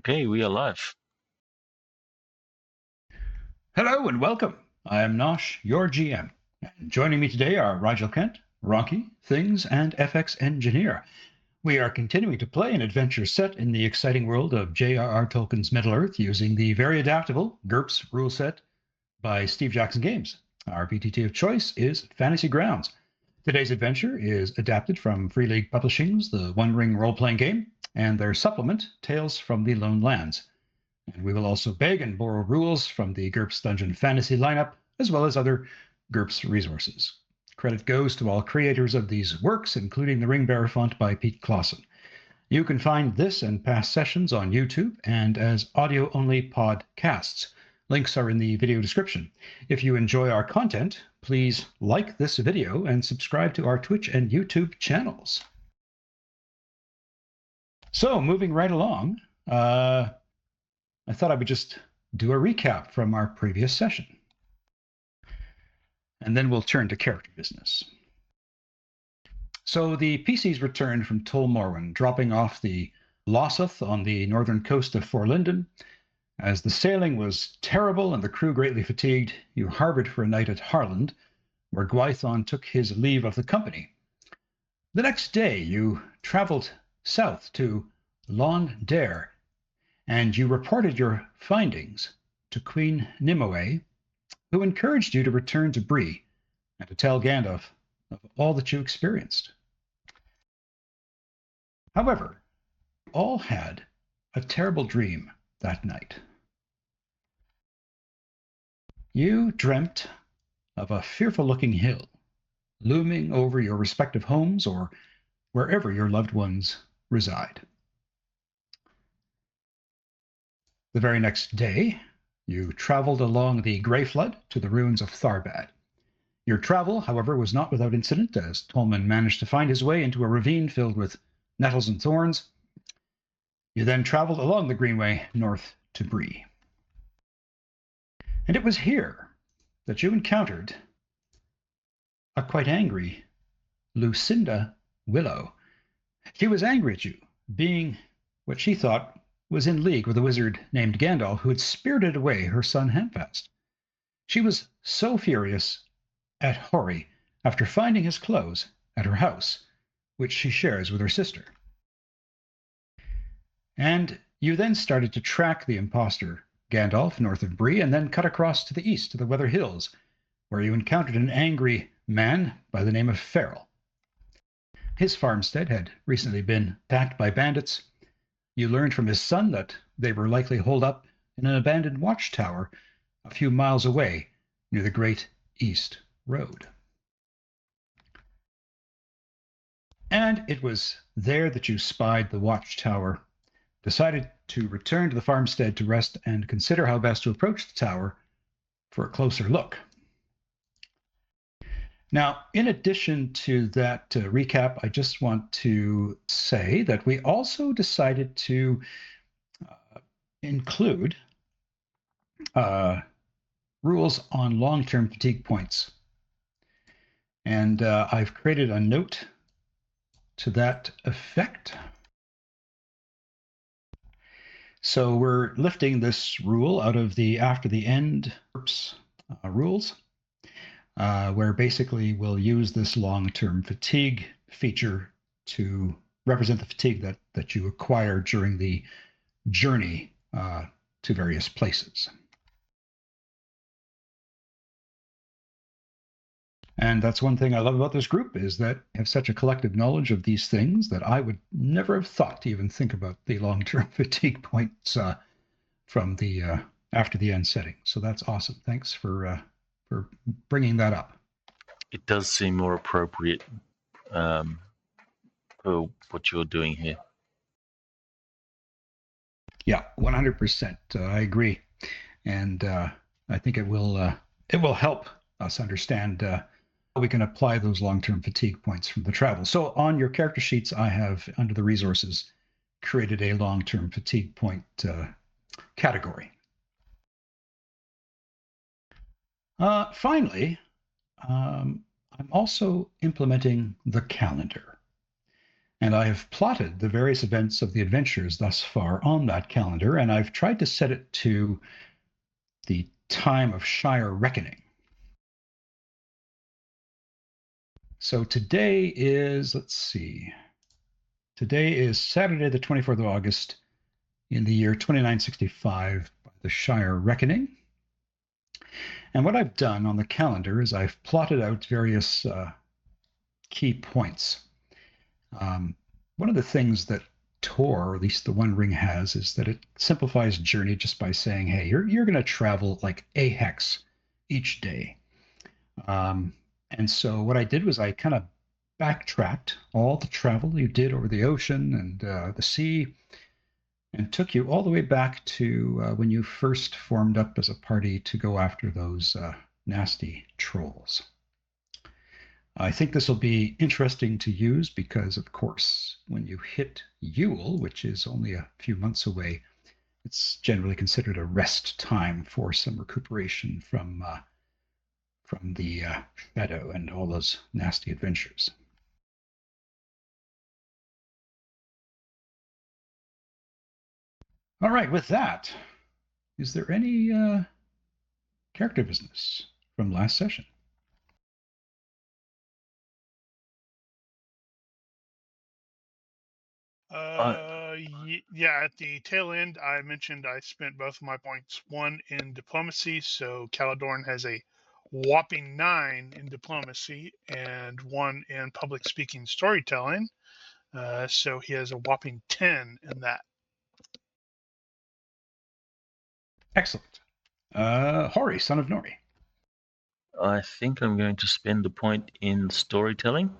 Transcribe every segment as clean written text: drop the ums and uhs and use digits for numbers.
Okay, we are live. Hello and welcome. I am Nosh, your GM. And joining me today are Rigel Kent, Ronki, Things, and FX Engineer. We are continuing to play an adventure set in the exciting world of J.R.R. Tolkien's Middle-earth using the very adaptable GURPS rule set by Steve Jackson Games. Our PTT of choice is Fantasy Grounds. Today's adventure is adapted from Free League Publishing's The One Ring role-playing game and their supplement, Tales from the Lone Lands. And we will also beg and borrow rules from the GURPS Dungeon Fantasy lineup, as well as other GURPS resources. Credit goes to all creators of these works, including the Ring Bearer font by Pete Clausen. You can find this and past sessions on YouTube and as audio-only podcasts. Links are in the video description. If you enjoy our content, please like this video and subscribe to our Twitch and YouTube channels. So, moving right along, I thought I would just do a recap from our previous session. And then we'll turn to character business. So the PCs returned from Tol Morwen, dropping off the Lossoth on the northern coast of Forlinden. As the sailing was terrible and the crew greatly fatigued, you harbored for a night at Harland, where Gwython took his leave of the company. The next day you traveled south to Lon Dare, and you reported your findings to Queen Nimue, who encouraged you to return to Bree and to tell Gandalf of all that you experienced. However, you all had a terrible dream that night. You dreamt of a fearful-looking hill looming over your respective homes or wherever your loved ones reside. The very next day, you traveled along the Grey Flood to the ruins of Tharbad. Your travel, however, was not without incident, as Tolman managed to find his way into a ravine filled with nettles and thorns. You then traveled along the Greenway north to Bree. And it was here that you encountered a quite angry Lucinda Willow. She was angry at you, being what she thought was in league with a wizard named Gandalf, who had spirited away her son Handfast. She was so furious at Hori after finding his clothes at her house, which she shares with her sister. And you then started to track the imposter Gandalf north of Bree, and then cut across to the east to the Weather Hills, where you encountered an angry man by the name of Farrell. His farmstead had recently been attacked by bandits. You learned from his son that they were likely holed up in an abandoned watchtower a few miles away near the Great East Road. And it was there that you spied the watchtower, decided to return to the farmstead to rest and consider how best to approach the tower for a closer look. Now, in addition to that recap, I just want to say that we also decided to include rules on long-term fatigue points. And I've created a note to that effect. So we're lifting this rule out of the after the end rules, where basically we'll use this long-term fatigue feature to represent the fatigue that you acquire during the journey to various places. And that's one thing I love about this group, is that I have such a collective knowledge of these things that I would never have thought to even think about the long-term fatigue points from the after the end setting. So that's awesome. Thanks for bringing that up. It does seem more appropriate for what you're doing here. Yeah, 100%. I agree, and I think it will help us understand how we can apply those long-term fatigue points from the travel. So on your character sheets, I have, under the resources, created a long-term fatigue point category. Finally, I'm also implementing the calendar. And I have plotted the various events of the adventures thus far on that calendar, and I've tried to set it to the time of Shire Reckoning. So today is, let's see, today is Saturday, the 24th of August in the year 2965 by the Shire Reckoning. And what I've done on the calendar is I've plotted out various key points. One of the things that Tor, or at least the One Ring, has is that it simplifies journey just by saying, hey, you're going to travel like a hex each day. And so what I did was I kind of backtracked all the travel you did over the ocean and the sea and took you all the way back to when you first formed up as a party to go after those nasty trolls. I think this will be interesting to use because, of course, when you hit Yule, which is only a few months away, it's generally considered a rest time for some recuperation from the shadow and all those nasty adventures. All right, with that, is there any character business from last session? Yeah, at the tail end, I mentioned I spent both of my points, one in diplomacy, so Caladorn has a whopping 9 in diplomacy, and one in public speaking storytelling, so he has a whopping 10 in that. Excellent. Hori, son of Nori. I think I'm going to spend a point in storytelling.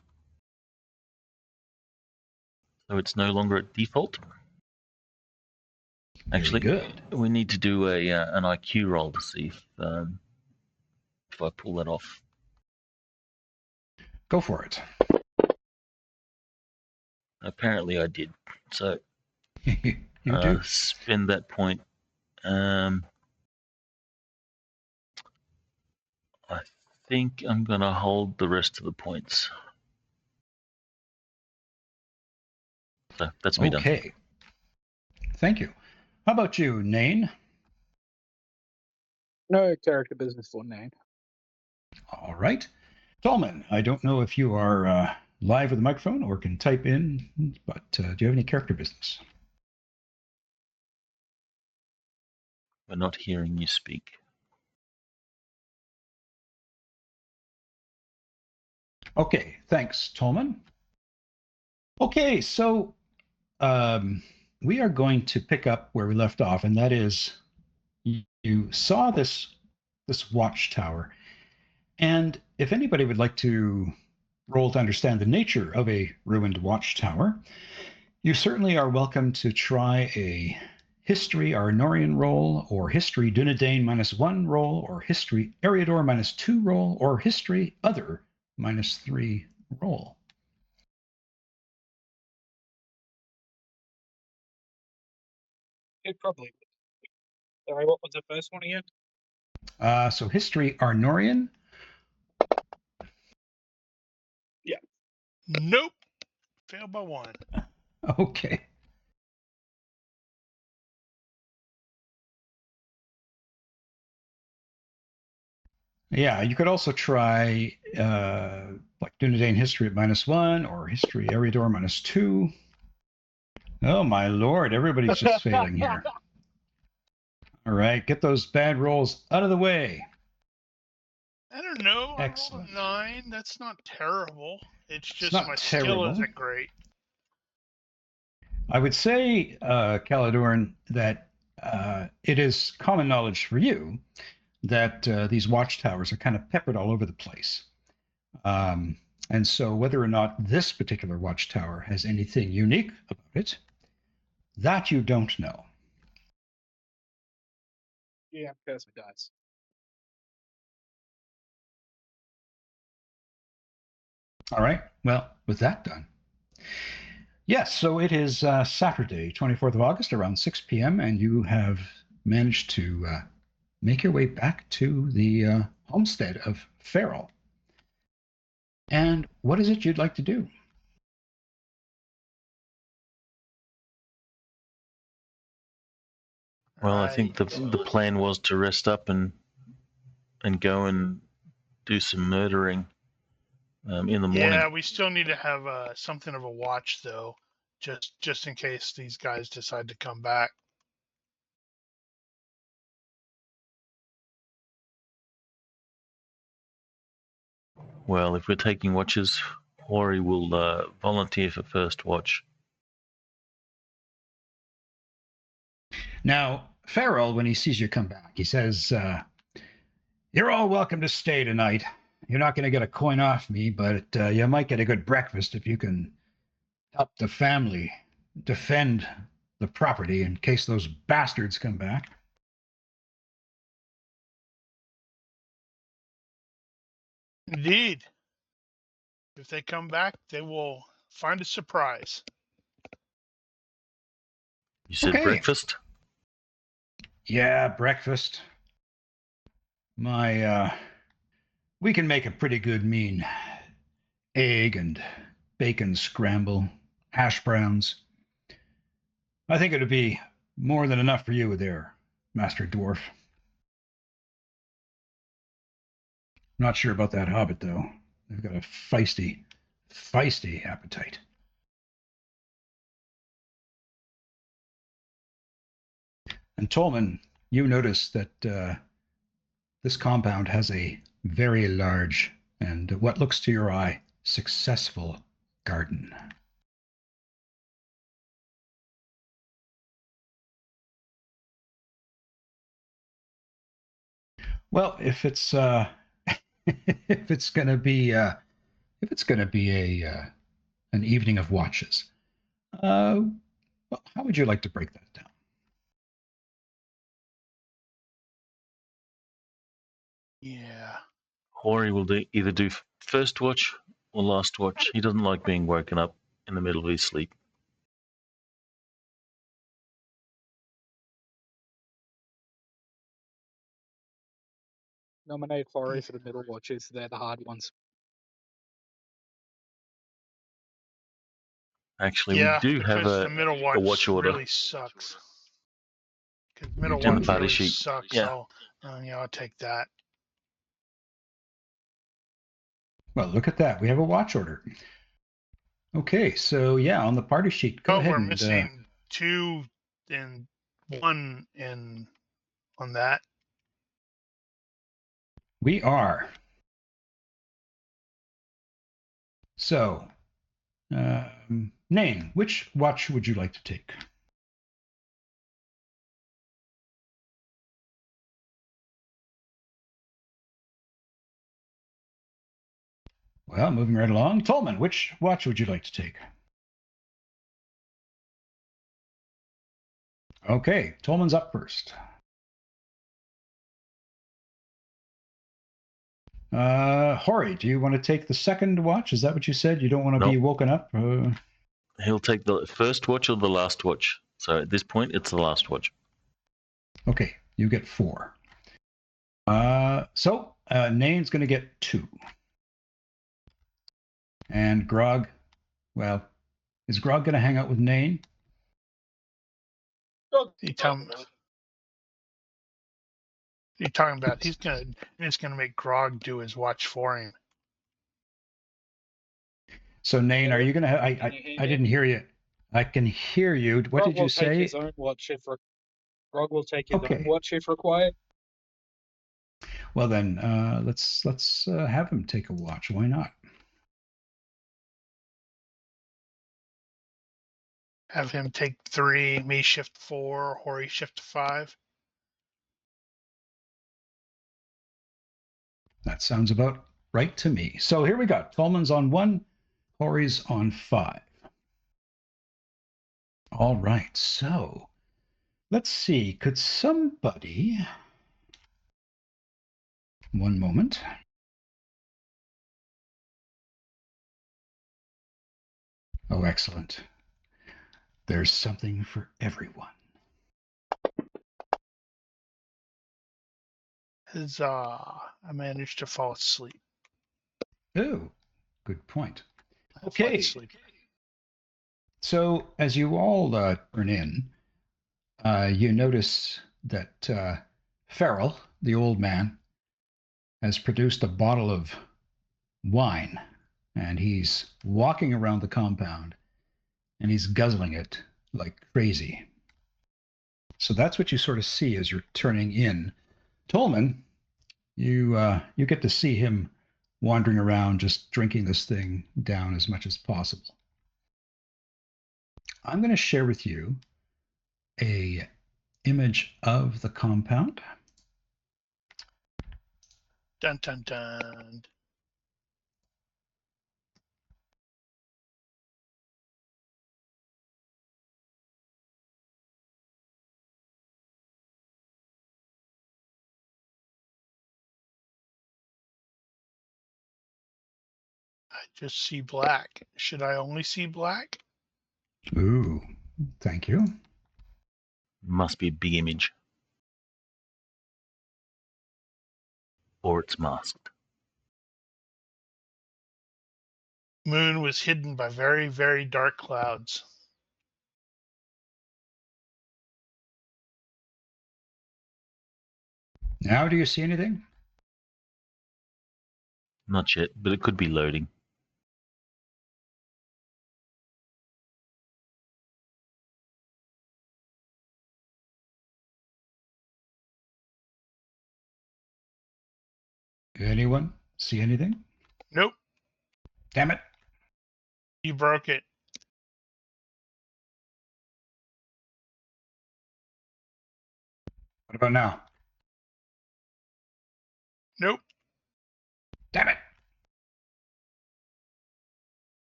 So it's no longer at default. Actually, good. We need to do an IQ roll to see if I pull that off. Go for it. Apparently I did. So You do. Spend that point. I think I'm going to hold the rest of the points. So that's me done. Okay. Thank you. How about you, Nain? No character business for Nain. All right. Tolman, I don't know if you are live with the microphone or can type in, but do you have any character business? We're not hearing you speak. Okay, thanks, Tolman. Okay, so we are going to pick up where we left off, and that is you saw this watchtower. And if anybody would like to roll to understand the nature of a ruined watchtower, you certainly are welcome to try a History Arnorian roll, or History Dunedain -1 roll, or History Eriador -2 roll, or History Other -3 roll. It probably would. Sorry, what was the first one again? So History Arnorian. Yeah. Nope. Failed by 1. Okay. Yeah, you could also try like Dunedain History at -1 or History Eriador -2. Oh my lord, everybody's just failing here. All right, get those bad rolls out of the way. I don't know. Excellent. I rolled a 9. That's not terrible. It's just not my terrible. skill isn't great. I would say, Caladorn, that it is common knowledge for you that these watchtowers are kind of peppered all over the place. And so whether or not this particular watchtower has anything unique about it, that you don't know. Yeah, curse my dice. All right. Well, with that done. Yes, so it is Saturday, 24th of August, around 6 p.m., and you have managed to make your way back to the homestead of Farrell. And what is it you'd like to do? Well, I think the plan was to rest up and go and do some murdering in the morning. Yeah, we still need to have something of a watch though, just in case these guys decide to come back. Well, if we're taking watches, Ori will volunteer for first watch. Now, Farrell, when he sees you come back, he says, "You're all welcome to stay tonight. You're not going to get a coin off me, but you might get a good breakfast if you can help the family defend the property in case those bastards come back." Indeed. If they come back, they will find a surprise. You said Okay. breakfast? Yeah, breakfast. We can make a pretty good mean egg and bacon scramble, hash browns. I think it'd be more than enough for you there, Master Dwarf. Not sure about that hobbit, though. They've got a feisty appetite. And Tolman, you notice that this compound has a very large and what looks to your eye successful garden. Well, if it's if it's going to be a an evening of watches, well, how would you like to break that down? Yeah. Ori will either do first watch or last watch. He doesn't like being woken up in the middle of his sleep. Nominate Ori for the middle watches. They're the hard ones. Actually, Yeah, we do have because the middle watch, watch order. really sucks. Because middle In the watch party really sheet. sucks. Yeah. So, I'll take that. Well, look at that. We have a watch order. Okay, so yeah, on the party sheet, go ahead We're and missing 2 and 1 on that. we are. So, Nain, which watch would you like to take? Well, moving right along. Tolman, which watch would you like to take? Okay, Tolman's up first. Hori, do you want to take the second watch? Is that what you said? You don't want to be woken up? He'll take the first watch or the last watch. So at this point, it's the last watch. Okay, you get 4. So Nain's going to get 2. And Grog, well, is Grog going to hang out with Nain? You're talking about he's gonna make Grog do his watch for him. So Nain, are you going to? I didn't hear you. I can hear you. What Grog did you will say? take his own watch if Grog will take his own watch if required. Well then, let's have him take a watch. Why not? Have him take 3, me shift 4, Hori shift 5. That sounds about right to me. So here we go. Tolman's on 1, Hori's on 5. All right. So let's see. Could somebody? One moment. Oh, excellent. There's something for everyone. I managed to fall asleep. Oh, good point. Okay. Asleep. So as you all turn in, You notice that Farrell, the old man, has produced a bottle of wine, and he's walking around the compound, and he's guzzling it like crazy. So that's what you sort of see as you're turning in. Tolman, you get to see him wandering around, just drinking this thing down as much as possible. I'm going to share with you a image of the compound. Dun dun dun. I just see black. Should I only see black? Ooh, thank you. Must be a big image. Or it's masked. Moon was hidden by very, very dark clouds. Now, do you see anything? Not yet, but it could be loading. Anyone see anything? Nope, Damn it. you broke it. What about now? Nope. Damn it.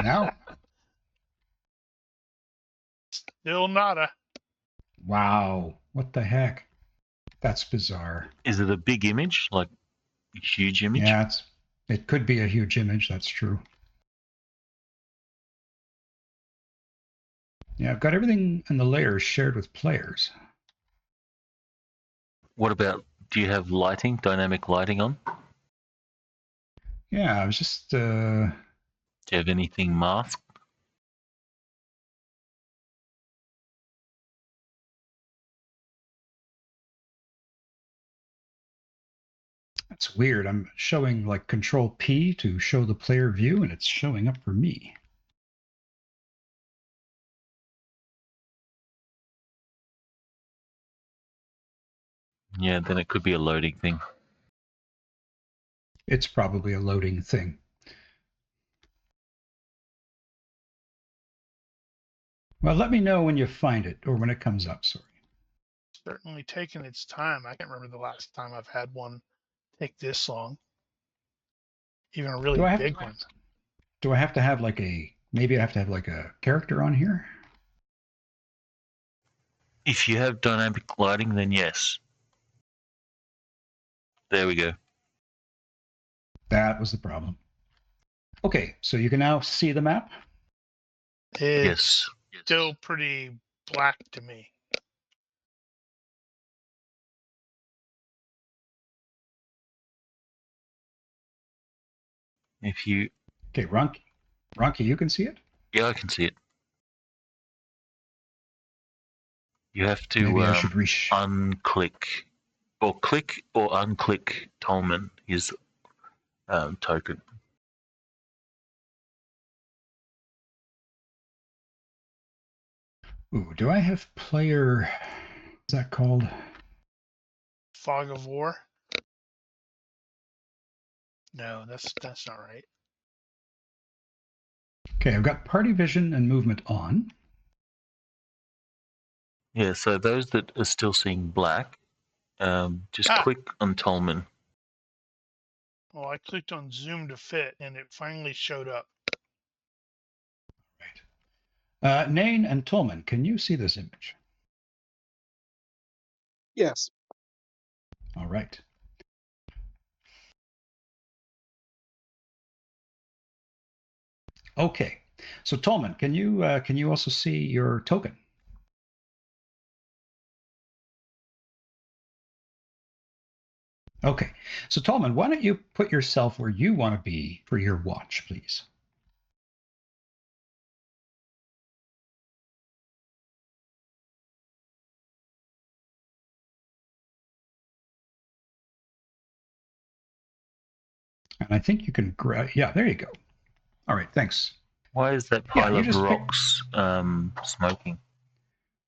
Now? Still nada. Wow. What the heck? That's bizarre. Is it a big image? Like a huge image? Yeah, it could be a huge image. That's true. Yeah, I've got everything in the layers shared with players. What about, do you have lighting, dynamic lighting on? Yeah, I was just... Do you have anything masked? That's weird. I'm showing like Control P to show the player view, and it's showing up for me. Yeah, then it could be a loading thing. It's probably a loading thing. Well, let me know when you find it, or when it comes up, sorry. Certainly taking its time. I can't remember the last time I've had one take this long. Even a really big one. Do I have to have like maybe I have to have like a character on here? If you have dynamic lighting, then yes. There we go. That was the problem. Okay, so you can now see the map? It's Yes. still pretty black to me. If you... Okay, Ronky, you can see it? Yeah, I can see it. You have to Maybe I should unclick, or click or unclick Tolman, his token. Ooh, do I have player... What's that called? Fog of War? No, that's not right. Okay, I've got party vision and movement on. Yeah, so those that are still seeing black, just click on Tolman. Well, I clicked on zoom to fit and it finally showed up. Right. Nain and Tolman, can you see this image? Yes. All right. Okay, so Tolman, can you also see your token? Okay, so Tolman, why don't you put yourself where you want to be for your watch, please? And I think you can grab. Yeah, there you go. All right, thanks. Why is that Yeah, pile you of just pick- rocks smoking?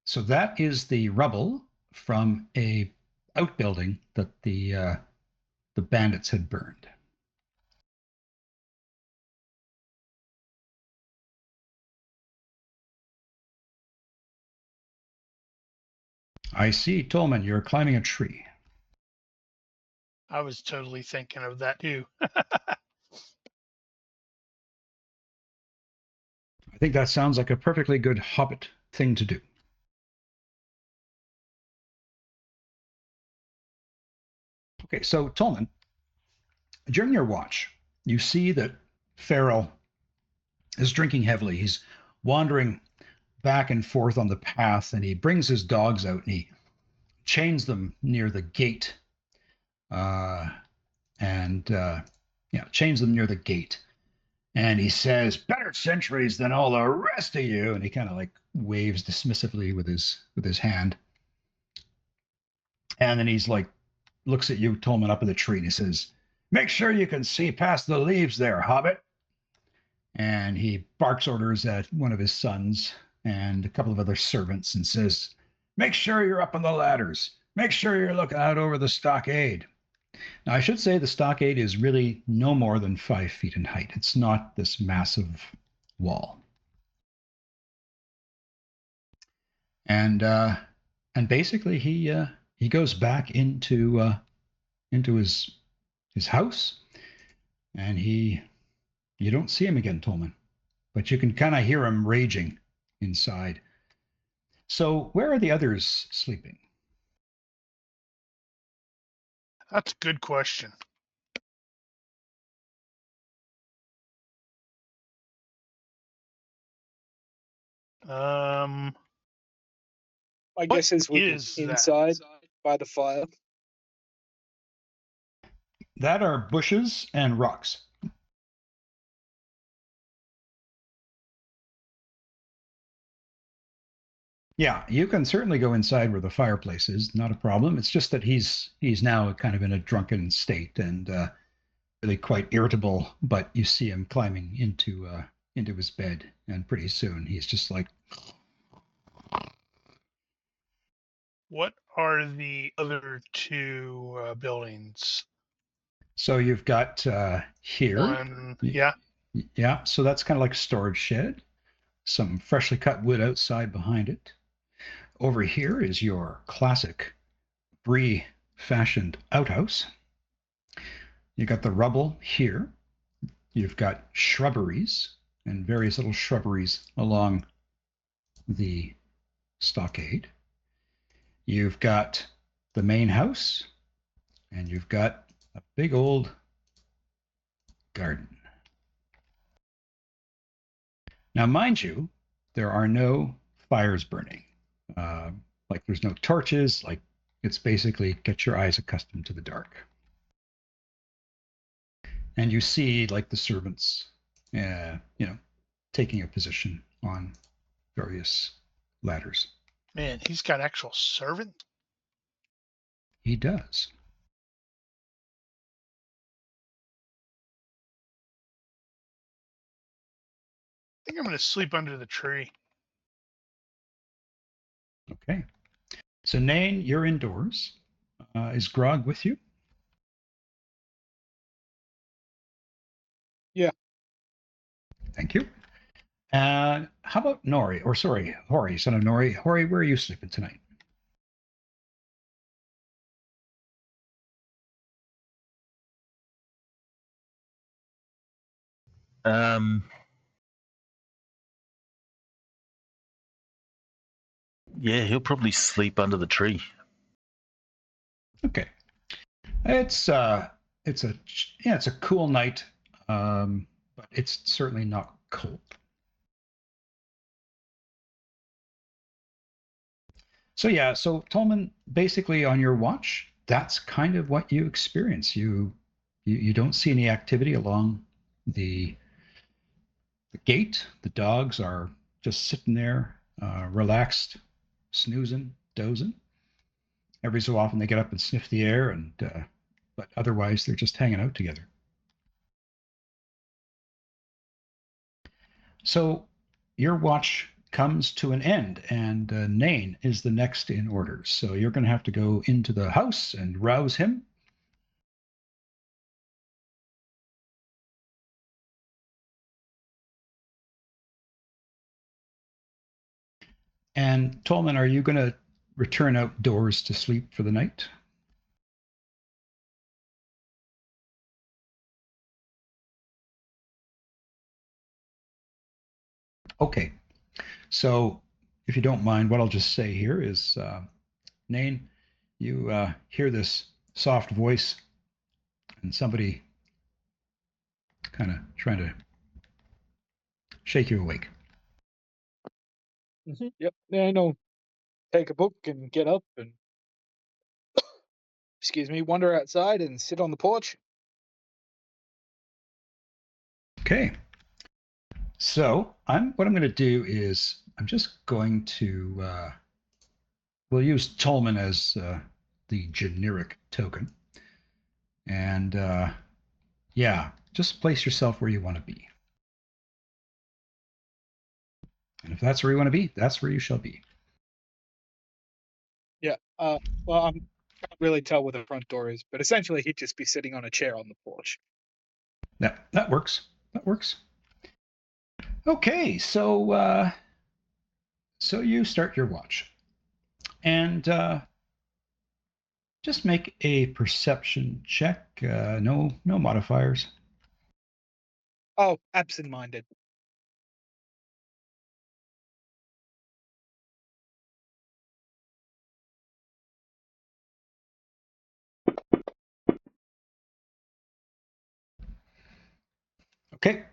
So that is the rubble from a outbuilding that the bandits had burned. I see, Tolman, you're climbing a tree. I was totally thinking of that too. I think that sounds like a perfectly good hobbit thing to do. Okay, so Tolman, during your watch, you see that Farrell is drinking heavily. He's wandering back and forth on the path, and he brings his dogs out and he chains them near the gate. Chains them near the gate. And he says, "Better sentries than all the rest of you." And he kind of like waves dismissively with his hand. And then he's like, looks at you, Tolman, up in the tree, and he says, "Make sure you can see past the leaves there, Hobbit." And he barks orders at one of his sons and a couple of other servants and says, "Make sure you're up on the ladders. Make sure you're looking out over the stockade." Now, I should say the stockade is really no more than 5 feet in height. It's not this massive wall. And basically he goes back into his house, and you don't see him again, Tolman, but you can kind of hear him raging inside. So where are the others sleeping? That's a good question. My What guess is we is that? inside by the fire. That are bushes and rocks. Yeah, you can certainly go inside where the fireplace is, not a problem. It's just that he's now kind of in a drunken state and really quite irritable. But you see him climbing into his bed, and pretty soon he's just like, What are the other two buildings? so you've got here. One, yeah. Yeah, so that's kind of like a storage shed. Some freshly cut wood outside behind it. Over here is your classic Brie fashioned outhouse. You got the rubble here. You've got shrubberies and various little shrubberies along the stockade. You've got the main house, and you've got a big old garden. Now, mind you, there are no fires burning. Like there's no torches. Like it's basically get your eyes accustomed to the dark. And you see like the servants, taking a position on various ladders. Man, he's got actual servant. He does. I think I'm going to sleep under the tree. Okay. So, Nain, you're indoors. Is Grog with you? Yeah. Thank you. How about Hori, son of Nori. Hori, where are you sleeping tonight? Yeah, he'll probably sleep under the tree. Okay. It's a cool night, but it's certainly not cold. So Tolman, basically on your watch, that's kind of what you experience. You don't see any activity along the gate. The dogs are just sitting there, relaxed, snoozing, dozing. Every so often they get up and sniff the air, but otherwise they're just hanging out together. So your watch comes to an end, and Nain is the next in order. So you're going to have to go into the house and rouse him. And Tolman, are you going to return outdoors to sleep for the night? Okay. So if you don't mind, what I'll just say here is, Nain, you hear this soft voice and somebody kind of trying to shake you awake. Yep. Yeah, no. Take a book and get up and, excuse me, wander outside and sit on the porch. Okay. So what I'm going to do is I'm just going to we'll use Tolman as the generic token, and yeah, just place yourself where you want to be. And if that's where you want to be, that's where you shall be. Yeah. Well, I can't really tell where the front door is, but essentially he'd just be sitting on a chair on the porch. That works. That works. Okay, so so you start your watch, and just make a perception check. No modifiers. Oh, absent-minded. Okay.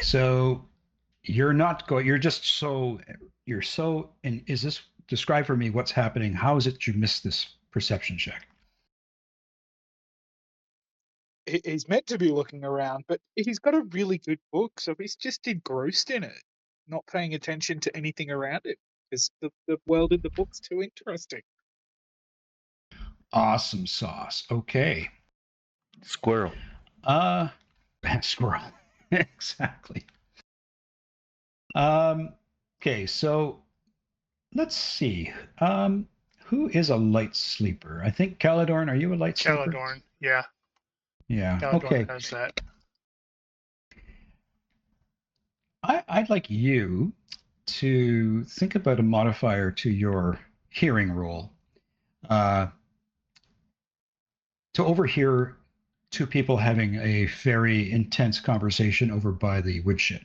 So you're not going. You're just so. You're so. And is this describe for me what's happening? How is it you missed this perception check? He's meant to be looking around, but he's got a really good book, so he's just engrossed in it, not paying attention to anything around him because the world in the book's too interesting. Awesome sauce. Okay. Squirrel. Squirrel. Exactly. Okay, so let's see. Who is a light sleeper? I think Caladorn. Are you a light sleeper? Caladorn, yeah. Yeah. Caladorn Okay. has that. I'd like you to think about a modifier to your hearing roll. To overhear two people having a very intense conversation over by the woodshed.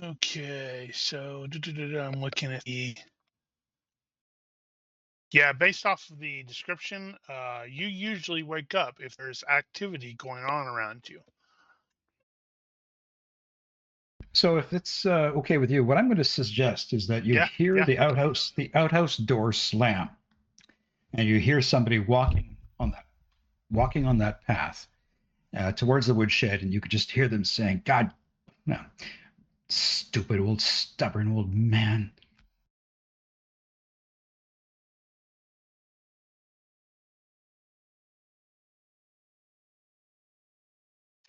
Okay, so I'm looking at the. Yeah, based off of the description, you usually wake up if there's activity going on around you. So if it's okay with you, what I'm going to suggest is that you Yeah, hear yeah. the outhouse door slam, and you hear somebody walking on that path towards the woodshed, and you could just hear them saying, "God, no, stupid old stubborn old man."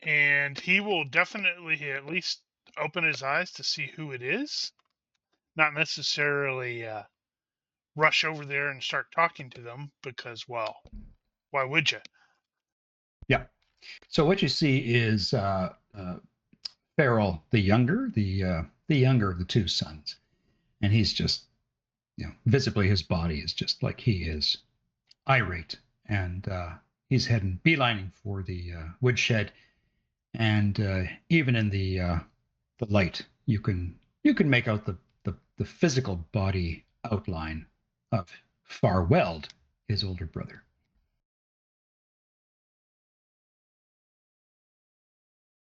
And he will definitely at least open his eyes to see who it is, not necessarily rush over there and start talking to them because, well, why would you? Yeah. So what you see is Farrell the younger, the younger of the two sons, and he's just, visibly his body is just like he is irate, and he's heading beelining for the woodshed, and even in the light, you can make out the physical body outline of Farwell, his older brother.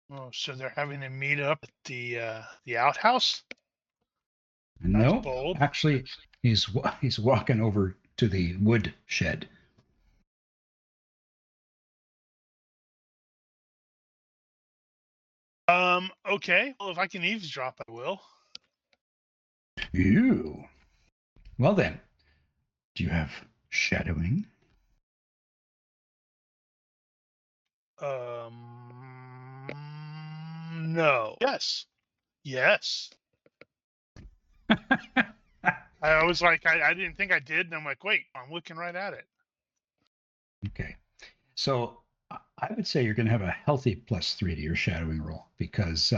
Oh, so they're having a meet up at the outhouse. That's No, bold. actually, he's walking over to the wood shed. Okay. Well, if I can eavesdrop, I will. Ew. Well then, do you have shadowing? No. Yes. I was like, I didn't think I did, and I'm like, wait, I'm looking right at it. Okay. So I would say you're going to have a healthy +3 to your shadowing roll because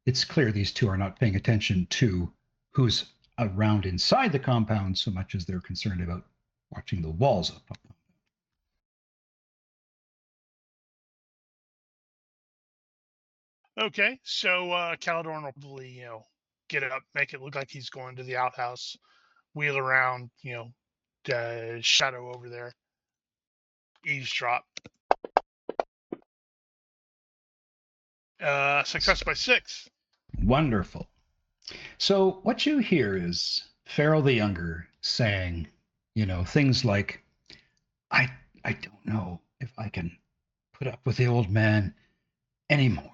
it's clear these two are not paying attention to who's around inside the compound so much as they're concerned about watching the walls of the compound. Okay, so Caladorn will probably, get up, make it look like he's going to the outhouse, wheel around, shadow over there, eavesdrop. Success by 6. Wonderful. So what you hear is Farrell the Younger saying, things like, I don't know if I can put up with the old man anymore.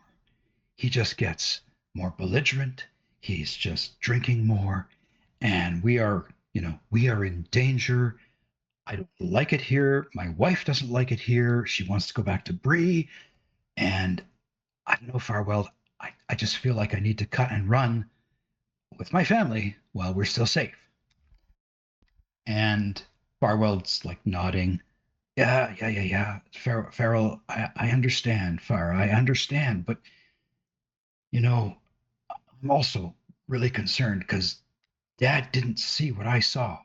He just gets more belligerent. He's just drinking more. And we are in danger. I don't like it here. My wife doesn't like it here. She wants to go back to Bree. And I don't know, Farwell, I just feel like I need to cut and run with my family while we're still safe. And Farwell's like nodding. Yeah. Farrell, I understand, Far. I understand. But, I'm also really concerned because Dad didn't see what I saw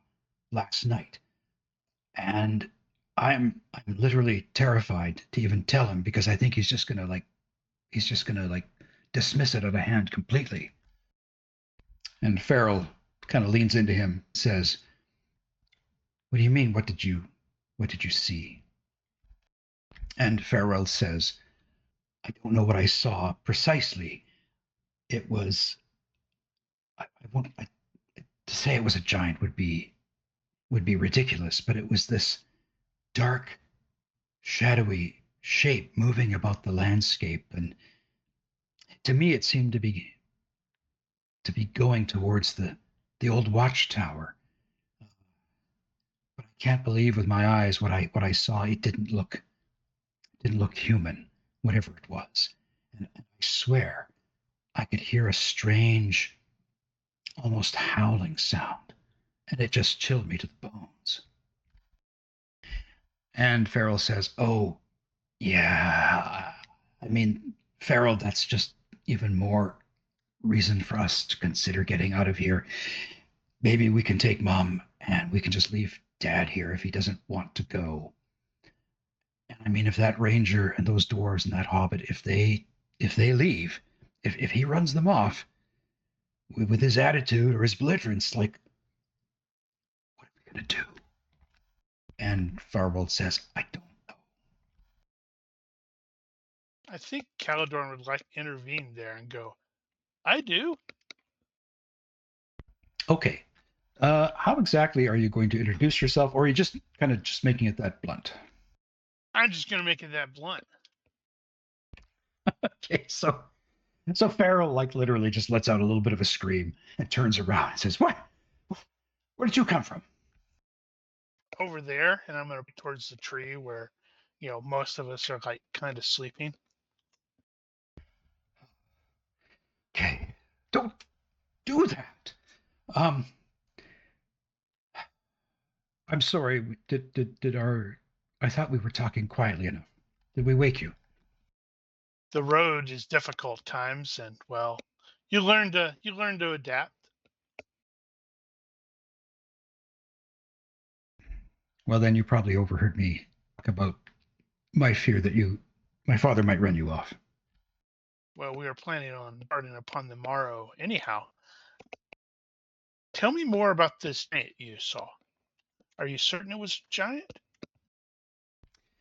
last night. And I'm literally terrified to even tell him because I think he's just gonna dismiss it out of hand completely. And Farrell kind of leans into him, says, "What do you mean? What did you see?" And Farrell says, "I don't know what I saw precisely. It was to say it was a giant would be ridiculous, but it was this dark, shadowy shape moving about the landscape, and to me it seemed to be going towards the old watchtower. But I can't believe with my eyes what I saw. It didn't look human, whatever it was. And I swear I could hear a strange, almost howling sound, and it just chilled me to the bones." And Farrell says, "Oh, yeah. I mean, Farrell, that's just even more reason for us to consider getting out of here. Maybe we can take Mom and we can just leave Dad here if he doesn't want to go. And I mean, if that ranger and those dwarves and that hobbit, if they leave, if he runs them off with his attitude or his belligerence, like, what are we gonna do?" And Farwell says, "I don't know." I think Caladorn would like to intervene there and go, I do. Okay. How exactly are you going to introduce yourself, or are you just kind of just making it that blunt? I'm just going to make it that blunt. Okay, so Farrell like literally just lets out a little bit of a scream and turns around and says, "What? Where did you come from?" Over there, and I'm going to be towards the tree where, most of us are like kind of sleeping. Okay, don't do that. I'm sorry. Did our? I thought we were talking quietly enough. Did we wake you? The road is difficult times, and well, you learn to adapt. Well, then you probably overheard me talk about my fear that my father might run you off. Well, we are planning on starting upon the morrow anyhow. Tell me more about this giant you saw. Are you certain it was giant?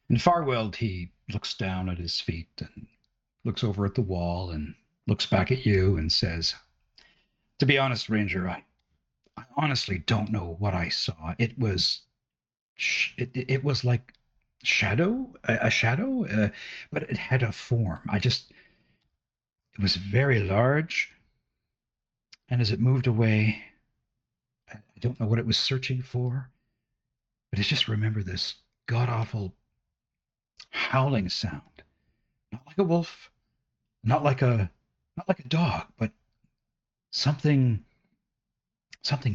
And Farwell, he looks down at his feet and looks over at the wall and looks back at you and says, "To be honest, Ranger, I honestly don't know what I saw. It was like a shadow, but it had a form. It was very large, and as it moved away, I don't know what it was searching for, but I just remember this god awful howling sound, Not like a wolf, not like a dog, but something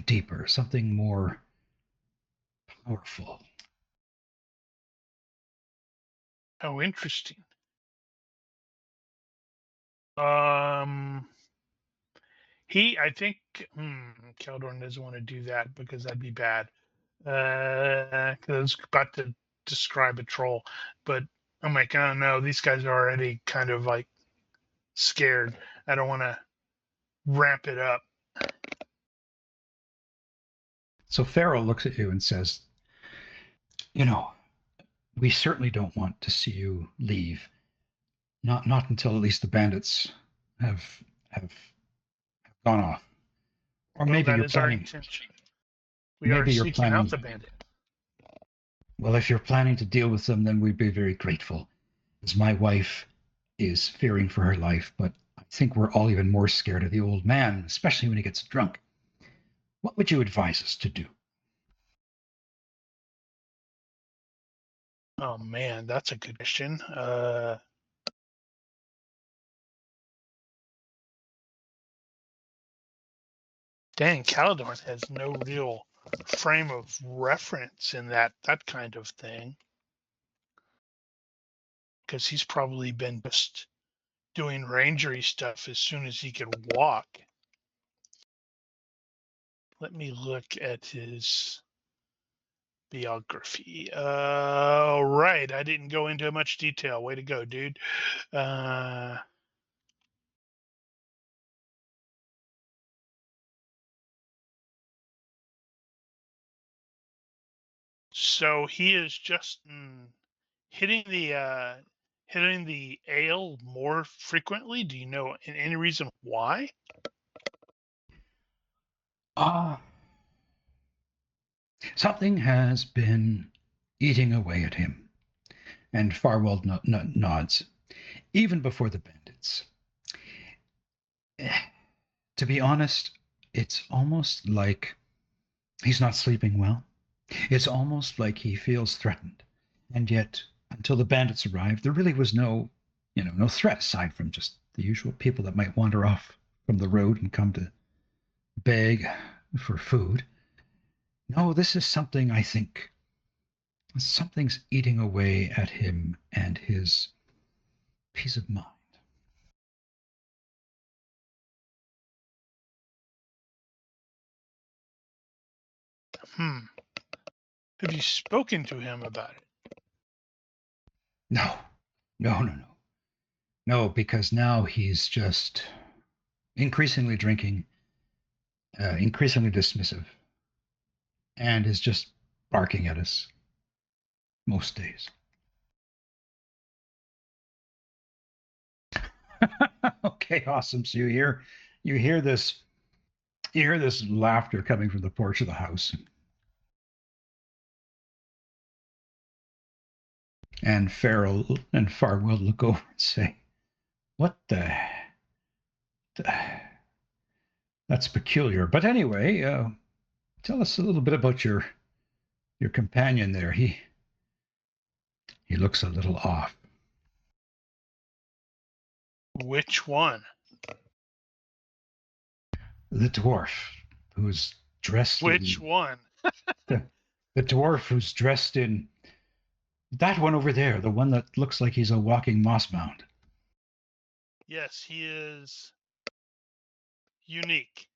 deeper, something more powerful. How interesting. I think, Caldorn doesn't want to do that because that'd be bad. Because I was about to describe a troll, but I'm like, oh no, these guys are already kind of like scared. I don't want to ramp it up. So Farrell looks at you and says, "You know, we certainly don't want to see you leave. Not until at least the bandits have have gone off. Or Well, maybe that you're is our planning. intention. We are Maybe you're seeking out planning. the bandit. Well, if you're planning to deal with them, then we'd be very grateful. As my wife is fearing for her life, but I think we're all even more scared of the old man, especially when he gets drunk. What would you advise us to do?" Oh man, that's a good question. Dang, Caladorn has no real frame of reference in that kind of thing, because he's probably been just doing rangery stuff as soon as he could walk. Let me look at his biography. Right, I didn't go into much detail. Way to go, dude. So he is just hitting the ale more frequently. Do you know any reason why? Something has been eating away at him. And Farwell nods. Even before the bandits. To be honest, it's almost like he's not sleeping well. It's almost like he feels threatened. And yet, until the bandits arrived, there really was no threat aside from just the usual people that might wander off from the road and come to beg for food. No, this is something I think something's eating away at him and his peace of mind. Have you spoken to him about it? No, because now he's just increasingly drinking, increasingly dismissive, and is just barking at us most days. Okay, awesome. So you hear this laughter coming from the porch of the house. And Farrell and Farwell look over and say, "What the? That's peculiar." But anyway, tell us a little bit about your companion there. He looks a little off. Which one? The dwarf who's dressed Which one? The dwarf who's dressed in that one over there, the one that looks like he's a walking moss mound. Yes, he is unique.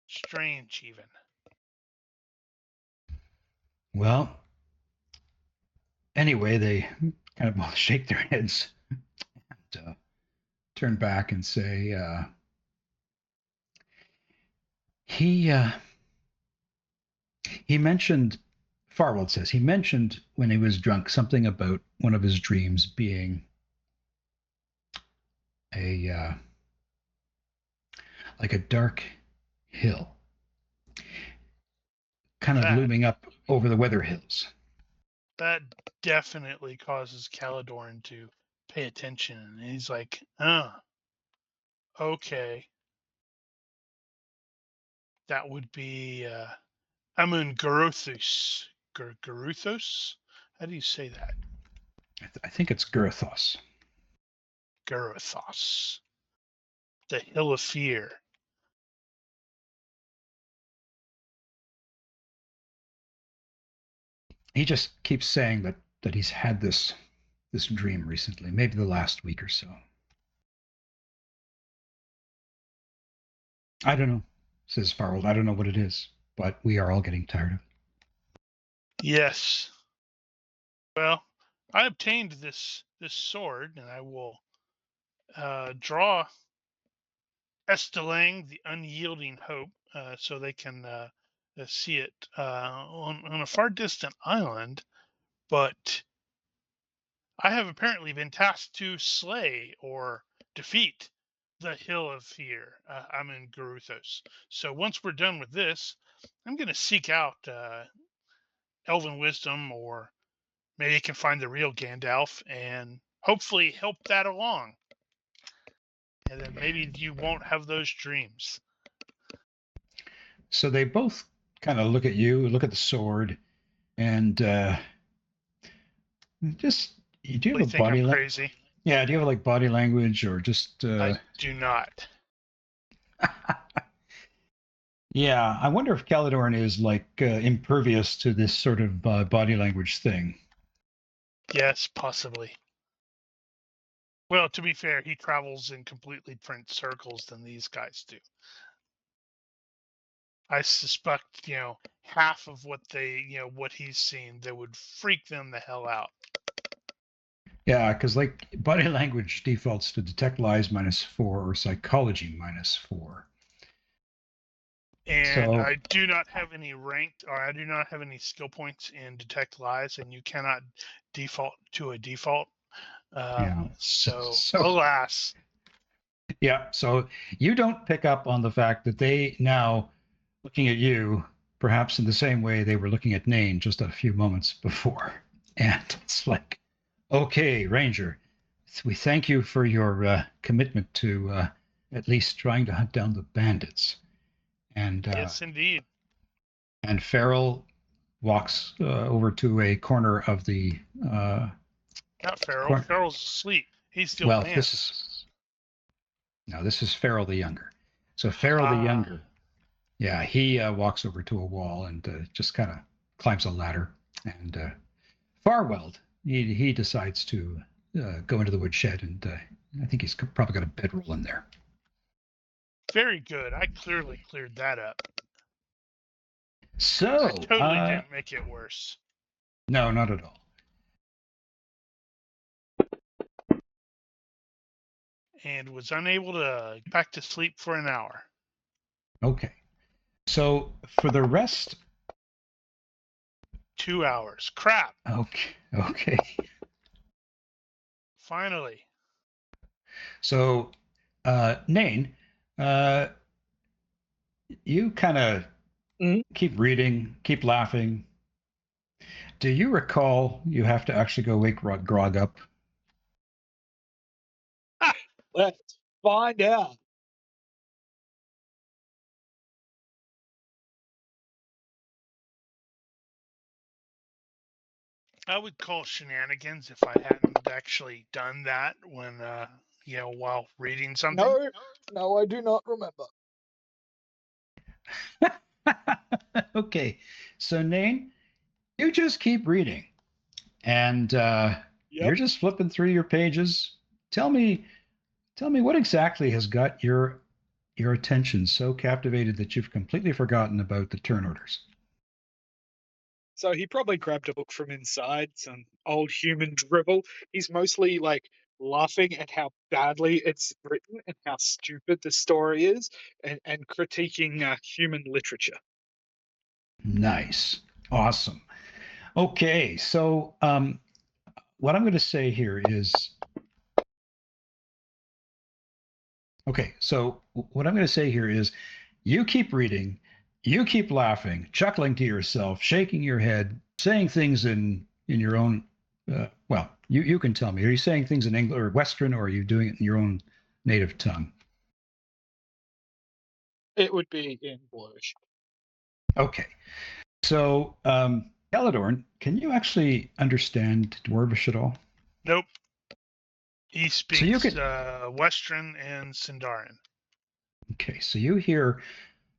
Strange, even. Well, anyway, they kind of both shake their heads and turn back and say, he mentioned, Farwell says, he mentioned when he was drunk something about one of his dreams being like a dark hill, kind of looming up over the weather hills. That definitely causes Caladorn to pay attention. And he's like, okay. That would be Amun Garuthus. Garuthos? How do you say that? I think it's Gurthos. Gurthos. The Hill of Fear. He just keeps saying that he's had this dream recently, maybe the last week or so. I don't know, says Farrell. I don't know what it is, but we are all getting tired of it. Yes. Well, I obtained this sword, and I will draw Estelang, the Unyielding Hope, so they can see it on a far distant island. But I have apparently been tasked to slay or defeat the Hill of Fear. I'm in Garuthos. So once we're done with this, I'm going to seek out Elven Wisdom, or maybe I can find the real Gandalf and hopefully help that along. And then maybe you won't have those dreams. So they both kind of look at you, look at the sword, and just do you have a body language? Crazy? Yeah, do you have like body language or just? I do not. Yeah, I wonder if Caledorn is like impervious to this sort of body language thing. Yes, possibly. Well, to be fair, he travels in completely different circles than these guys do. I suspect, half of what what he's seen, that would freak them the hell out. Yeah, because like body language defaults to detect lies -4 or psychology -4. And so, I do not have any ranked, or I do not have any skill points in detect lies, and you cannot default to a default. Yeah. So alas. Yeah, so you don't pick up on the fact that they now looking at you, perhaps in the same way they were looking at Nain just a few moments before. And it's like, okay, Ranger, we thank you for your commitment to at least trying to hunt down the bandits. And yes, indeed. And Farrell walks over to a corner of the. Not Farrell. Farrell's asleep. He's still. Well, this is Farrell the younger. So Farrell the younger, yeah, he walks over to a wall and just kind of climbs a ladder. And Farwell, he decides to go into the woodshed, and I think he's probably got a bedroll in there. Very good. I clearly cleared that up. So I totally didn't make it worse. No, not at all. And was unable to get back to sleep for an hour. Okay. So for the rest, 2 hours. Crap. Okay. Finally. So, Nain, you kind of keep reading, keep laughing. Do you recall you have to actually go wake Grog up? Let's find out. I would call shenanigans if I hadn't actually done that when, while reading something. No, I do not remember. Okay, so Nain, you just keep reading, and you're just flipping through your pages. Tell me what exactly has got your attention so captivated that you've completely forgotten about the turn orders. So he probably grabbed a book from inside, some old human dribble. He's mostly like laughing at how badly it's written and how stupid the story is, and critiquing human literature. Nice. Awesome. Okay, so what I'm going to say here is, you keep reading, you keep laughing, chuckling to yourself, shaking your head, saying things in your own, well, you can tell me, are you saying things in English or Western, or are you doing it in your own native tongue? It would be English. Okay. So, Caledorn, can you actually understand Dwarvish at all? Nope. He speaks you can- Western and Sindarin. Okay, so you hear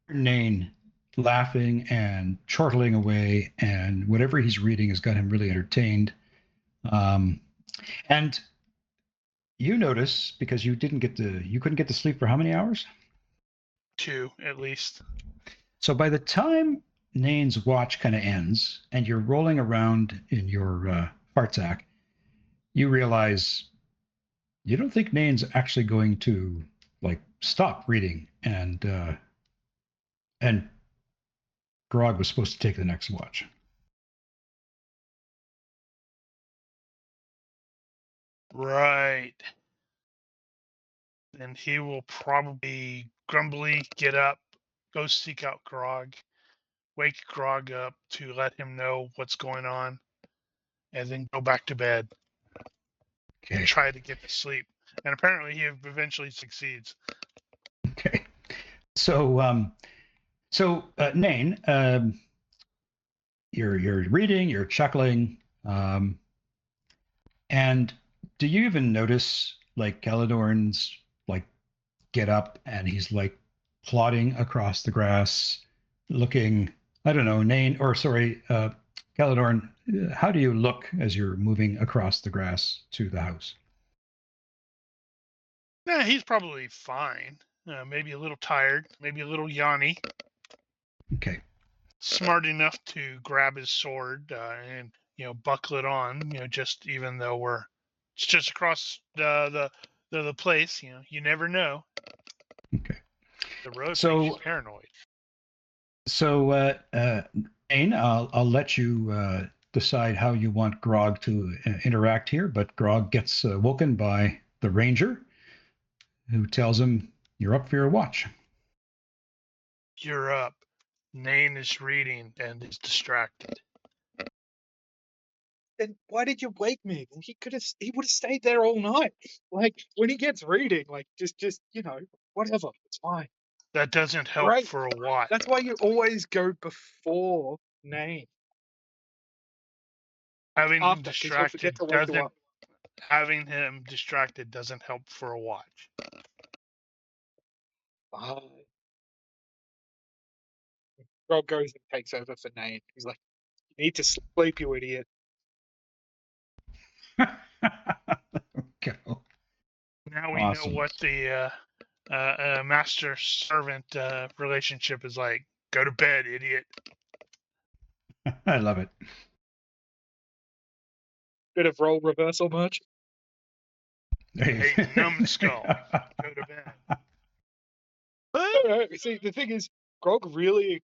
Nain laughing and chortling away, and whatever he's reading has got him really entertained. And you notice, because you couldn't get to sleep for how many hours? 2 at least. So by the time Nain's watch kind of ends and you're rolling around in your fart sack, you realize you don't think Nain's actually going to like stop reading, and Grog was supposed to take the next watch. Right. And he will probably grumbly get up, go seek out Grog, wake Grog up to let him know what's going on, and then go back to bed and Okay. try to get to sleep. And apparently he eventually succeeds. Okay. So Nain, you're reading, you're chuckling, and do you even notice like Caledorn's like get up and he's like plodding across the grass, looking, I don't know, Caledorn, how do you look as you're moving across the grass to the house? Yeah, he's probably fine. Maybe a little tired, maybe a little yawny. Okay. Smart enough to grab his sword and buckle it on. Just even though it's just across the place. You never know. Okay. The road makes So you paranoid. Nain, I'll let you decide how you want Grog to interact here, but Grog gets woken by the ranger, who tells him you're up for your watch. You're up. Nain is reading and is distracted. Then why did you wake me? He would have stayed there all night. Like when he gets reading, like just whatever, it's fine. That doesn't help Right. for a watch. That's why you always go before name. Having him After, because he'll forget distracted to wake you doesn't. up. Having him distracted doesn't help for a watch. Rob goes and takes over for Nate. He's like, "You need to sleep, you idiot." Go. Now we Awesome. know what the master servant relationship is like. Go to bed, idiot. I love it. Bit of role reversal much. Hey, numbskull. Go to bed. No, see, the thing is, Grog really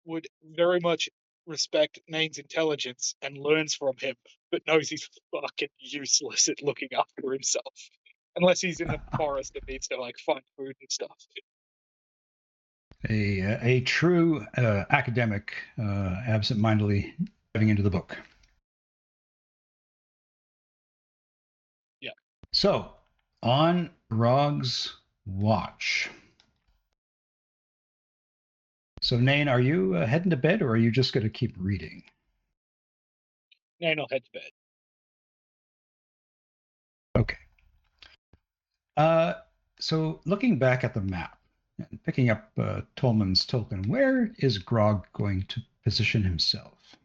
would very much respect Nane's intelligence and learns from him, but knows he's fucking useless at looking after himself. Unless he's in the forest and needs to like find food and stuff. A true academic, absent-mindedly diving into the book. Yeah. So, on Grog's watch. So, Nain, are you heading to bed, or are you just going to keep reading? Nane will head to bed. Okay. So, looking back at the map and picking up Tolman's token, where is Grog going to position himself?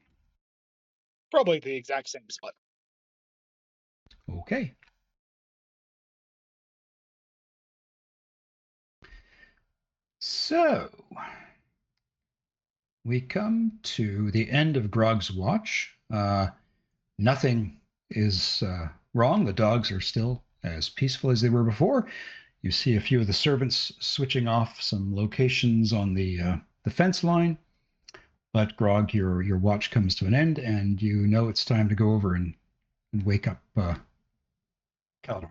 Probably the exact same spot. Okay. So, we come to the end of Grog's watch. Nothing is wrong. The dogs are still as peaceful as they were before. You see a few of the servants switching off some locations on the fence line. But Grog, your watch comes to an end, and you know it's time to go over and wake up Caledon.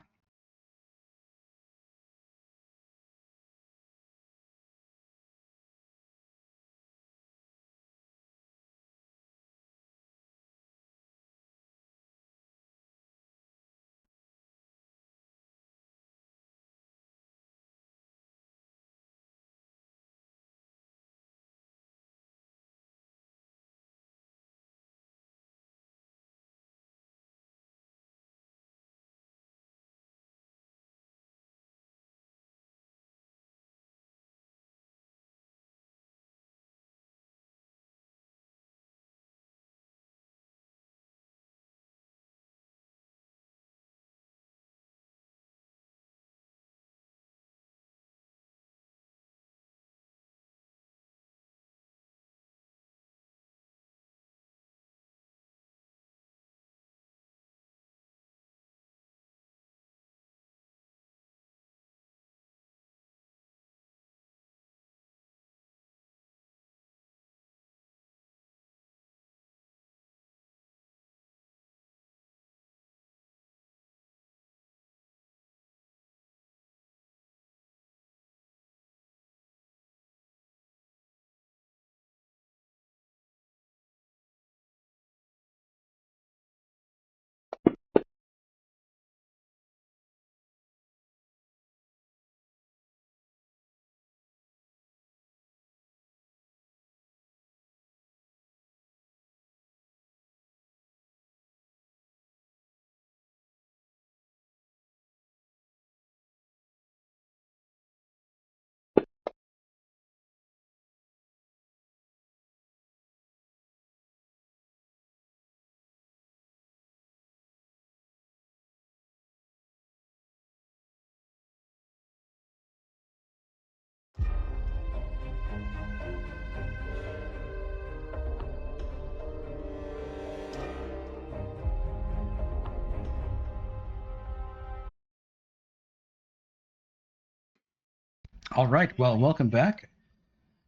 All right. Well, welcome back.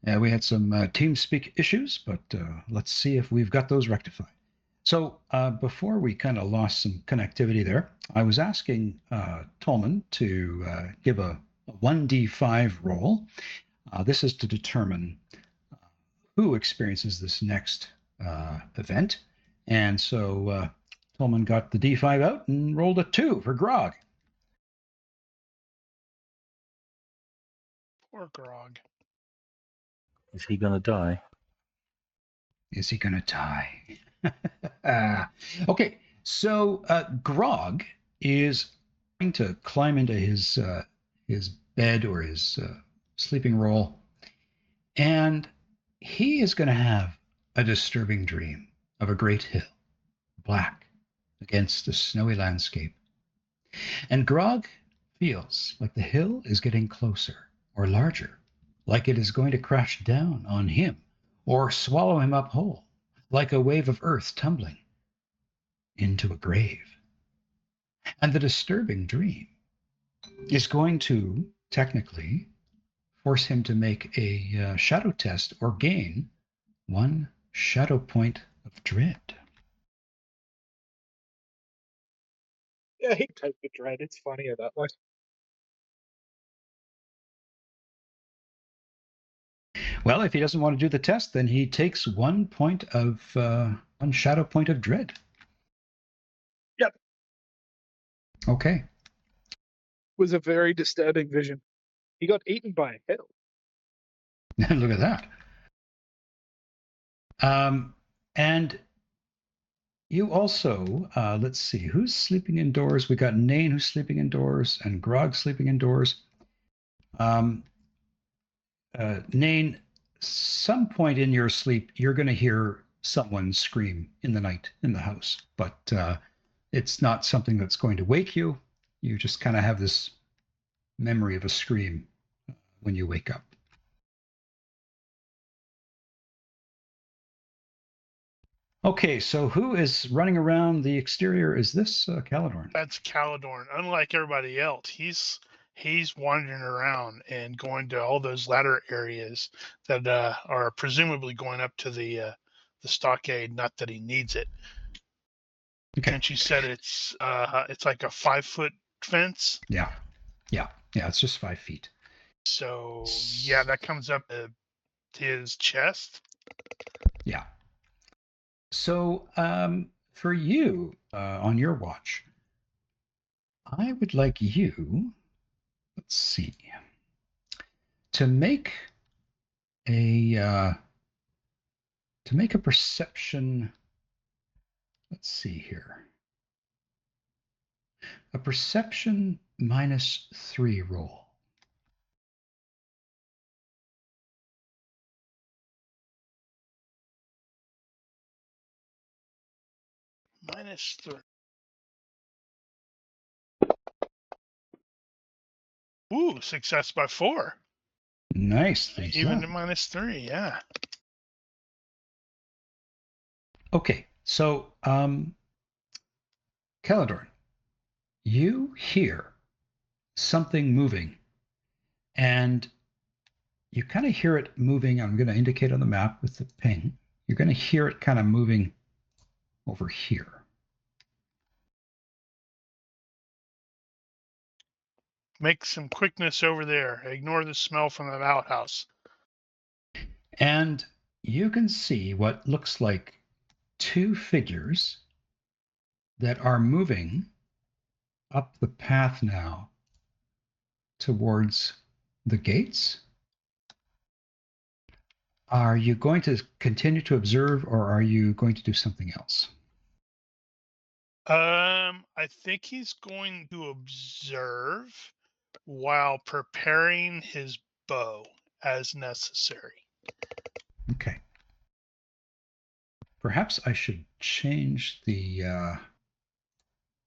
We had some TeamSpeak issues, but let's see if we've got those rectified. So before we kind of lost some connectivity there, I was asking Tolman to give a 1d5 roll. This is to determine who experiences this next event. And so Tolman got the d5 out and rolled a 2 for Grog. Poor Grog. Is he going to die? Is he going to die? Okay, so Grog is trying to climb into his bed or his sleeping roll, and he is going to have a disturbing dream of a great hill, black against a snowy landscape. And Grog feels like the hill is getting closer or larger, like it is going to crash down on him or swallow him up whole, like a wave of earth tumbling into a grave. And the disturbing dream is going to technically force him to make a shadow test or gain 1 shadow point of dread. Yeah, he take the dread. It's funnier that way. Well, if he doesn't want to do the test, then he takes 1 point of 1 shadow point of dread. Yep. Okay. Was a very disturbing vision. He got eaten by a hill. Look at that. And you also, let's see, who's sleeping indoors? We got Nain who's sleeping indoors and Grog sleeping indoors. Nain, some point in your sleep, you're going to hear someone scream in the night in the house, but it's not something that's going to wake you. You just kind of have this memory of a scream when you wake up. Okay, so who is running around the exterior? Is this Caladorn? That's Caladorn. Unlike everybody else, he's wandering around and going to all those ladder areas that are presumably going up to the stockade. Not that he needs it. Okay. And she said it's like a 5-foot fence. Yeah. It's just 5 feet. So yeah, that comes up to his chest. Yeah. So for you on your watch, I would like you, let's see, to make a perception. Let's see here. A perception -3 roll. -3. Ooh, success by 4. Nice. Even to -3, yeah. Okay, so Caladorn, you hear something moving, and you kind of hear it moving. I'm going to indicate on the map with the ping. You're going to hear it kind of moving over here. Make some quickness over there. Ignore the smell from the outhouse. And you can see what looks like 2 figures that are moving up the path now towards the gates. Are you going to continue to observe, or are you going to do something else? I think he's going to observe while preparing his bow as necessary. Okay. Perhaps I should change the,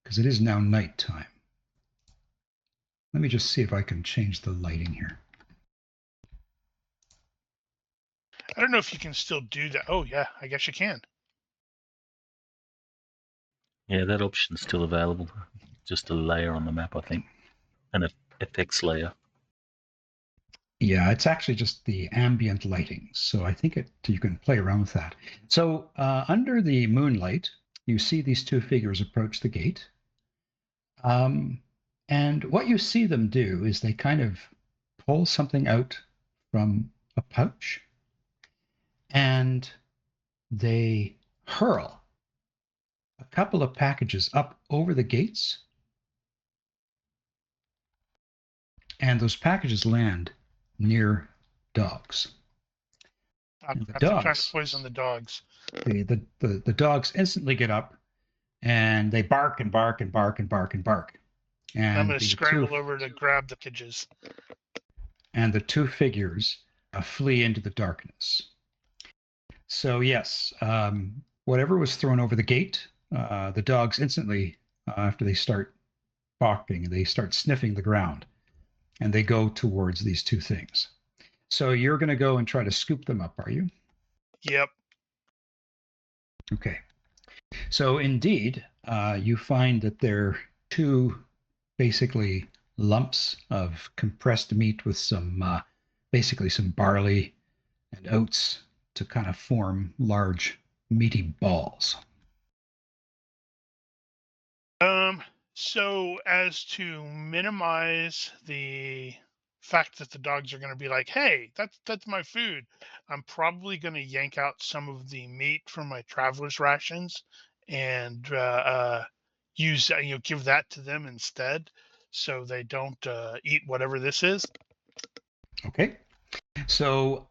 because it is now nighttime. Let me just see if I can change the lighting here. I don't know if you can still do that. Oh, yeah, I guess you can. Yeah, that option's still available. Just a layer on the map, I think. An effects layer. Yeah, it's actually just the ambient lighting. So I think you can play around with that. So under the moonlight, you see these two figures approach the gate. And what you see them do is they kind of pull something out from a pouch and they hurl a couple of packages up over the gates. And those packages land near dogs. And the They're trying to dogs, poison the dogs. the dogs instantly get up and they bark and bark and bark and bark and bark. And I'm going to the scramble over to grab the packages. And the two figures flee into the darkness. So yes, whatever was thrown over the gate, the dogs instantly, after they start barking, they start sniffing the ground, and they go towards these two things. So you're going to go and try to scoop them up, are you? Yep. Okay. So indeed, you find that they're two basically lumps of compressed meat with some basically some barley and oats to kind of form large meaty balls. So as to minimize the fact that the dogs are going to be like, "Hey, that's my food," I'm probably going to yank out some of the meat from my traveler's rations and use give that to them instead, so they don't eat whatever this is. Okay. So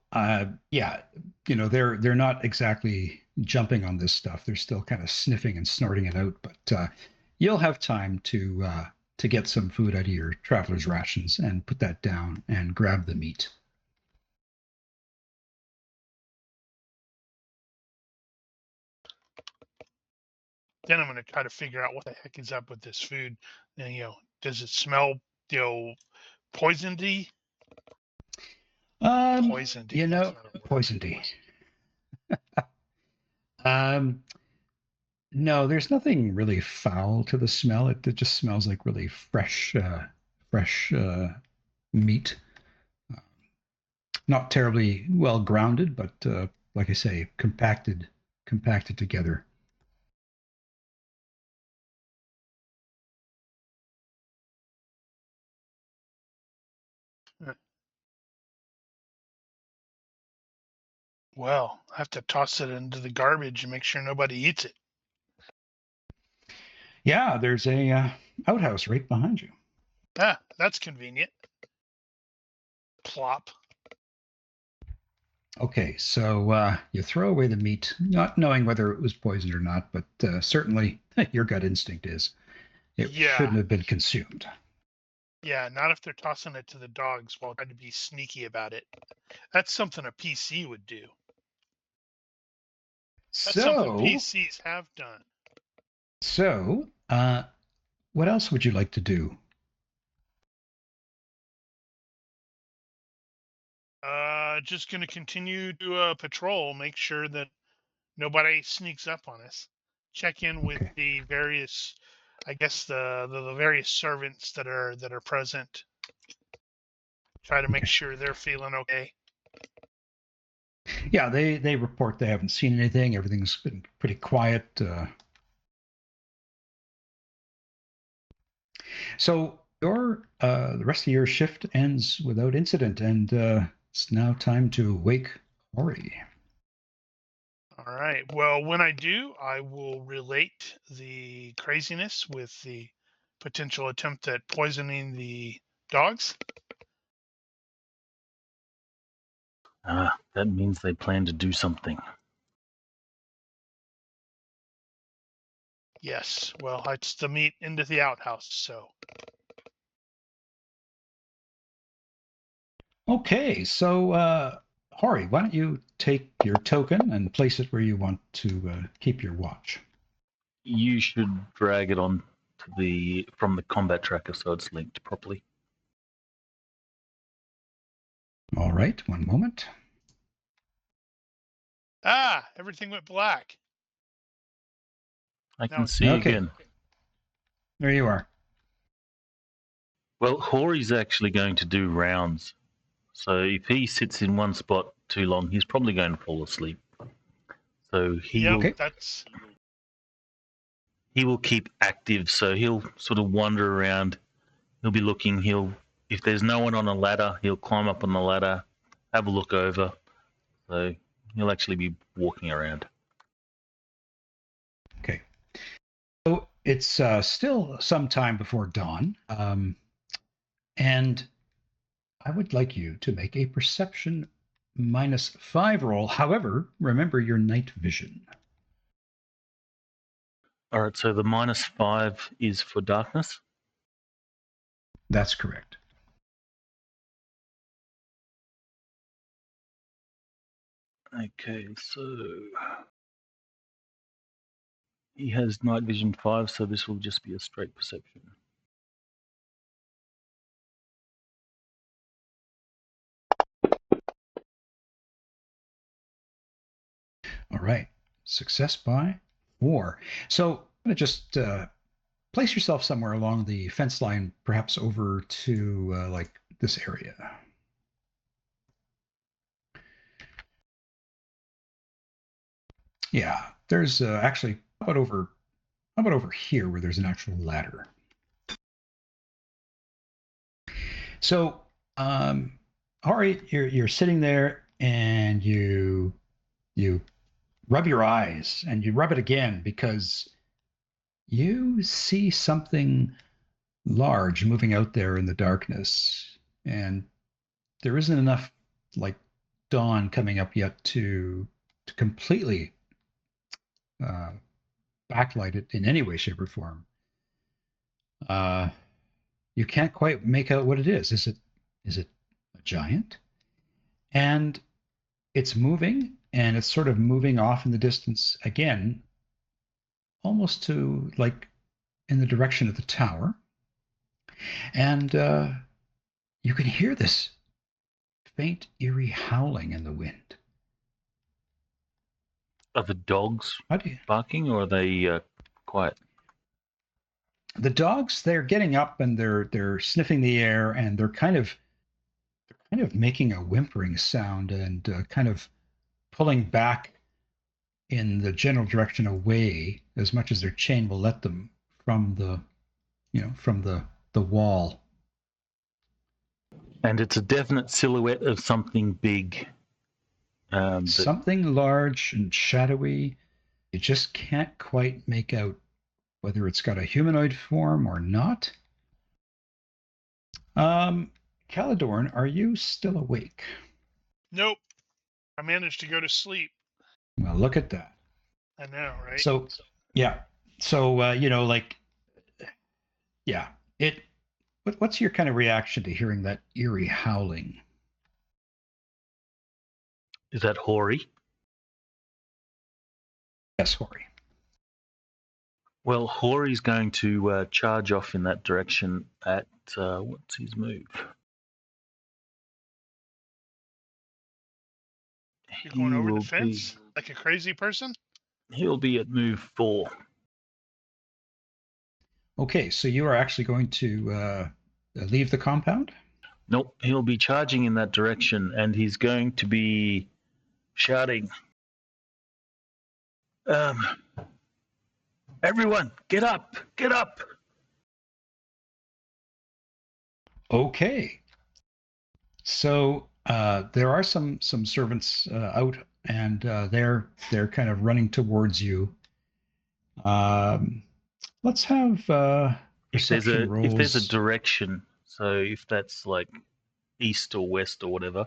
yeah, they're not exactly jumping on this stuff. They're still kind of sniffing and snorting it out, but you'll have time to get some food out of your traveler's rations and put that down and grab the meat. Then I'm going to try to figure out what the heck is up with this food. And, does it smell, poisonedy? Poisonedy. Poisonedy. No, there's nothing really foul to the smell. It just smells like really fresh meat. Not terribly well grounded, but like I say, compacted together. Well, I have to toss it into the garbage and make sure nobody eats it. Yeah, there's a outhouse right behind you. Ah, that's convenient. Plop. Okay, so you throw away the meat, not knowing whether it was poisoned or not, but certainly your gut instinct is it shouldn't have been consumed. Yeah, not if they're tossing it to the dogs while trying to be sneaky about it. That's something a PC would do. That's something PCs have done. So, what else would you like to do? Just going to continue to patrol, make sure that nobody sneaks up on us. Check in with the various, I guess the various servants that are present. Try to make sure they're feeling okay. Yeah, they report they haven't seen anything. Everything's been pretty quiet. So the rest of your shift ends without incident, and it's now time to wake Ori. All right. Well, when I do, I will relate the craziness with the potential attempt at poisoning the dogs. That means they plan to do something. Yes. Well, it's the meat into the outhouse, so. Okay, so Hori, why don't you take your token and place it where you want to keep your watch? You should drag it on to from the combat tracker so it's linked properly. All right, one moment. Ah, everything went black. I can see again. There you are. Well, Hori's actually going to do rounds So if he sits in one spot too long, he's probably going to fall asleep. So he Yep, will that's he will keep active. So he'll sort of wander around. He'll be looking. If there's no one on a ladder, he'll climb up on the ladder, have a look over. So he'll actually be walking around. Okay. So it's still some time before dawn, and I would like you to make a perception -5 roll. However, remember your night vision. All right. So the -5 is for darkness. That's correct. Okay. So he has night vision 5, so this will just be a straight perception. All right. Success by 4. So I'm going to just place yourself somewhere along the fence line, perhaps over to like this area. Yeah, there's actually how about over here where there's an actual ladder. So, Hari, you're sitting there and you rub your eyes and you rub it again because you see something large moving out there in the darkness, and there isn't enough like dawn coming up yet to completely uh, backlight it in any way, shape, or form. You can't quite make out what it is. Is it a giant? And it's moving, and it's sort of moving off in the distance again, almost to like in the direction of the tower. And you can hear this faint, eerie howling in the wind. Are the dogs How do you? barking, or are they quiet? The dogs, they're getting up and they're sniffing the air, and they're kind of making a whimpering sound and kind of pulling back in the general direction away as much as their chain will let them from the from the wall. And it's a definite silhouette of something big. Something large and shadowy. You just can't quite make out whether it's got a humanoid form or not. Caladorn, are you still awake? nope. I managed to go to sleep. Well, look at that. I know, right? So, yeah. So, yeah. What's your kind of reaction to hearing that eerie howling? Is that Hori? Yes, Hori. Well, Hori's going to charge off in that direction at what's his move? You're going over the fence like a crazy person? He'll be at move 4. Okay, so you are actually going to leave the compound? Nope, he'll be charging in that direction, and he's going to be shouting, everyone, get up, get up. Okay. So there are some servants out, and they're kind of running towards you. Let's have perception rolls. If there's a direction, so if that's like east or west or whatever,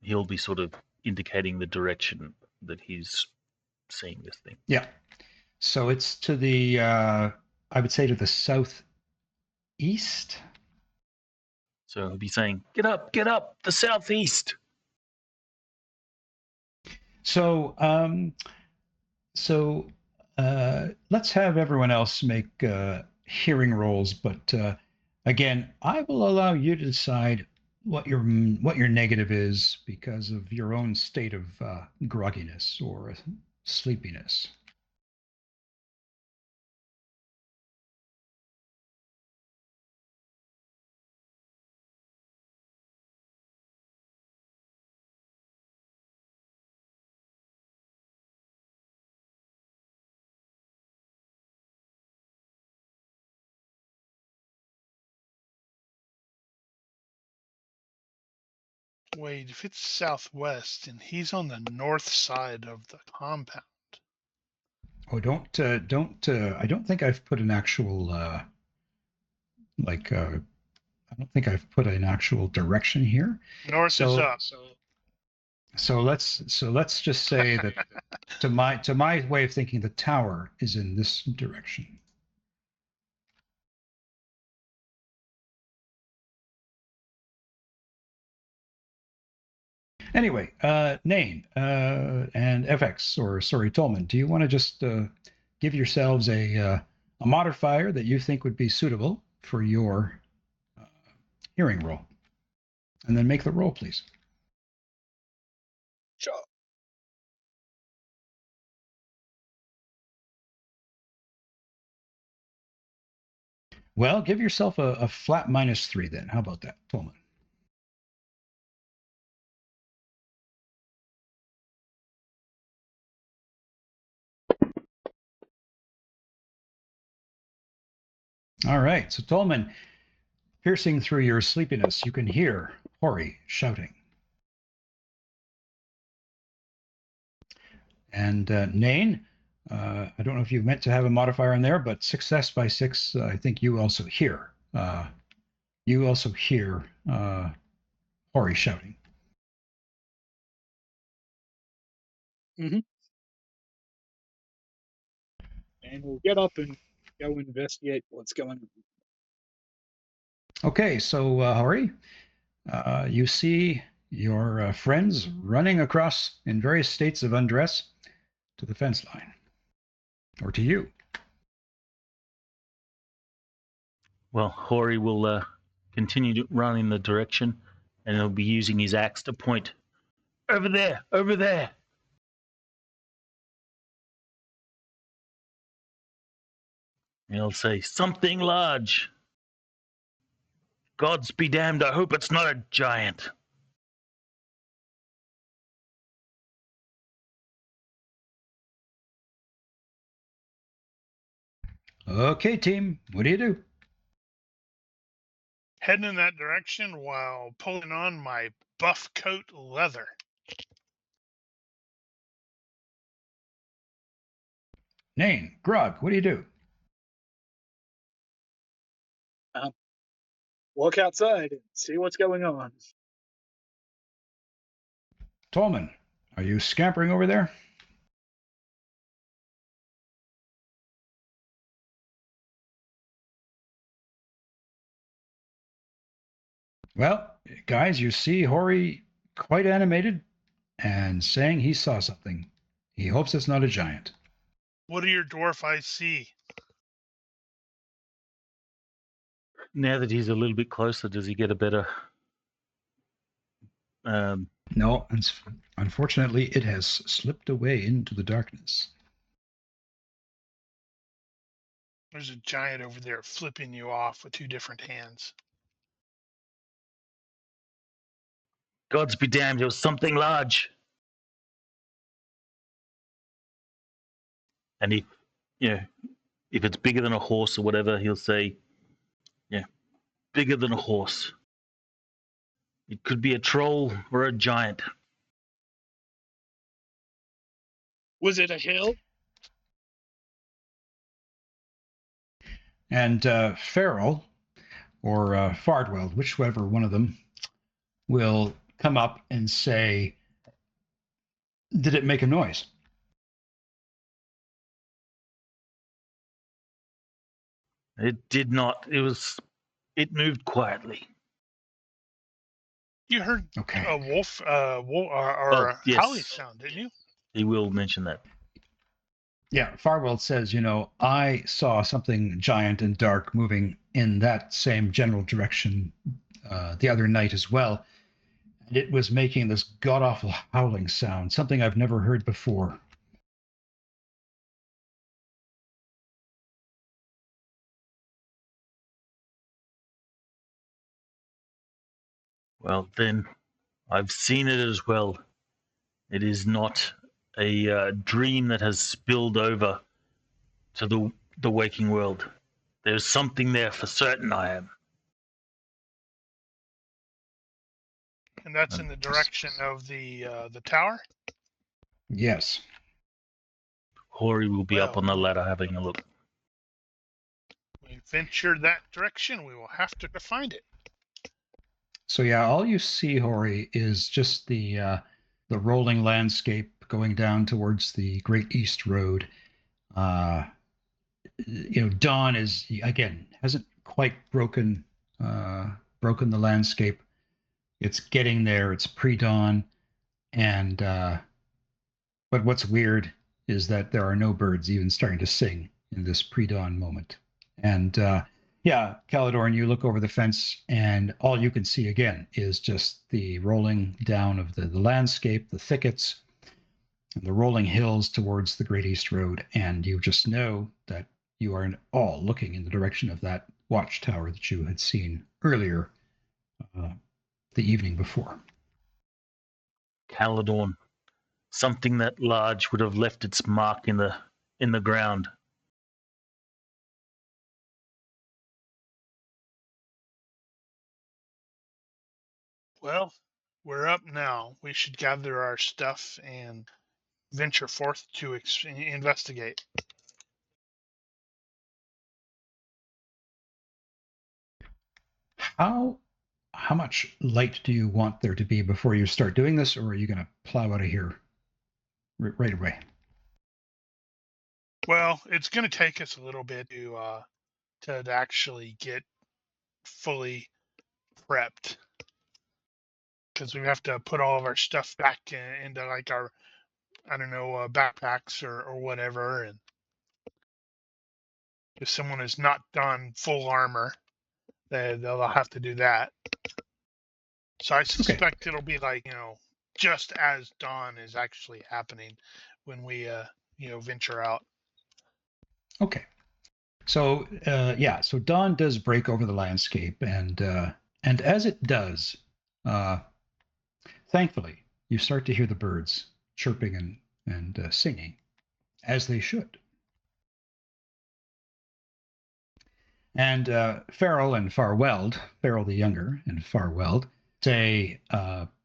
he'll be sort of indicating the direction that he's seeing this thing. Yeah. So it's to the, I would say to the southeast. So he'll be saying, get up, the southeast. So, let's have everyone else make hearing rolls, but again, I will allow you to decide what your negative is because of your own state of grogginess or sleepiness. Wait, if it's southwest and he's on the north side of the compound. Oh, I don't think I've put an actual, I don't think I've put an actual direction here. North is up. So let's just say that to my way of thinking, the tower is in this direction. Anyway, Nain and FX, or sorry, Tolman, do you want to just give yourselves a modifier that you think would be suitable for your hearing roll, and then make the roll, please. Sure. Well, give yourself a flat -3 then. How about that, Tolman? All right, so Tolman, piercing through your sleepiness, you can hear Hori shouting. And Nain, I don't know if you meant to have a modifier in there, but success by 6, I think you also hear. Hori shouting. Mm-hmm. And we'll get up and go investigate what's going on. Okay, so Hori, you see your friends running across in various states of undress to the fence line, or to you. Well, Hori will continue to run in the direction, and he'll be using his axe to point over there, over there. And he'll say, something large. Gods be damned, I hope it's not a giant. Okay, team, what do you do? Heading in that direction while pulling on my buff coat leather. Nain, Grog, what do you do? Walk outside and see what's going on. Tolman, are you scampering over there? Well, guys, you see Hori quite animated and saying he saw something. He hopes it's not a giant. What do your dwarf eyes see? Now that he's a little bit closer, does he get a better... No, unfortunately, it has slipped away into the darkness. There's a giant over there flipping you off with 2 different hands. Gods be damned, it was something large. And if it's bigger than a horse or whatever, he'll say, bigger than a horse. It could be a troll or a giant. Was it a hill? And Farrell or Fardwell, whichever one of them, will come up and say, did it make a noise? It did not. It moved quietly. You heard Okay. a wolf, or a yes. howling sound, didn't you? He will mention that. Yeah, Farwell says, I saw something giant and dark moving in that same general direction the other night as well. And it was making this god-awful howling sound, something I've never heard before. Well, then, I've seen it as well. It is not a dream that has spilled over to the waking world. There's something there for certain, I am. And that's in the direction of the tower? Yes. Hori will be up Well, on the ladder having a look. we venture that direction, we will have to find it. So yeah, all you see, Hori, is just the rolling landscape going down towards the Great East Road. Dawn is again hasn't quite broken the landscape. It's getting there. It's pre-dawn, and but what's weird is that there are no birds even starting to sing in this pre-dawn moment. And yeah, Calador, and you look over the fence, and all you can see again is just the rolling down of the landscape, the thickets, and the rolling hills towards the Great East Road. And you just know that you are all looking in the direction of that watchtower that you had seen earlier the evening before. Caladorn. Something that large would have left its mark in the ground. Well, we're up now. We should gather our stuff and venture forth to investigate. How much light do you want there to be before you start doing this, or are you going to plow out of here right away? Well, it's going to take us a little bit to actually get fully prepped, because we have to put all of our stuff back into like our, I don't know, backpacks or whatever. And if someone has not done full armor, they'll have to do that. So I suspect it'll be like, just as dawn is actually happening when we, venture out. Okay. So yeah, so dawn does break over the landscape, and as it does, thankfully, you start to hear the birds chirping and singing, as they should. And Farrell and Farwell, Farrell the younger and Farwell, say,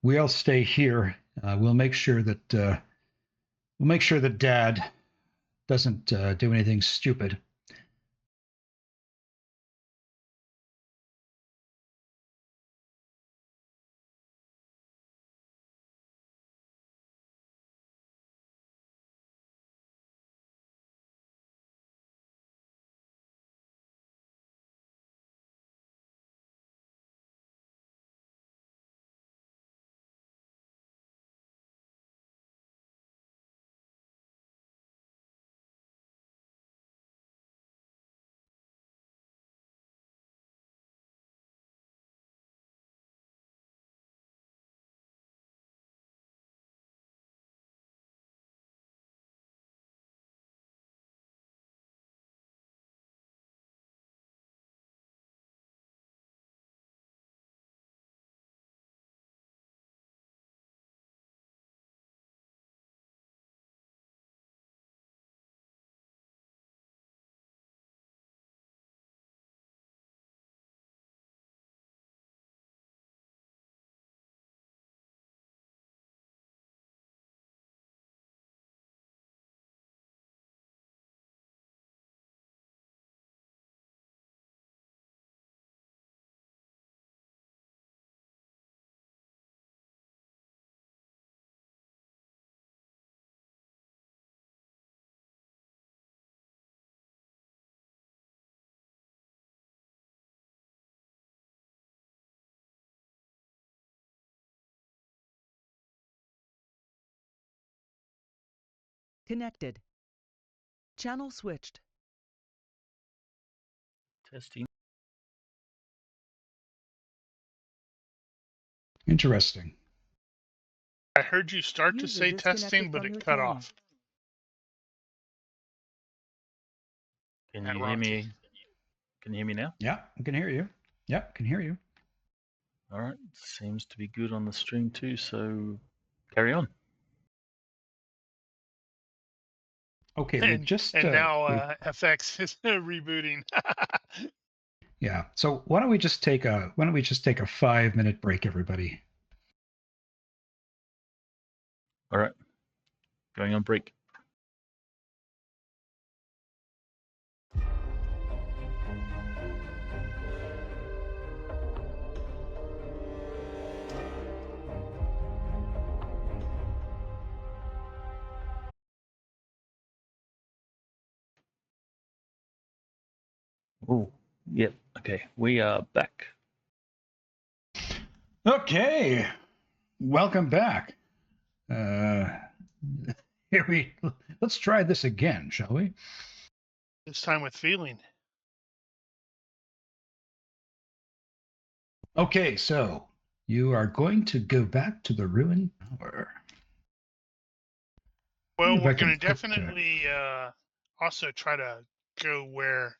"We'll stay here. We'll make sure that Dad doesn't do anything stupid." Connected. Channel switched. Testing. Interesting. I heard you start to User say disconnected testing, but from it your cut channel. off. Can At you hear Rocky. me? Can you hear me now? Yeah, I can hear you. Yeah, I can hear you. All right. Seems to be good on the stream too. So carry on. Okay, we And, just and now FX is rebooting. yeah. So why don't we just take a 5-minute break, everybody? All right. Going on break. Oh, yep. Okay, we are back. Okay, welcome back. Let's try this again, shall we? This time with feeling. Okay, so you are going to go back to the ruined tower. Well, If we're I can going to put, definitely also try to go where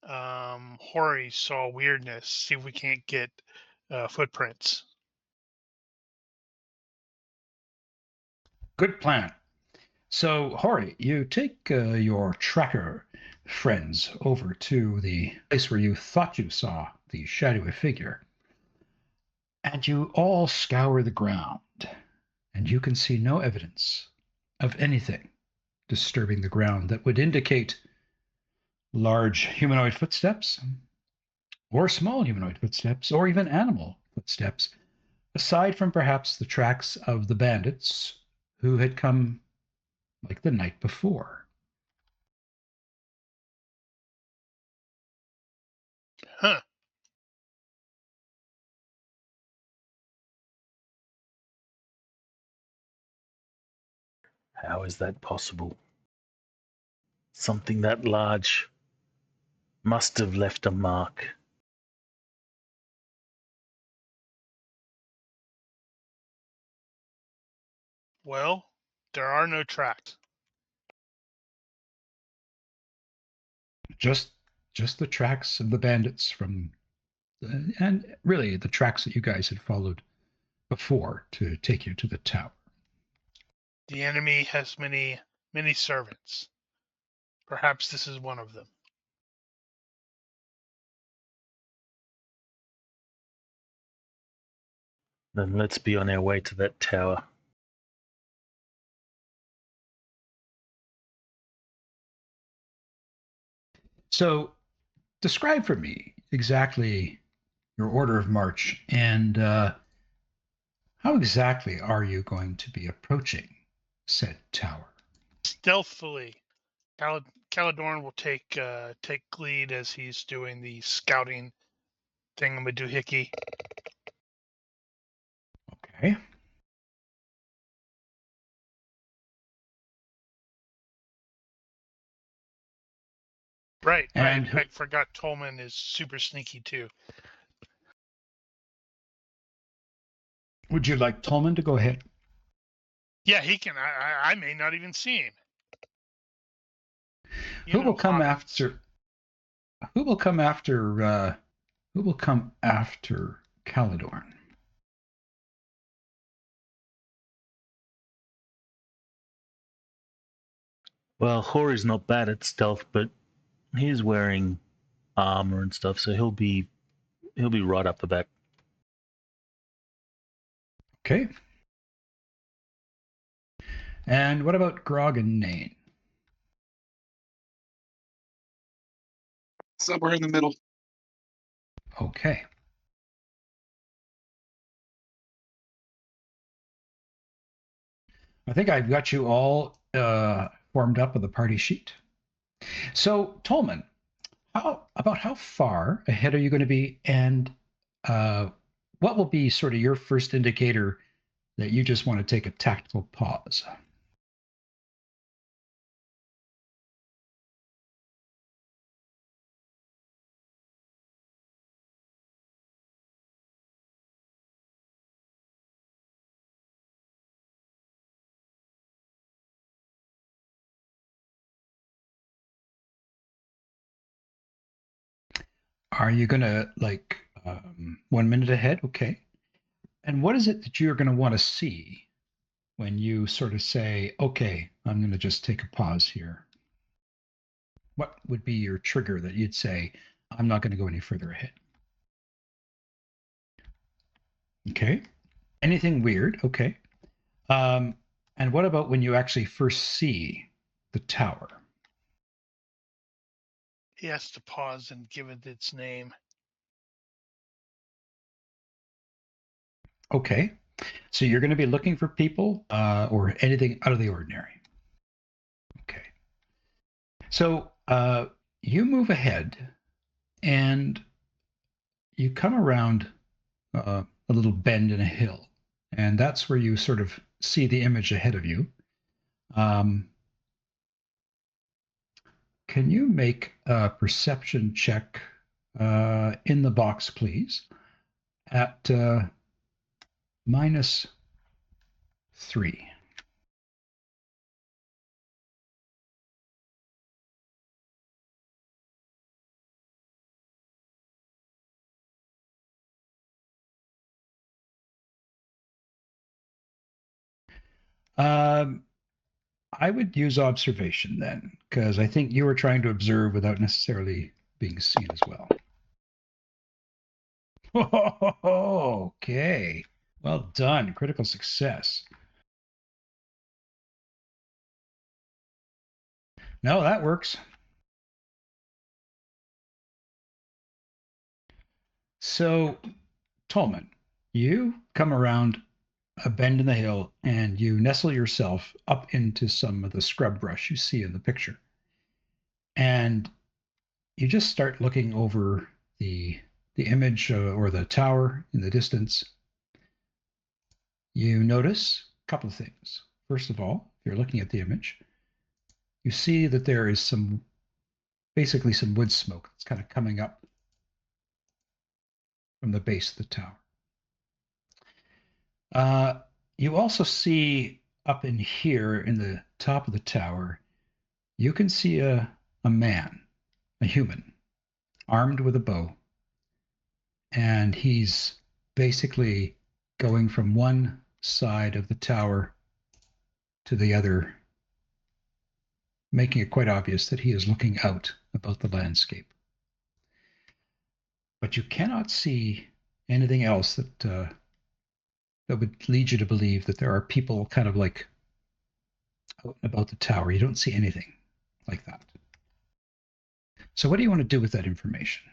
Hori saw weirdness. See if we can't get footprints. good plan. So, Hori, you take your tracker friends over to the place where you thought you saw the shadowy figure, and you all scour the ground, and you can see no evidence of anything disturbing the ground that would indicate large humanoid footsteps, or small humanoid footsteps, or even animal footsteps, aside from perhaps the tracks of the bandits who had come like the night before. Huh. How is that possible? Something that large must have left a mark. Well, there are no tracks. Just the tracks of the bandits from, and really the tracks that you guys had followed before to take you to the tower. The enemy has many servants. Perhaps this is one of them. Then let's be on our way to that tower. So, describe for me exactly your order of march and how exactly are you going to be approaching said tower? Stealthily, Caladorn will take lead as he's doing the scouting thingamadoohickey. Okay. Right. And I forgot Tolman is super sneaky too. would you like Tolman to go ahead? Yeah, he can. I may not even see him. Who will come hobbits. after? Who will come after? Who will come after Caladorn? Well, Hori's not bad at stealth, but he's wearing armor and stuff, so he'll be right up the back. Okay. And what about Grog and Nain? Somewhere in the middle. Okay. I think I've got you all formed up with a party sheet. So, Tolman, how far ahead are you going to be, and what will be sort of your first indicator that you just want to take a tactical pause? Are you going to 1 minute ahead? Okay. And what is it that you're going to want to see when you sort of say, okay, I'm going to just take a pause here? What would be your trigger that you'd say, I'm not going to go any further ahead? Okay. Anything weird? Okay. And And what about when you actually first see the tower? He has to pause and give it its name. Okay. So you're going to be looking for people or anything out of the ordinary. Okay. So you move ahead and you come around a little bend in a hill. And that's where you sort of see the image ahead of you. Can you make a perception check in the box, please, at -3? I would use observation then, because I think you were trying to observe without necessarily being seen as well. Okay. Well done. Critical success. No, that works. So, Tolman, you come around a bend in the hill and you nestle yourself up into some of the scrub brush you see in the picture. And you just start looking over the image or the tower in the distance. You notice a couple of things. First of all, if you're looking at the image, you see that there is basically some wood smoke that's kind of coming up from the base of the tower. You also see up in here in the top of the tower, you can see a man, a human, armed with a bow. And he's basically going from one side of the tower to the other, making it quite obvious that he is looking out about the landscape. But you cannot see anything else that would lead you to believe that there are people kind of like out and about the tower. You don't see anything like that. So what do you want to do with that information?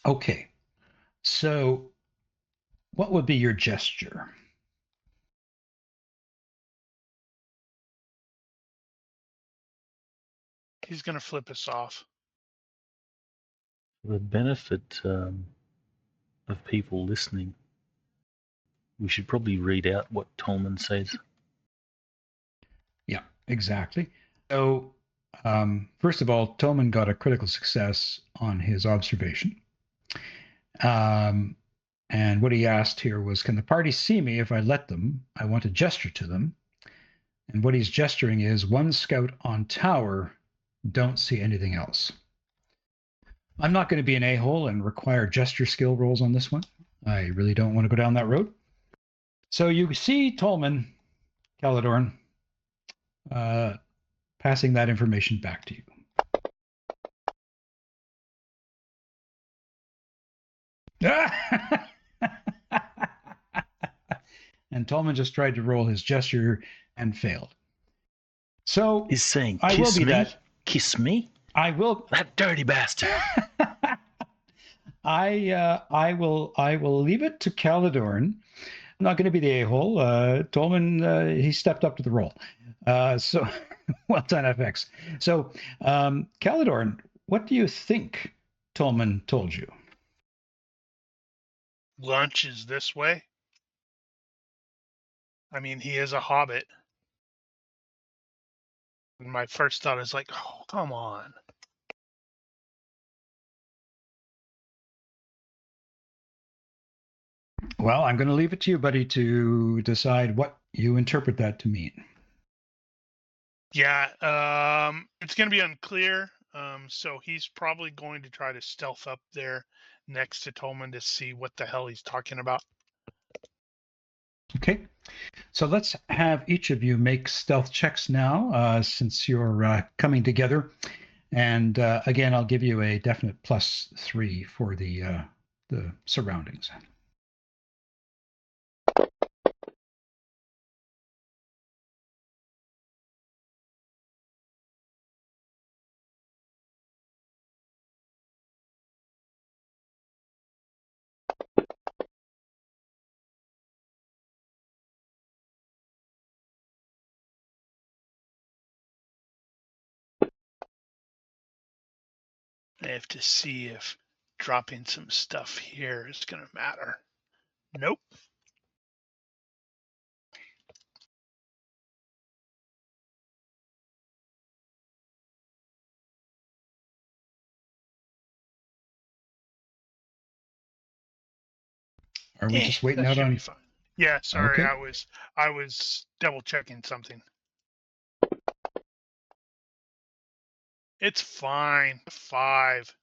Okay, so what would be your gesture? He's going to flip us off. For the benefit of people listening, we should probably read out what Tolman says. Yeah, exactly. So, first of all, Tolman got a critical success on his observation. And what he asked here was, can the party see me if I let them? I want to gesture to them. And what he's gesturing is one scout on tower, don't see anything else. I'm not going to be an a-hole and require gesture skill rolls on this one. I really don't want to go down that road. So you see Tolman, Caladorn, passing that information back to you. And Tolman just tried to roll his gesture and failed. So He's saying, I will be that. Kiss me? I will. That dirty bastard. I will leave it to Caladorn. I'm not going to be the a-hole. Tolman, he stepped up to the role. So well done, FX. So Caladorn, what do you think Tolman told you? Lunch is this way. I mean, he is a hobbit. And my first thought is like, oh, come on. Well, I'm going to leave it to you, buddy, to decide what you interpret that to mean. Yeah, it's going to be unclear. So he's probably going to try to stealth up there next to Tolman to see what the hell he's talking about. Okay. So let's have each of you make stealth checks now, since you're coming together. And again, I'll give you a definite +3 for the surroundings. I have to see if dropping some stuff here is going to matter. Nope. Are we just waiting that out should on? be fine. Yeah, sorry, Okay. I was double checking something. It's fine. 5.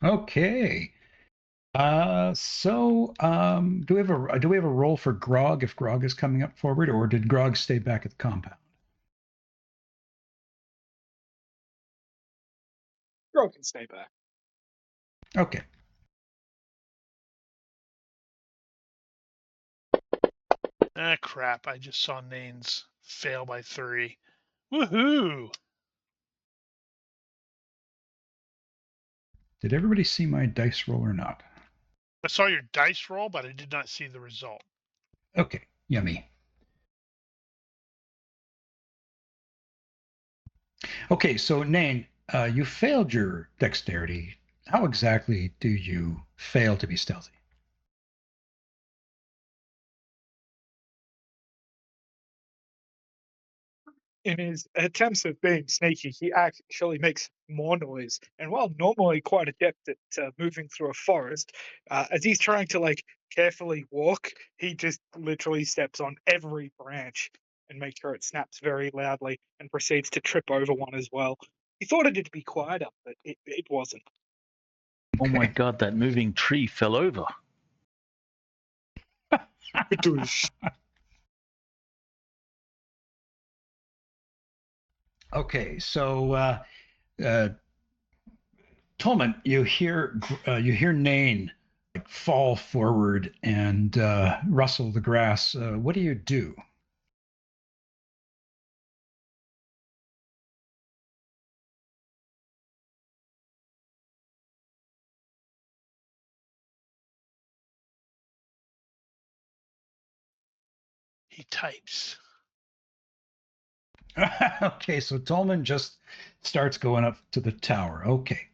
Okay. Do we have a role for Grog if Grog is coming up forward, or did Grog stay back at the compound? Grog can stay back. Okay. Ah, crap. I just saw Nanes fail by 3. Woohoo! Did everybody see my dice roll or not? I saw your dice roll, but I did not see the result. Okay. Yummy. Okay, so Nain, you failed your dexterity. How exactly do you fail to be stealthy? In his attempts of being sneaky, he actually makes more noise. And while normally quite adept at moving through a forest, as he's trying to carefully walk, he just literally steps on every branch and makes sure it snaps very loudly and proceeds to trip over one as well. He thought it'd be quieter, but it wasn't. Oh my Okay. god, that moving tree fell over. Okay, so Tolman, you hear Nain fall forward and rustle the grass. What do you do? He types. Okay, so Tolman just starts going up to the tower. Okay.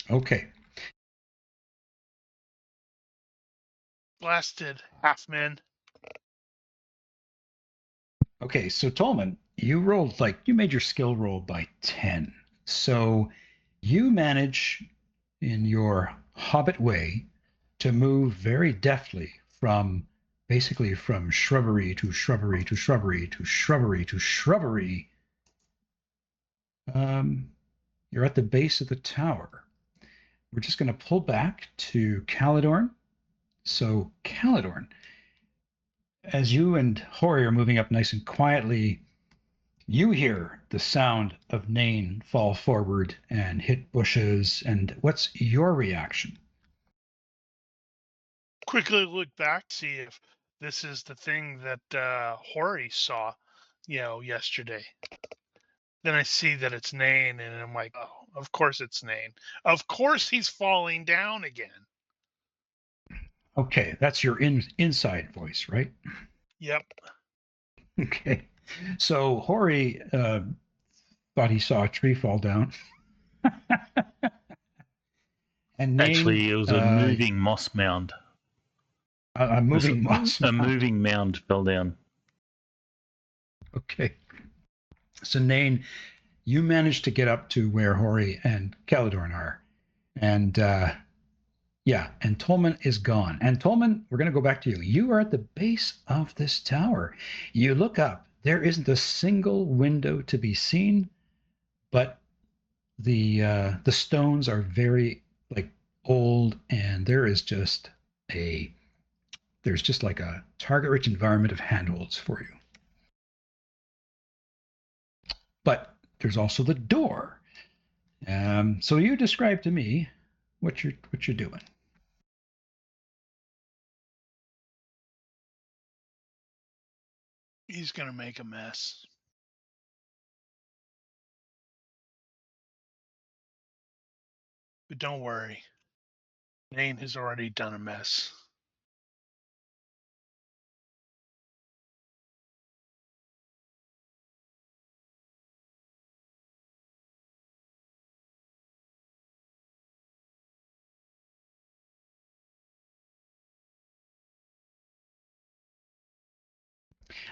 Okay. Blasted half-men. Okay, so Tolman, you made your skill roll by 10. So you manage in your hobbit way to move very deftly basically from shrubbery to shrubbery to shrubbery to shrubbery to shrubbery. You're at the base of the tower. We're just going to pull back to Caledorn. So Caledorn, as you and Hori are moving up nice and quietly, you hear the sound of Nain fall forward and hit bushes. And what's your reaction? Quickly look back, see if this is the thing that Hori saw, yesterday. Then I see that it's Nain, and I'm like, oh, of course it's Nain. Of course he's falling down again. Okay, that's your inside voice, right? Yep. Okay. So Hori thought he saw a tree fall down. And Nain, Actually, it was a moving moss mound. a moving moss. A moving mound fell down. Okay. So Nain, you managed to get up to where Hori and Caledorn are. And and Tolman is gone. And Tolman, we're going to go back to you. You are at the base of this tower. You look up. There isn't a single window to be seen, but the stones are very like old, and there's just like a target-rich environment of handholds for you. But there's also the door. So you describe to me what you're doing. He's going to make a mess. But don't worry. Dane has already done a mess.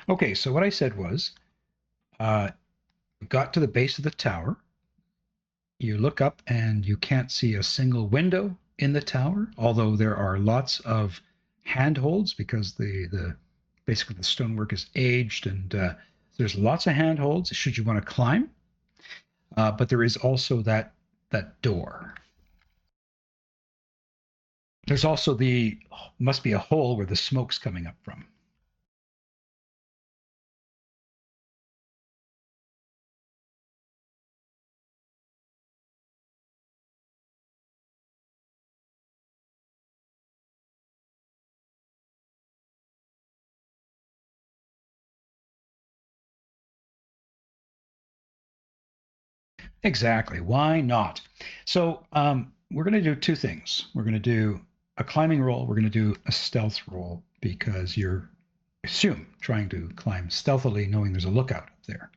Okay, so what I said was, got to the base of the tower. You look up and you can't see a single window in the tower, although there are lots of handholds because basically the stonework is aged, and there's lots of handholds should you want to climb. But there is also that door. There's also must be a hole where the smoke's coming up from. Exactly. Why not? So we're going to do two things. We're going to do a climbing roll. We're going to do a stealth roll because you're, assume, trying to climb stealthily, knowing there's a lookout up there.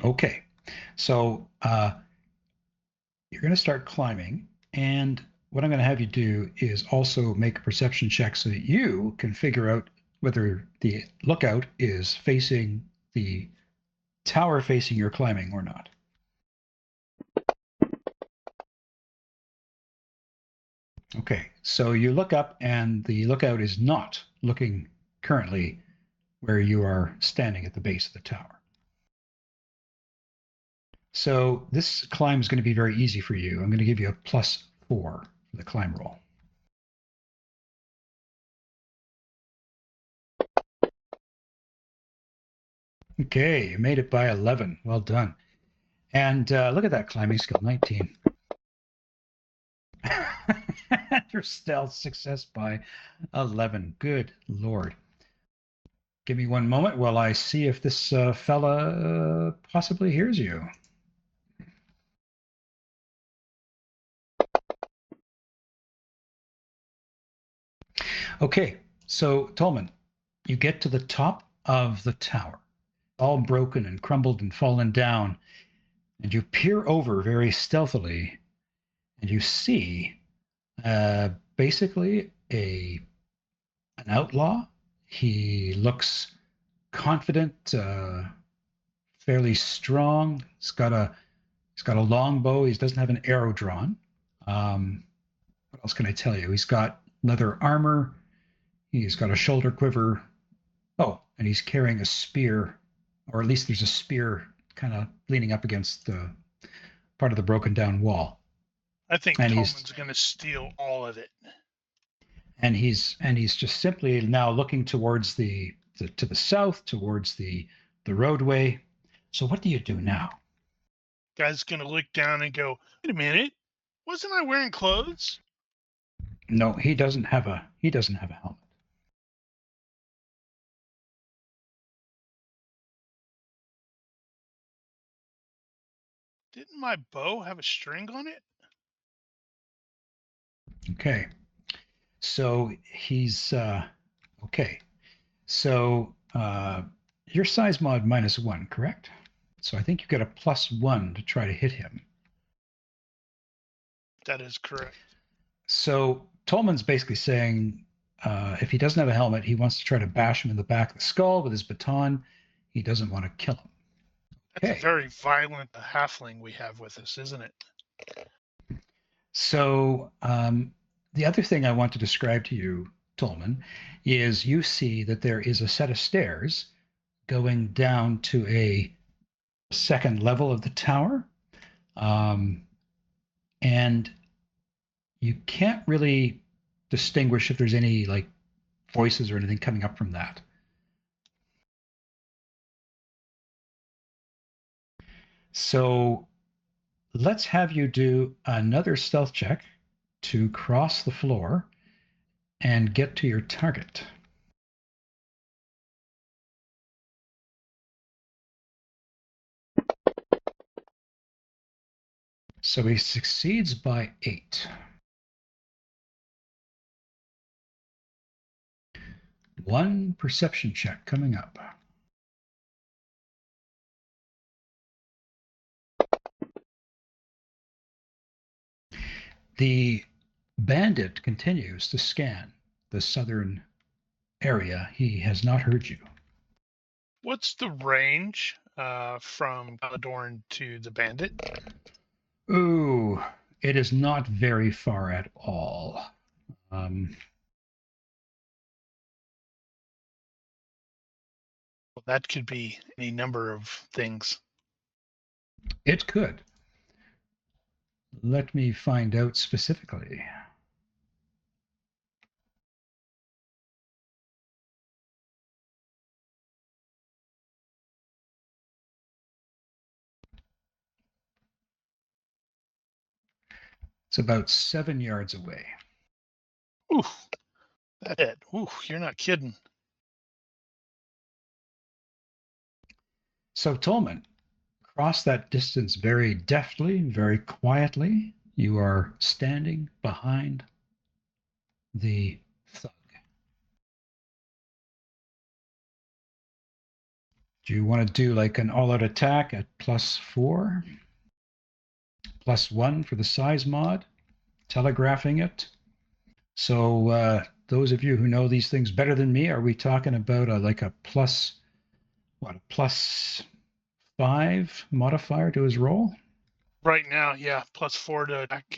Okay. So you're going to start climbing, and what I'm going to have you do is also make a perception check so that you can figure out whether the lookout is facing the tower facing your climbing or not. Okay, so you look up and the lookout is not looking currently where you are standing at the base of the tower. So this climb is going to be very easy for you. I'm going to give you a +4 for the climb roll. Okay, you made it by 11. Well done. And look at that climbing skill, 19. Your stealth success by 11. Good Lord. Give me one moment while I see if this fella possibly hears you. Okay, so Tolman, you get to the top of the tower, all broken and crumbled and fallen down, and you peer over very stealthily, and you see basically an outlaw. He looks confident, fairly strong. He's got a long bow. He doesn't have an arrow drawn. What else can I tell you? He's got leather armor. He's got a shoulder quiver. Oh, and he's carrying a spear, or at least there's a spear kind of leaning up against the part of the broken down wall. I think And Tolman's going to steal all of it. And he's just simply now looking towards to the south, towards the roadway. So what do you do now? Guy's going to look down and go, wait a minute, wasn't I wearing clothes? No, he doesn't have a helmet. Didn't my bow have a string on it? Okay. So he's okay. So your size mod -1, correct? So I think you get a +1 to try to hit him. That is correct. So Tolman's basically saying if he doesn't have a helmet, he wants to try to bash him in the back of the skull with his baton. He doesn't want to kill him. That's Okay. a very violent halfling we have with us, isn't it? So the other thing I want to describe to you, Tolman, is you see that there is a set of stairs going down to a second level of the tower. And you can't really distinguish if there's any like voices or anything coming up from that. So let's have you do another stealth check to cross the floor and get to your target. So he succeeds by 8. One perception check coming up. The bandit continues to scan the southern area. He has not heard you. What's the range from Caladorn to the bandit? Ooh, it is not very far at all. Well, that could be any number of things. It could. Let me find out specifically. It's about 7 yards away. Ooh, that's it. Ooh, you're not kidding. So Tolman, cross that distance very deftly, very quietly. You are standing behind the thug. Do you want to do like an all-out attack at +4? +1 for the size mod? Telegraphing it? So those of you who know these things better than me, are we talking about like a +5 modifier to his roll? Right now, yeah, +4 to attack,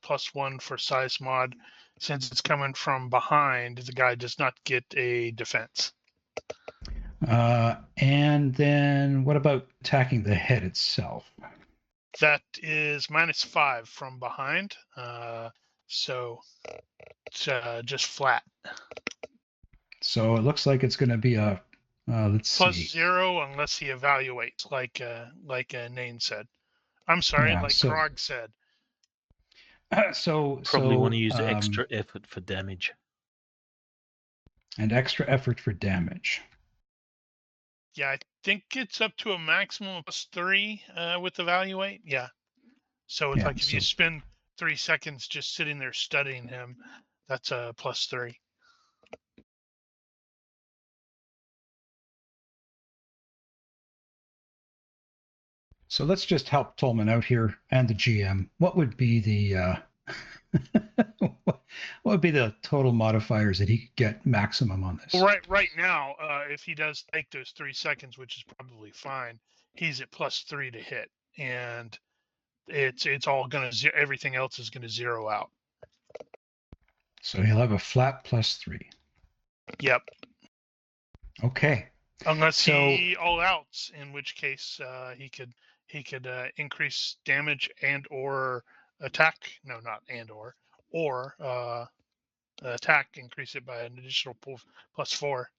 +1 for size mod. Since it's coming from behind, the guy does not get a defense. And then what about attacking the head itself? That is -5 from behind. So it's just flat. So it looks like it's going to be a, let's see. +0 unless he evaluates, like Nain said. I'm sorry, Yeah, like so- Krog said. Probably want to use extra effort for damage. And extra effort for damage. Yeah, I think it's up to a maximum of +3 with evaluate. Yeah. So it's Yeah, like if you spend 3 seconds just sitting there studying him, that's a +3. So let's just help Tolman out here and the GM. What would be the what would be the total modifiers that he could get maximum on this? Well, right now, if he does take those 3 seconds, which is probably fine, he's at +3 to hit, and it's all gonna everything else is gonna zero out. So he'll have a flat +3. Yep. Okay. Unless he all outs, in which case he could increase damage and or attack. No, not and or attack, increase it by an additional +4.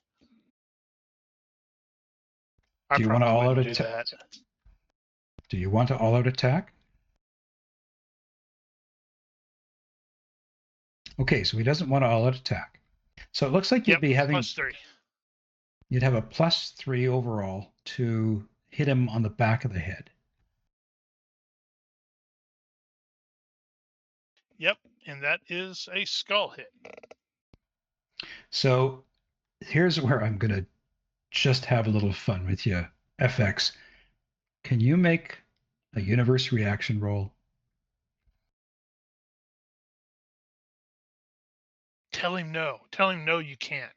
Do you want to all out do attack? that. Do you want to all out attack? Okay, so he doesn't want to all out attack. So it looks like you'd be having +3. You'd have a +3 overall to hit him on the back of the head. Yep, and that is a skull hit. So here's where I'm going to just have a little fun with you. FX, can you make a universe reaction roll? Tell him no. Tell him no, you can't.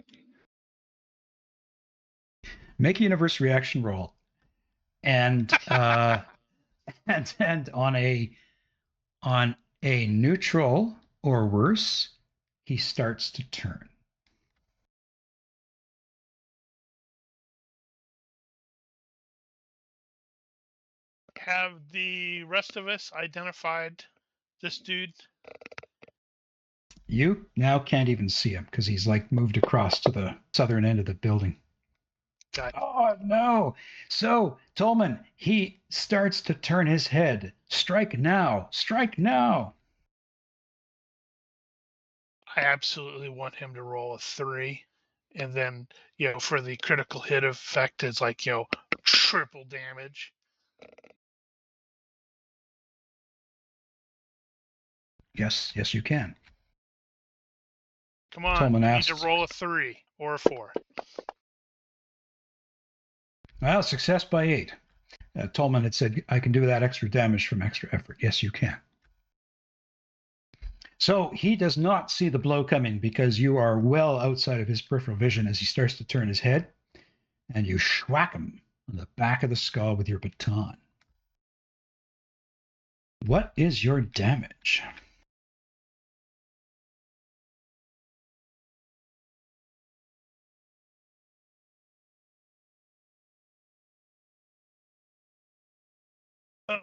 Make a universe reaction roll, and and on a neutral or worse, he starts to turn. Have the rest of us identified this dude? You now can't even see him because he's like moved across to the southern end of the building. Got Oh, no. So, Tolman, he starts to turn his head. Strike now. Strike now. I absolutely want him to roll a 3. And then, for the critical hit effect, it's like, triple damage. Yes, you can. Come on, Tolman you need to asks. roll a 3 or a 4. Well, success by 8. Tolman had said, I can do that extra damage from extra effort. Yes, you can. So he does not see the blow coming because you are well outside of his peripheral vision as he starts to turn his head, and you schwack him on the back of the skull with your baton. What is your damage?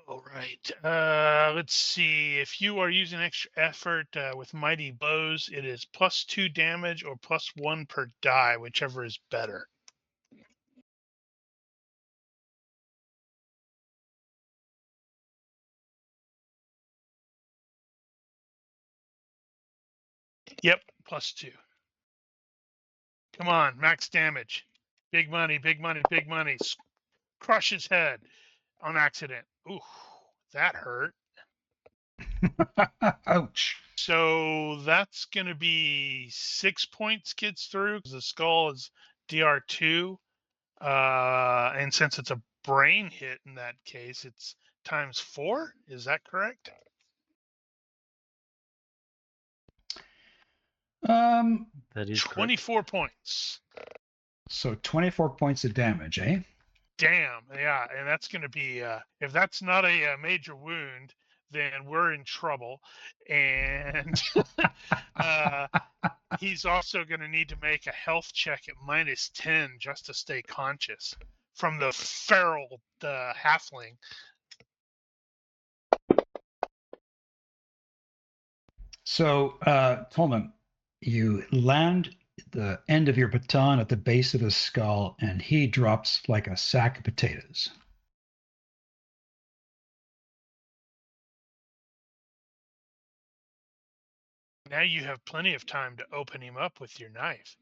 All right. Let's see. If you are using extra effort with mighty blows, it is +2 damage or +1 per die, whichever is better. Yep, +2. Come on, max damage. Big money, big money, big money. Crush his head on accident. Ooh, that hurt. Ouch. So that's going to be 6 points gets through because the skull is DR2. And since it's a brain hit in that case, it's ×4. Is that correct? That is correct. 24 points. So 24 points of damage, eh? Damn, yeah, and that's going to be if that's not a major wound, then we're in trouble. And he's also going to need to make a health check at -10 just to stay conscious from the feral halfling. So, Tolman, you land the end of your baton at the base of his skull, and he drops like a sack of potatoes. Now you have plenty of time to open him up with your knife.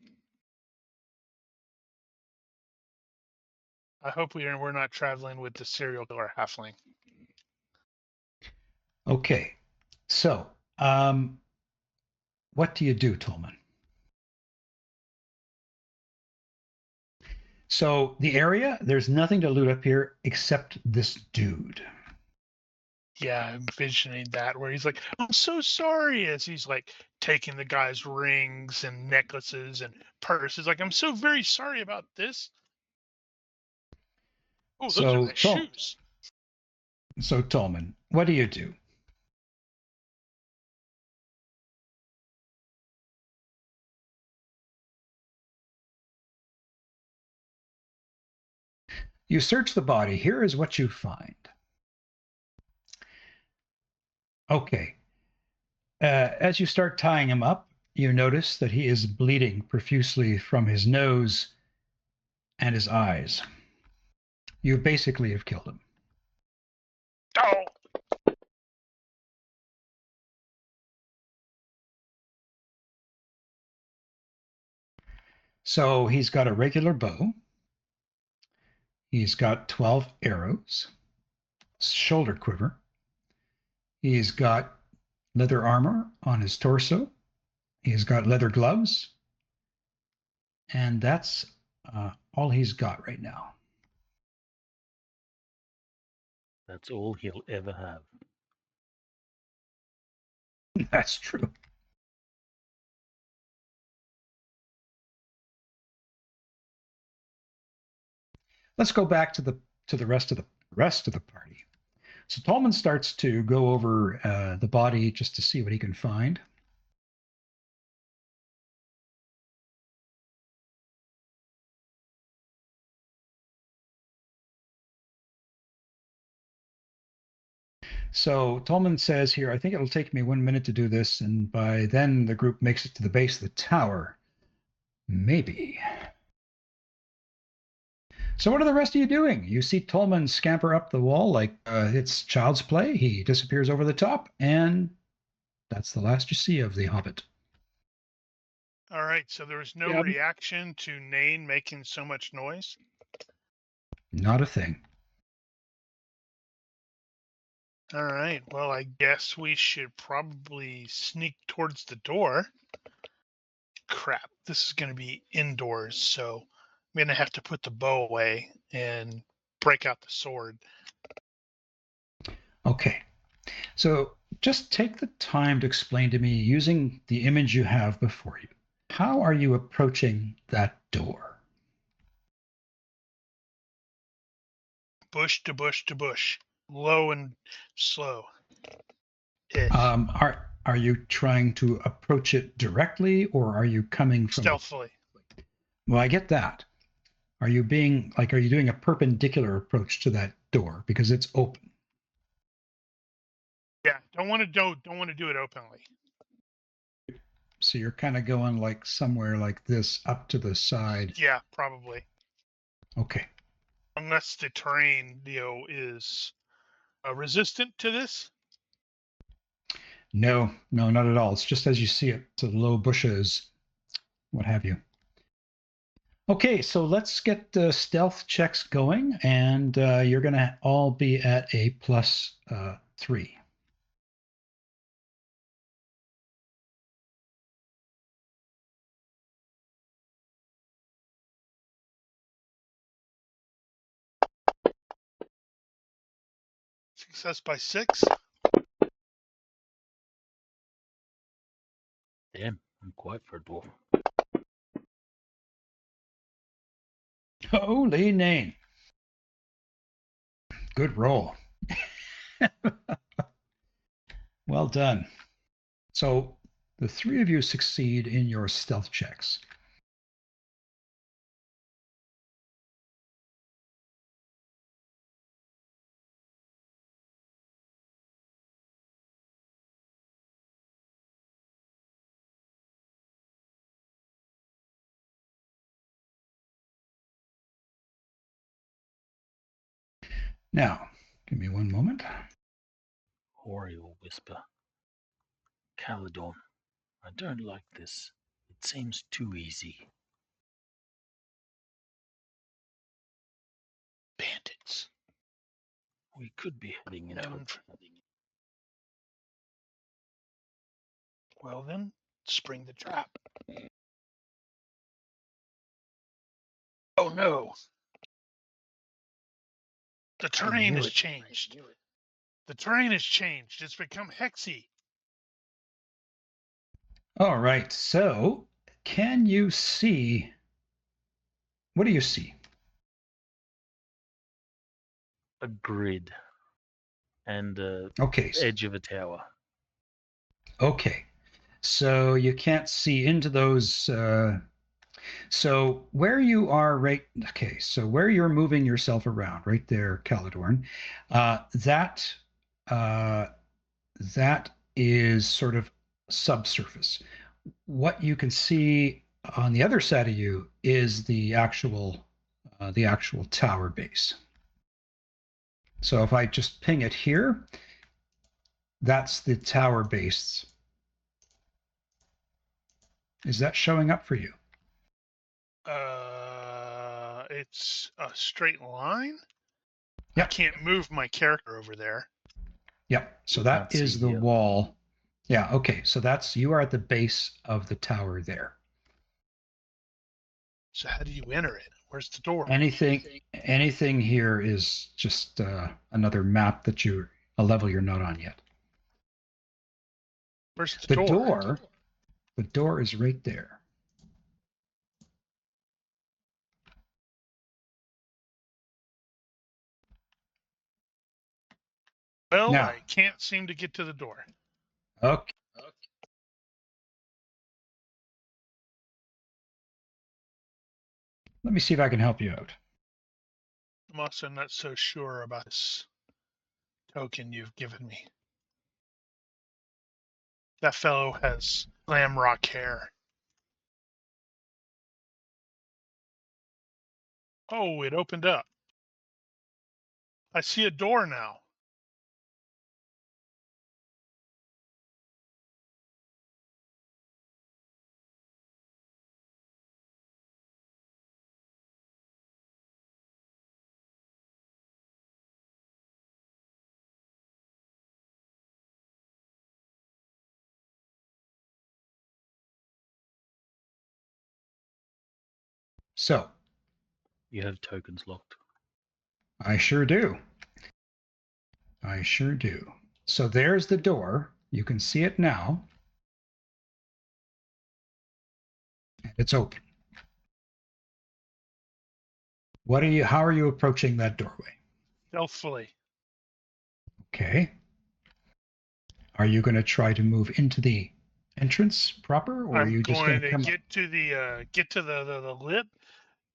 I hope we're not traveling with the serial killer halfling. Okay, so what do you do, Tolman? So the area, there's nothing to loot up here except this dude. Yeah, I'm envisioning that where he's like, I'm so sorry, as he's like taking the guy's rings and necklaces and purses. Like, I'm so very sorry about this. Oh, those are So, nice shoes. So Tolman, what do you do? You search the body. Here is what you find. Okay. As you start tying him up, you notice that he is bleeding profusely from his nose and his eyes. You basically have killed him. Oh, So he's got a regular bow. He's got 12 arrows, shoulder quiver. He's got leather armor on his torso. He's got leather gloves. And that's all he's got right now. That's all he'll ever have. That's true. let's go back to the rest of the party. So Tolman starts to go over the body just to see what he can find. So Tolman says here, I think it'll take me 1 minute to do this, and by then the group makes it to the base of the tower. Maybe. So what are the rest of you doing? You see Tolman scamper up the wall like it's child's play. He disappears over the top, and that's the last you see of the Hobbit. All right, so there was no Yeah. reaction to Nain making so much noise? Not a thing. All right, well, I guess we should probably sneak towards the door. Crap, this is going to be indoors, so I'm going to have to put the bow away and break out the sword. Okay. So just take the time to explain to me, using the image you have before you, how are you approaching that door? Bush to bush to bush, low and slow. Are you trying to approach it directly, or are you coming from Stealthily? Well, I get that. Are you doing a perpendicular approach to that door because it's open? Yeah, don't want to do it openly. So you're kind of going like somewhere like this up to the side. Yeah, probably. Okay. Unless the terrain, is resistant to this. No, not at all. It's just as you see it, to low bushes, what have you. Okay, so let's get the stealth checks going, and you're going to all be at a +3. Success by 6. Damn, I'm quiet for a dwarf. Holy name. Good roll. Well done. So the 3 of you succeed in your stealth checks. Now, give me 1 moment. Ori will whisper. Caledon, I don't like this. It seems too easy. Bandits. We could be heading into Known it. for nothing. Well then, spring the trap. Oh no! The terrain has changed. The terrain has changed. It's become hexy. All right, so can you see? What do you see? A grid and Okay, edge of a tower. okay. So you can't see into those. So where you are right, okay, so where you're moving yourself around, right there, Caledorn, that that is sort of subsurface. What you can see on the other side of you is the actual tower base. So if I just ping it here, that's the tower base. Is that showing up for you? It's a straight line. Yep. I can't move my character over there. Yep. So You that can't see is the here. wall. Yeah. Okay. So you are at the base of the tower there. So how do you enter it? Where's the door? Anything here is just another map a level you're not on yet. Where's the The door? The door is right there. Well, Now. I can't seem to get to the door. Okay. Let me see if I can help you out. I'm also not so sure about this token you've given me. That fellow has glam rock hair. Oh, it opened up. I see a door now. So, You have tokens locked. I sure do. I sure do. So there's the door. You can see it now. It's open. How are you approaching that doorway? Stealthily. Okay. Are you going to try to move into the entrance proper, or are I'm you just going going to to come get to the lip,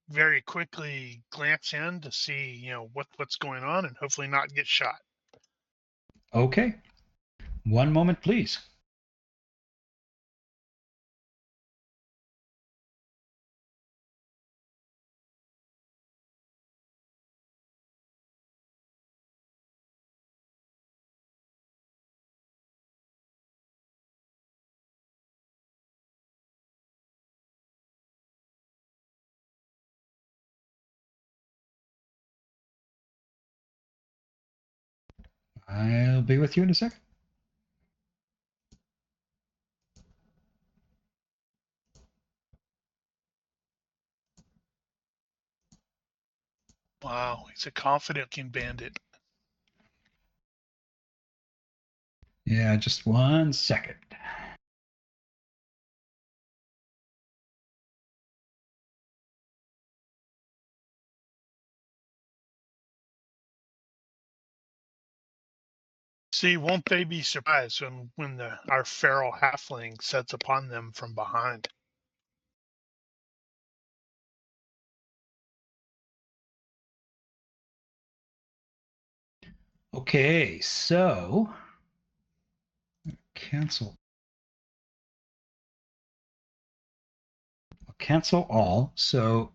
very quickly glance in to see, what's going on, and hopefully not get shot. Okay. One moment, please. I'll be with you in a second. Wow, he's a confident-looking bandit. Yeah, just 1 second. See, won't they be surprised when our feral halfling sets upon them from behind? Okay, so cancel. I'll cancel all. So,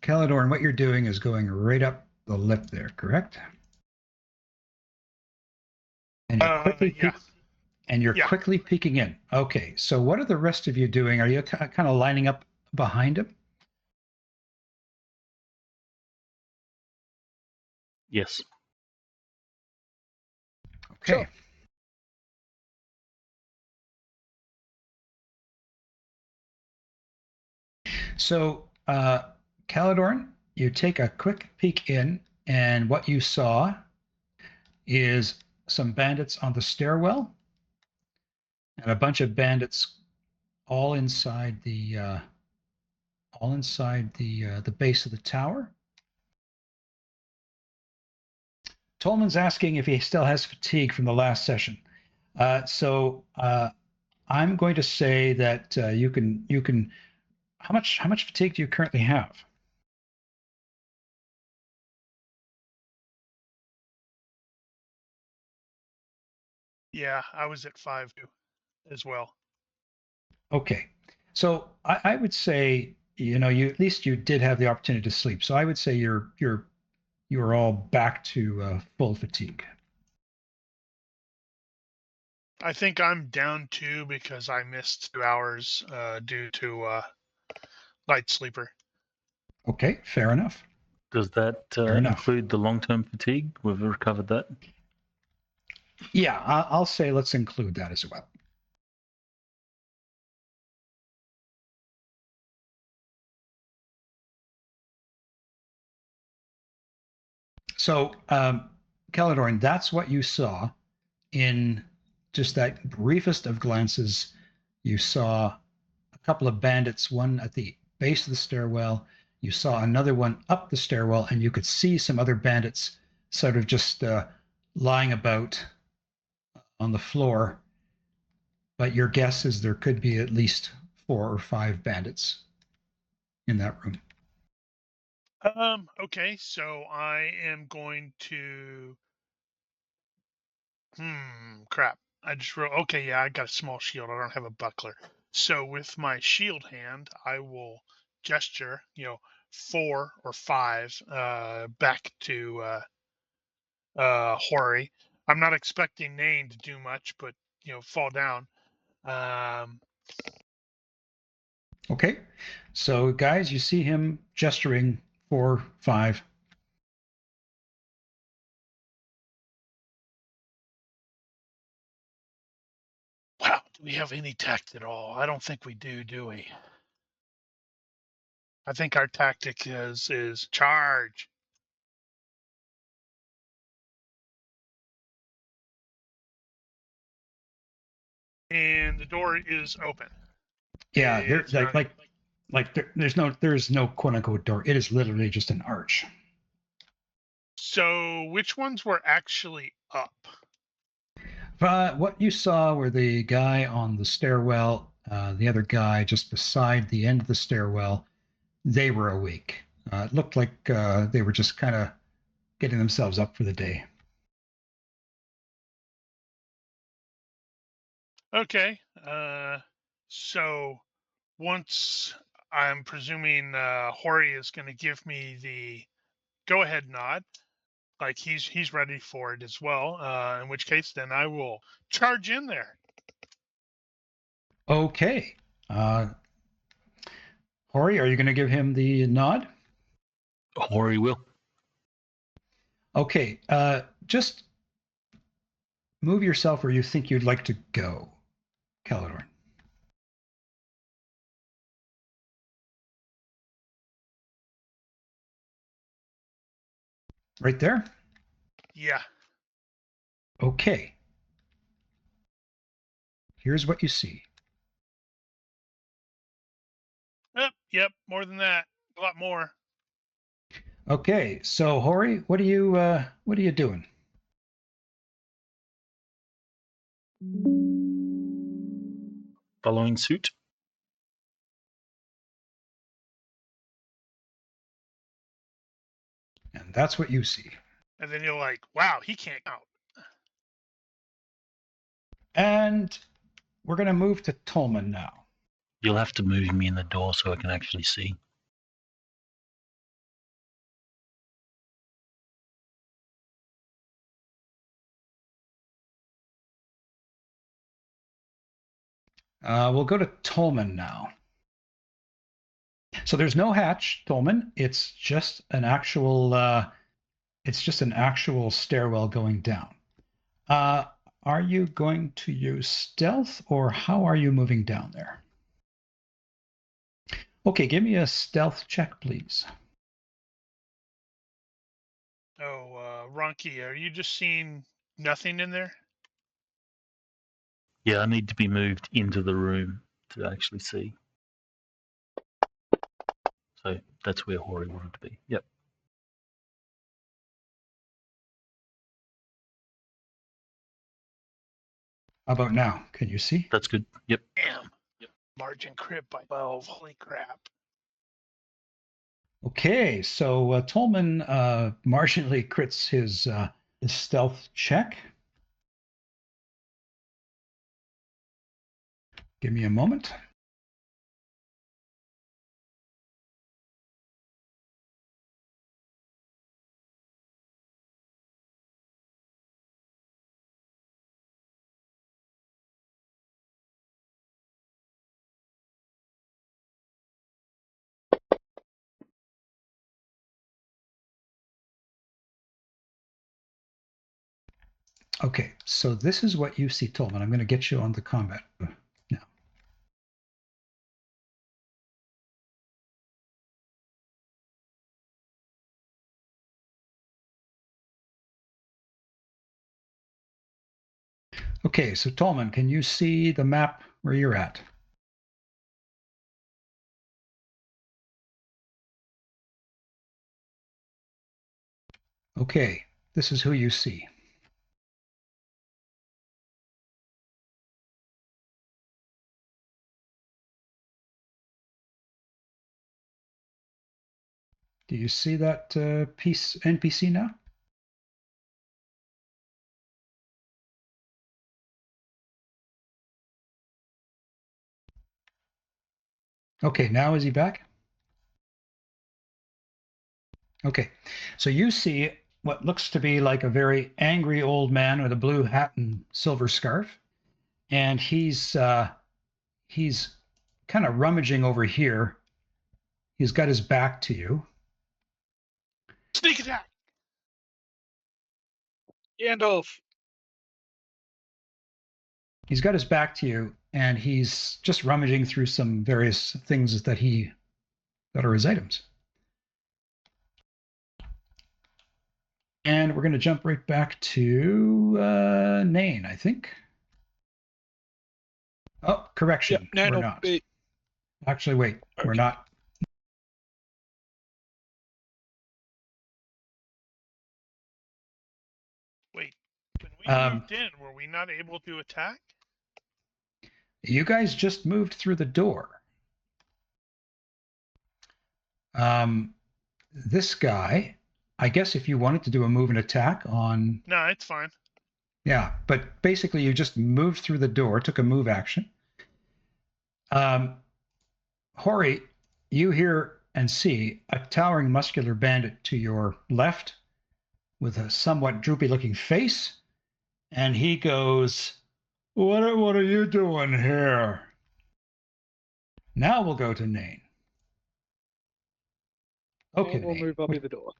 Caladorn, what you're doing is going right up the lip there, correct? And you're quickly Yeah. and you're Yeah. quickly peeking in. Okay, so what are the rest of you doing? Are you kind of lining up behind him? Yes. Okay. Sure. So, Caladorn, you take a quick peek in, and what you saw is some bandits on the stairwell, and a bunch of bandits all inside the base of the tower. Tolman's asking if he still has fatigue from the last session. So I'm going to say that you can. How much fatigue do you currently have? Yeah, I was at 5 as well. Okay, so I would say you at least you did have the opportunity to sleep. So I would say you're all back to full fatigue. I think I'm down 2 because I missed 2 hours due to light sleeper. Okay, fair enough. Does that enough. include the long-term fatigue? We've recovered that. Yeah, I'll say let's include that as well. So, Caladorn, that's what you saw in just that briefest of glances. You saw a couple of bandits, one at the base of the stairwell. You saw another one up the stairwell, and you could see some other bandits sort of just lying about on the floor, but your guess is there could be at least 4 or 5 bandits in that room. Okay, so I am going to. Crap. I just wrote. Okay, yeah, I got a small shield. I don't have a buckler. So with my shield hand, I will gesture, 4 or 5, back to Hori. I'm not expecting Nain to do much, but fall down. Okay, so guys, you see him gesturing 4, 5. Wow, do we have any tact at all? I don't think we do we? I think our tactic is charge. And the door is open. Yeah, It's not. there's no quote unquote door. It is literally just an arch. So which ones were actually up? What you saw were the guy on the stairwell, the other guy just beside the end of the stairwell. They were awake. It looked like they were just kind of getting themselves up for the day. Okay. So once I'm presuming Hori is going to give me the go-ahead nod, like he's ready for it as well. In which case, then I will charge in there. Okay. Hori, are you going to give him the nod? Hori will. Okay. Just move yourself where you think you'd like to go, Caladorn. Right there? Yeah. Okay. Here's what you see. Yep. More than that. A lot more. Okay. So Hori, what are you doing? Following suit. And that's what you see. And then you're like, wow, he can't count. And we're going to move to Tolman now. You'll have to move me in the door so I can actually see. We'll go to Tolman now. So there's no hatch, Tolman. It's just an actual stairwell going down. Are you going to use stealth, or how are you moving down there? Okay, give me a stealth check, please. Oh, Ronki, are you just seeing nothing in there? Yeah, I need to be moved into the room to actually see. So that's where Hori wanted to be. Yep. How about now? Can you see? That's good. Yep. Damn. Yep. Margin crit by 12. Holy crap. Okay, so Tolman marginally crits his stealth check. Give me a moment. Okay, so this is what you see, Tolman. I'm going to get you on the combat now. Okay, so Tolman, can you see the map where you're at? Okay, this is who you see. Do you see that piece NPC now? Okay, now is he back? Okay, so you see what looks to be like a very angry old man with a blue hat and silver scarf, and he's kind of rummaging over here. He's got his back to you. Sneak attack. Gandalf. He's got his back to you, and he's just rummaging through some various things that are his items. And we're going to jump right back to Nain, I think. Oh, correction. Yep, we're not. Actually, wait. Okay. We're not. Wait. When we moved in, were we not able to attack? You guys just moved through the door. This guy, I guess if you wanted to do a move and attack on... No, it's fine. Yeah, but basically you just moved through the door, took a move action. Hori, you hear and see a towering muscular bandit to your left with a somewhat droopy-looking face, and he goes, What are you doing here? Now we'll go to Nain. Okay, We'll move up to the door.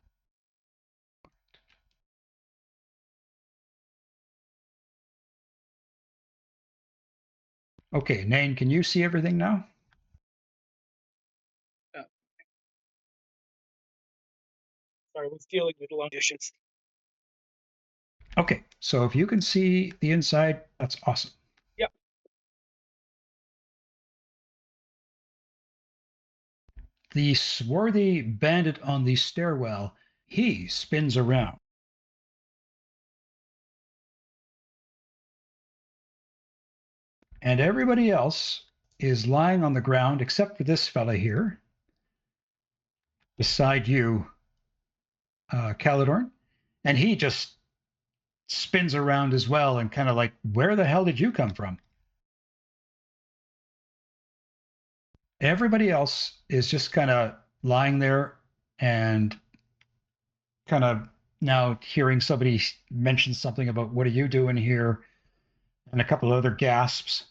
Okay, Nain, can you see everything now? Sorry, we're stealing little dishes. Okay, so if you can see the inside, that's awesome. Yep. The swarthy bandit on the stairwell, he spins around. And everybody else is lying on the ground except for this fella here, beside you, Caladorn. And he just spins around as well and kind of like, where the hell did you come from? Everybody else is just kind of lying there and kind of now hearing somebody mention something about what are you doing here, and a couple of other gasps.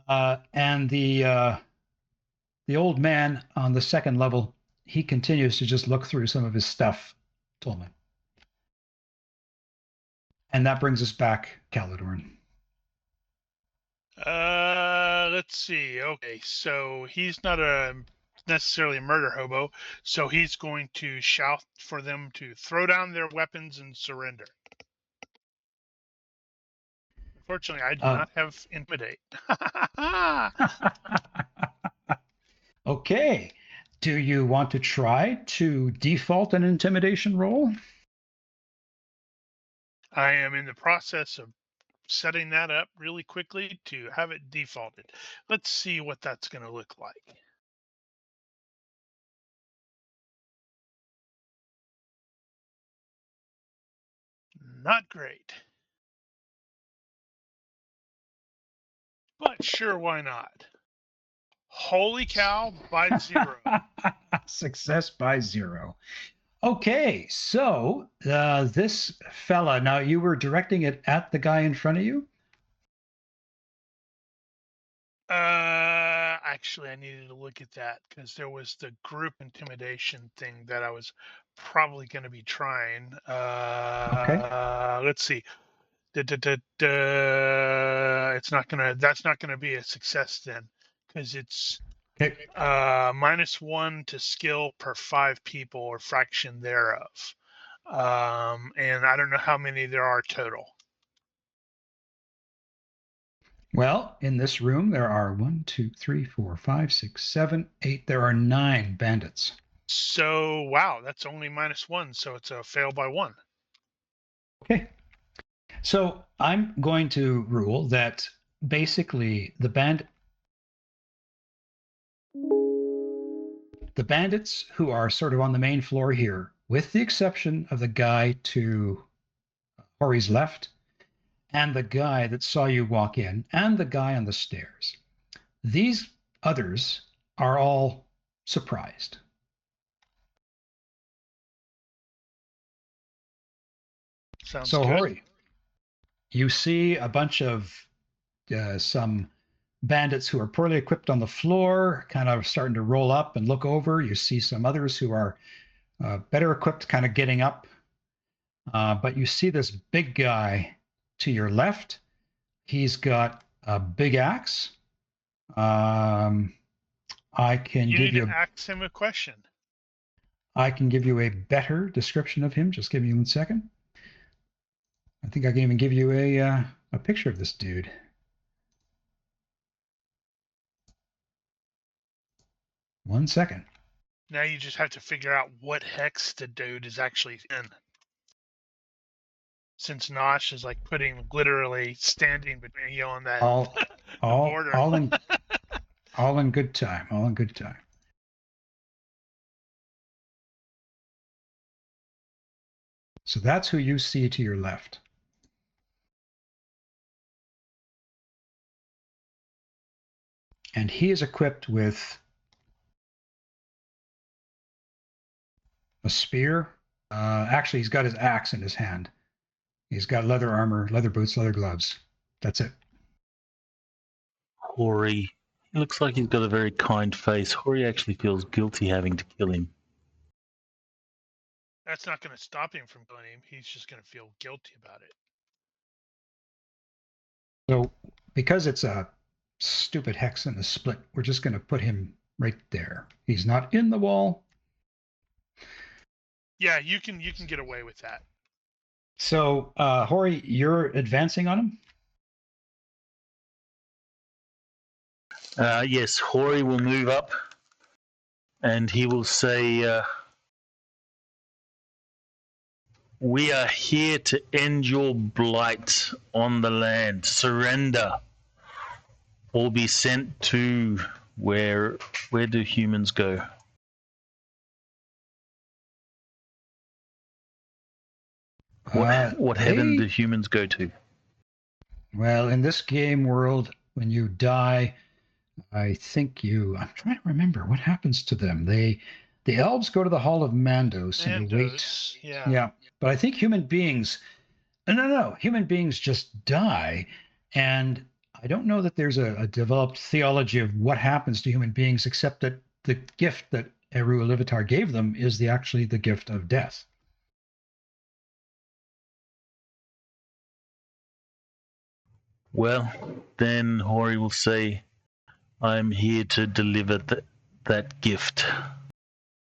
And the old man on the second level, he continues to just look through some of his stuff, Tolman. And that brings us back, Caladorn. Let's see. Okay, so he's not necessarily a murder hobo, so he's going to shout for them to throw down their weapons and surrender. Unfortunately, I do not have intimidate. Okay. Do you want to try to default an intimidation roll? I am in the process of setting that up really quickly to have it defaulted. Let's see what that's going to look like. Not great. But sure, why not? Holy cow, by 0. Success by 0. Okay, so this fella, now you were directing it at the guy in front of you? Actually, I needed to look at that because there was the group intimidation thing that I was probably going to be trying. Okay. Let's see. It's not gonna. That's not gonna be a success then, because it's okay. -1 to skill per 5 people or fraction thereof, and I don't know how many there are total. Well, in this room there are 1, 2, 3, 4, 5, 6, 7, 8. There are 9 bandits. So wow, that's only -1, so it's a fail by 1. Okay. So I'm going to rule that basically the bandit. The bandits who are sort of on the main floor here, with the exception of the guy to Hori's left, and the guy that saw you walk in, and the guy on the stairs. These others are all surprised. Sounds So, good. Hori, you see a bunch of some bandits who are poorly equipped on the floor, kind of starting to roll up and look over. You see some others who are better equipped, kind of getting up. But you see this big guy to your left. He's got a big axe. I can You give need you to ask him a question. I can give you a better description of him. Just give me 1 second. I think I can even give you a picture of this dude. One second. Now you just have to figure out what hex the dude is actually in. Since Nosh is like putting literally standing between you and that All border. all in good time. All in good time. So that's who you see to your left. And he is equipped with a spear. Actually, he's got his axe in his hand. He's got leather armor, leather boots, leather gloves. That's it. Hori. He looks like he's got a very kind face. Hori actually feels guilty having to kill him. That's not going to stop him from killing him. He's just going to feel guilty about it. So because it's a stupid hex and a split, we're just going to put him right there. He's not in the wall. Yeah, you can get away with that. So, Hori, you're advancing on him? Yes, Hori will move up and he will say, we are here to end your blight on the land. Surrender or be sent to where do humans go? What heaven do humans go to? Well, in this game world, when you die, I'm trying to remember what happens to them. The elves go to the Hall of Mandos and they wait. Yeah. But I think human beings, no, human beings just die. And I don't know that there's a developed theology of what happens to human beings, except that the gift that Eru Ilivitar gave them is actually the gift of death. Well, then Hori will say, I'm here to deliver that gift.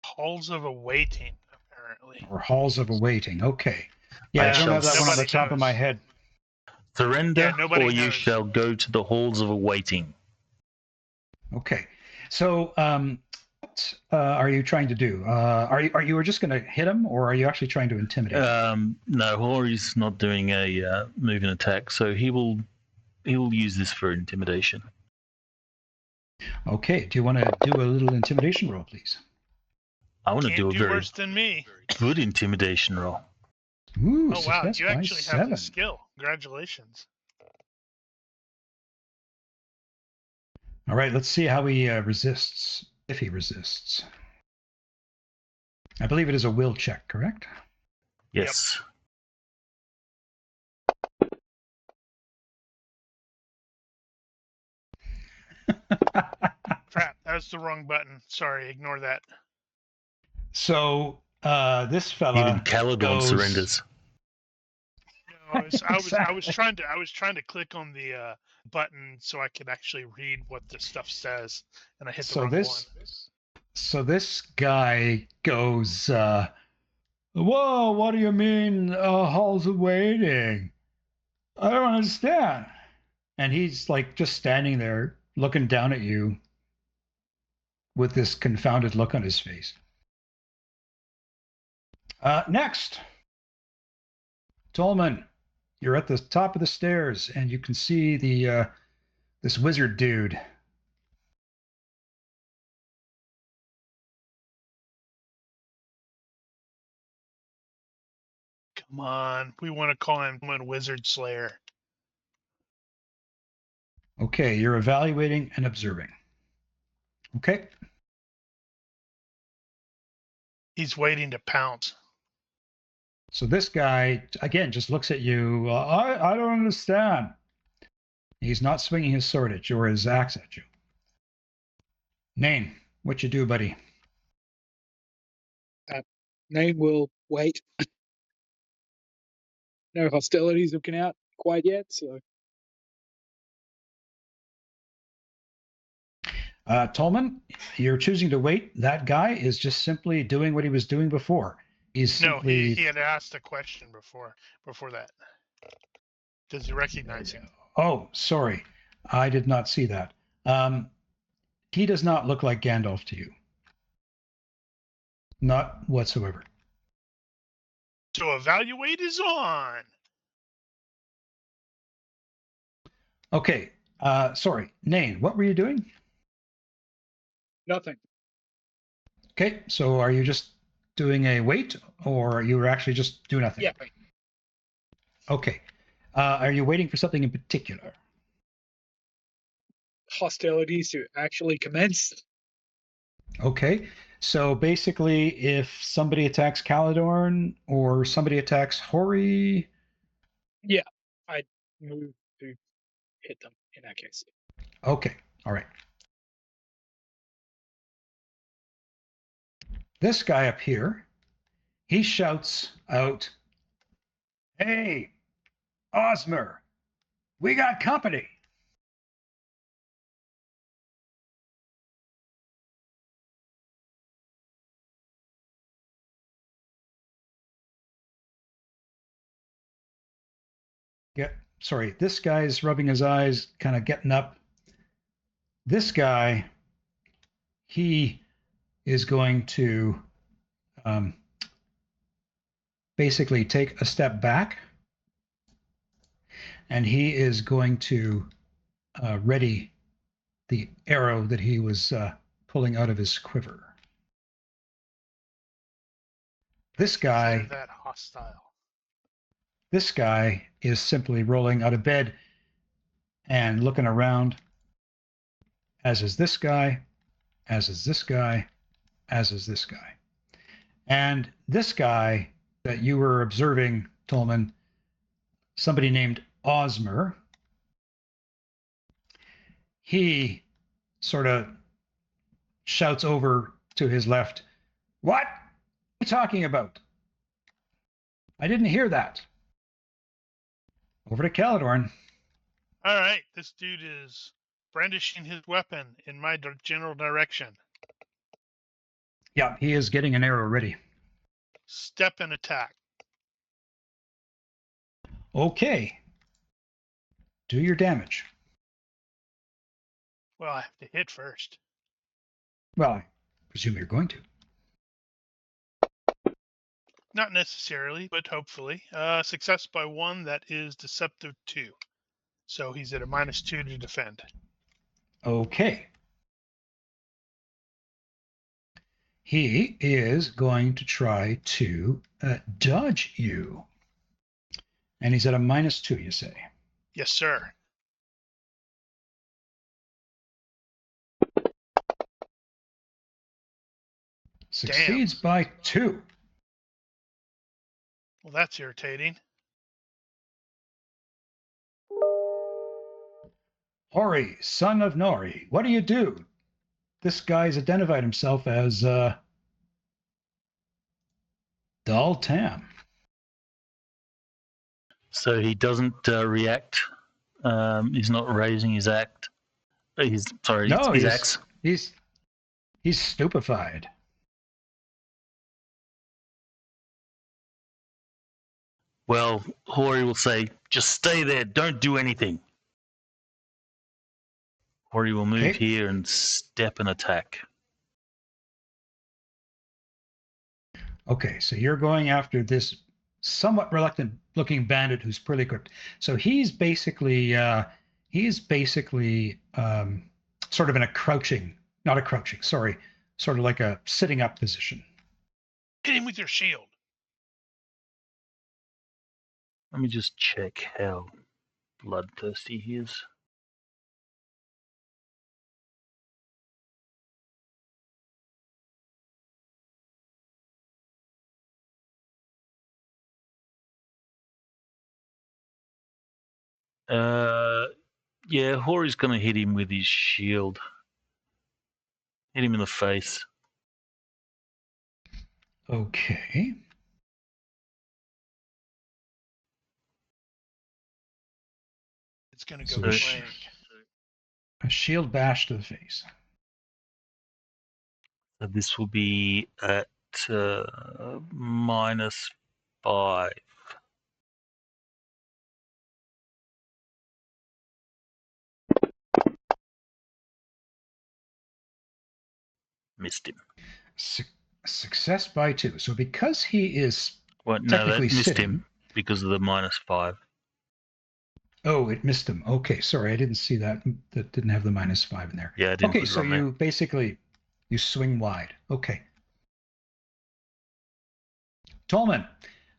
Halls of Awaiting, apparently. Or Halls of Awaiting. Okay. Yeah, I don't have that one on the top of my head. Surrender, or you knows. shall go to the Halls of Awaiting. Okay. So, what are you trying to do? Are you just going to hit him, or are you actually trying to intimidate him? No, Hori's not doing a move and attack, so he will use this for intimidation. Okay. Do you want to do a little intimidation roll, please? I want to do a very worse than me. good intimidation roll. Ooh, Oh wow, you actually have 7. the skill. Congratulations. All right, let's see how he resists, if he resists. I believe it is a will check, correct? Yes. Crap, that was the wrong button. Sorry, ignore that. So this fella Even Caledon surrenders. No, I was trying to click on the button so I could actually read what the stuff says, and I hit the wrong one. So this guy goes, whoa, what do you mean halls of waiting? I don't understand. And he's like just standing there looking down at you with this confounded look on his face. Next, Tolman, you're at the top of the stairs and you can see this wizard dude. Come on, we want to call him Wizard Slayer. Okay, you're evaluating and observing. Okay. He's waiting to pounce. So this guy, again, just looks at you. I don't understand. He's not swinging his sword at you or his axe at you. Nain, what you do, buddy? Name will wait. No hostilities looking out quite yet, so Tolman, you're choosing to wait. That guy is just simply doing what he was doing before. He's simply... No, he had asked a question before that. Does he recognize him? Oh, sorry. I did not see that. He does not look like Gandalf to you. Not whatsoever. So evaluate is on. Okay. Sorry. Nain, what were you doing? nothing. Okay. So are you just doing a wait, or you were actually just doing nothing? Yeah. Okay. Are you waiting for something in particular? Hostilities to actually commence. Okay. So basically, if somebody attacks Caladorn or somebody attacks Hori... Yeah, I'd move to hit them in that case. Okay. All right. This guy up here, he shouts out, "Hey, Osmer, we got company." Sorry, this guy's rubbing his eyes, kind of getting up. This guy, he is going to basically take a step back, and he is going to ready the arrow that he was pulling out of his quiver. This guy, That hostile. this guy is simply rolling out of bed and looking around, as is this guy, as is this guy, as is this guy. And this guy that you were observing, Tolman, somebody named Osmer, he sort of shouts over to his left, "What are you talking about? I didn't hear that." Over to Caladorn. All right, this dude is brandishing his weapon in my general direction. Yeah, he is getting an arrow ready. Step and attack. Okay. Do your damage. Well, I have to hit first. Well, I presume you're going to. Not necessarily, but hopefully. Success by 1, that is deceptive 2. So he's at a -2 to defend. Okay. He is going to try to dodge you. And he's at a -2, you say? Yes, sir. Succeeds by 2. Well, that's irritating. Hori, son of Nori, what do you do? This guy's identified himself as Dal Tam. So he doesn't react. He's not raising his act. His axe. He's stupefied. Well, Hori will say, "Just stay there. Don't do anything." Hori will move here and step and attack. Okay, so you're going after this somewhat reluctant-looking bandit who's pretty equipped. So he's basically sort of in a sort of like a sitting up position. Hit him with your shield. Let me just check how bloodthirsty he is. Yeah, Hori's going to hit him with his shield. Hit him in the face. Okay. It's going to So go a flank. A shield bash to the face. So this will be at -5. Missed him. Success by 2. So because he is Well, no, technically that missed sitting, him because of the -5. Oh, it missed him. Okay, sorry, I didn't see that. That didn't have the -5 in there. Yeah, I didn't Okay, put it so on there. you basically you swing wide. Okay. Tolman,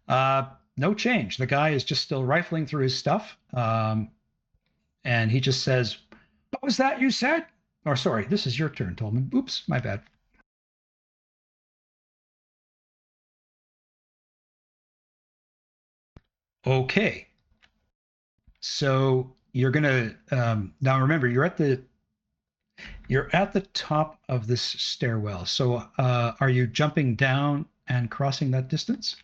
no change. The guy is just still rifling through his stuff, and he just says, "What was that you said?" Or sorry, this is your turn, Tolman. Oops, my bad. Okay. So you're gonna now remember you're at the top of this stairwell. So are you jumping down and crossing that distance?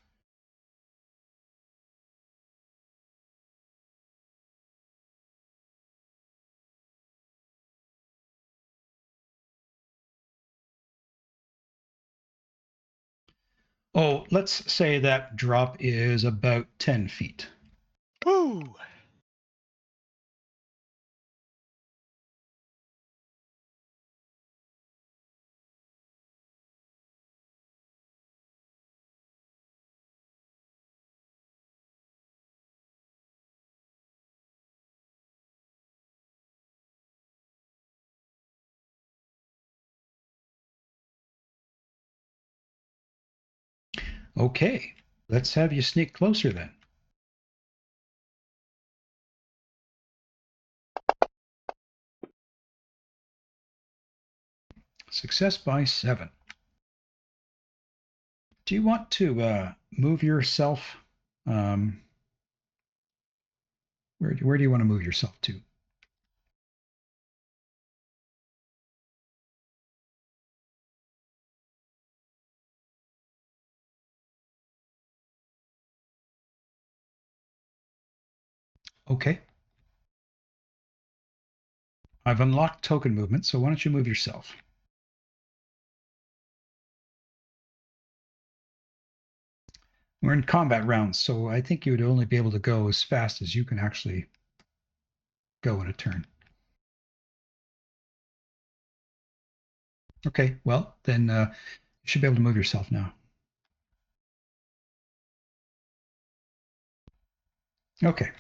Oh, let's say that drop is about 10 feet. Woo! Okay, let's have you sneak closer then. Success by 7. Do you want to move yourself? Where do you want to move yourself to? Okay. I've unlocked token movement, so why don't you move yourself? We're in combat rounds, so I think you would only be able to go as fast as you can actually go in a turn. Okay, well, then you should be able to move yourself now. Okay.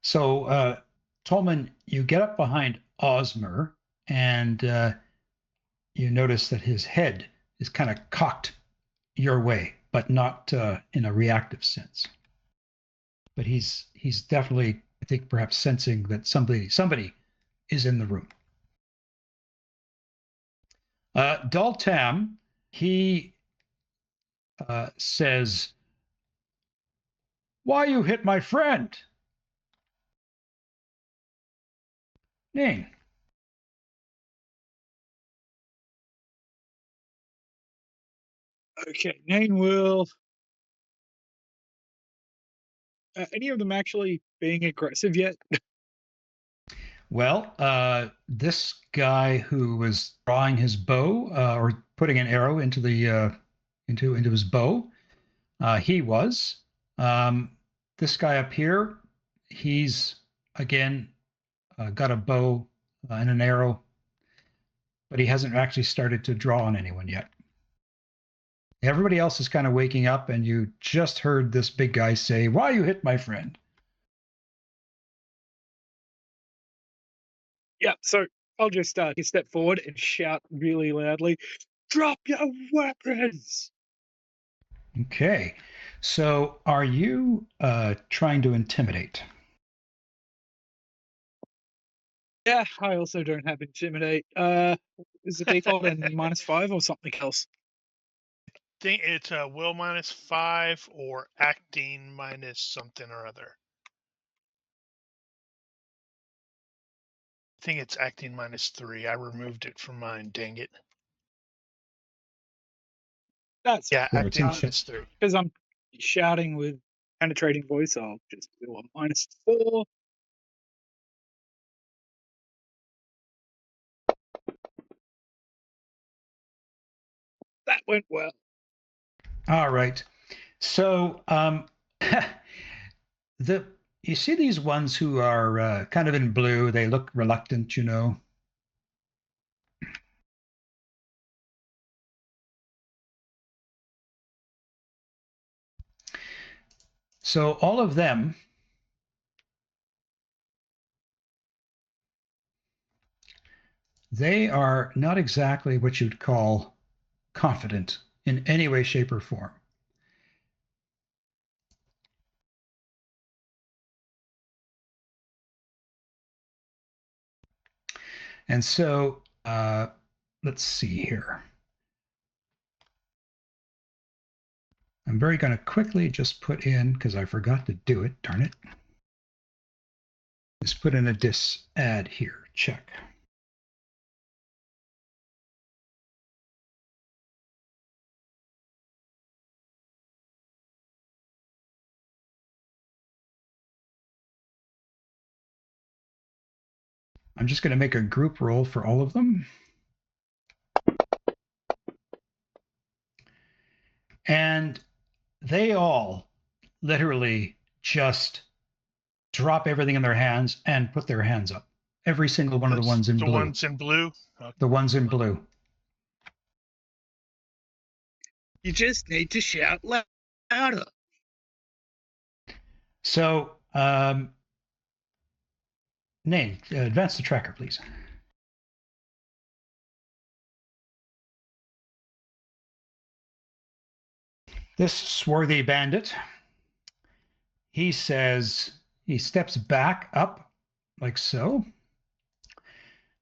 So, Tolman, you get up behind Osmer, and you notice that his head is kind of cocked your way, but not in a reactive sense. But he's definitely, I think, perhaps sensing that somebody is in the room. Daltam, he says, "Why you hit my friend?" Ning. Okay, Nain will. Any of them actually being aggressive yet? Well, this guy who was drawing his bow or putting an arrow into the into his bow, he was. This guy up here, he's again got a bow and an arrow, but he hasn't actually started to draw on anyone yet. Everybody else is kind of waking up, and you just heard this big guy say, "Why you hit my friend?" Yeah, so I'll just step forward and shout really loudly, "Drop your weapons!" Okay. So are you trying to intimidate? Yeah, I also don't have intimidate. Is the default in -5 or something else? Think it's a will -5 or acting minus something or other. I think it's acting -3. I removed it from mine. Dang it. That's Yeah, Well, it's acting in -3. because I'm shouting with penetrating voice. I'll just do a -4. That went well. All right. So you see these ones who are kind of in blue. They look reluctant, you know. So all of them, they are not exactly what you'd call confident in any way, shape, or form. And so let's see here. I'm very going to quickly just put in, because I forgot to do it, darn it. Just put in a dis add here, check. I'm just going to make a group roll for all of them. And they all literally just drop everything in their hands and put their hands up. Every single one of the ones in The blue. ones in blue. Okay. The ones in blue. You just need to shout louder. So, Nate, advance the tracker, please. This swarthy bandit, he says, he steps back up like so.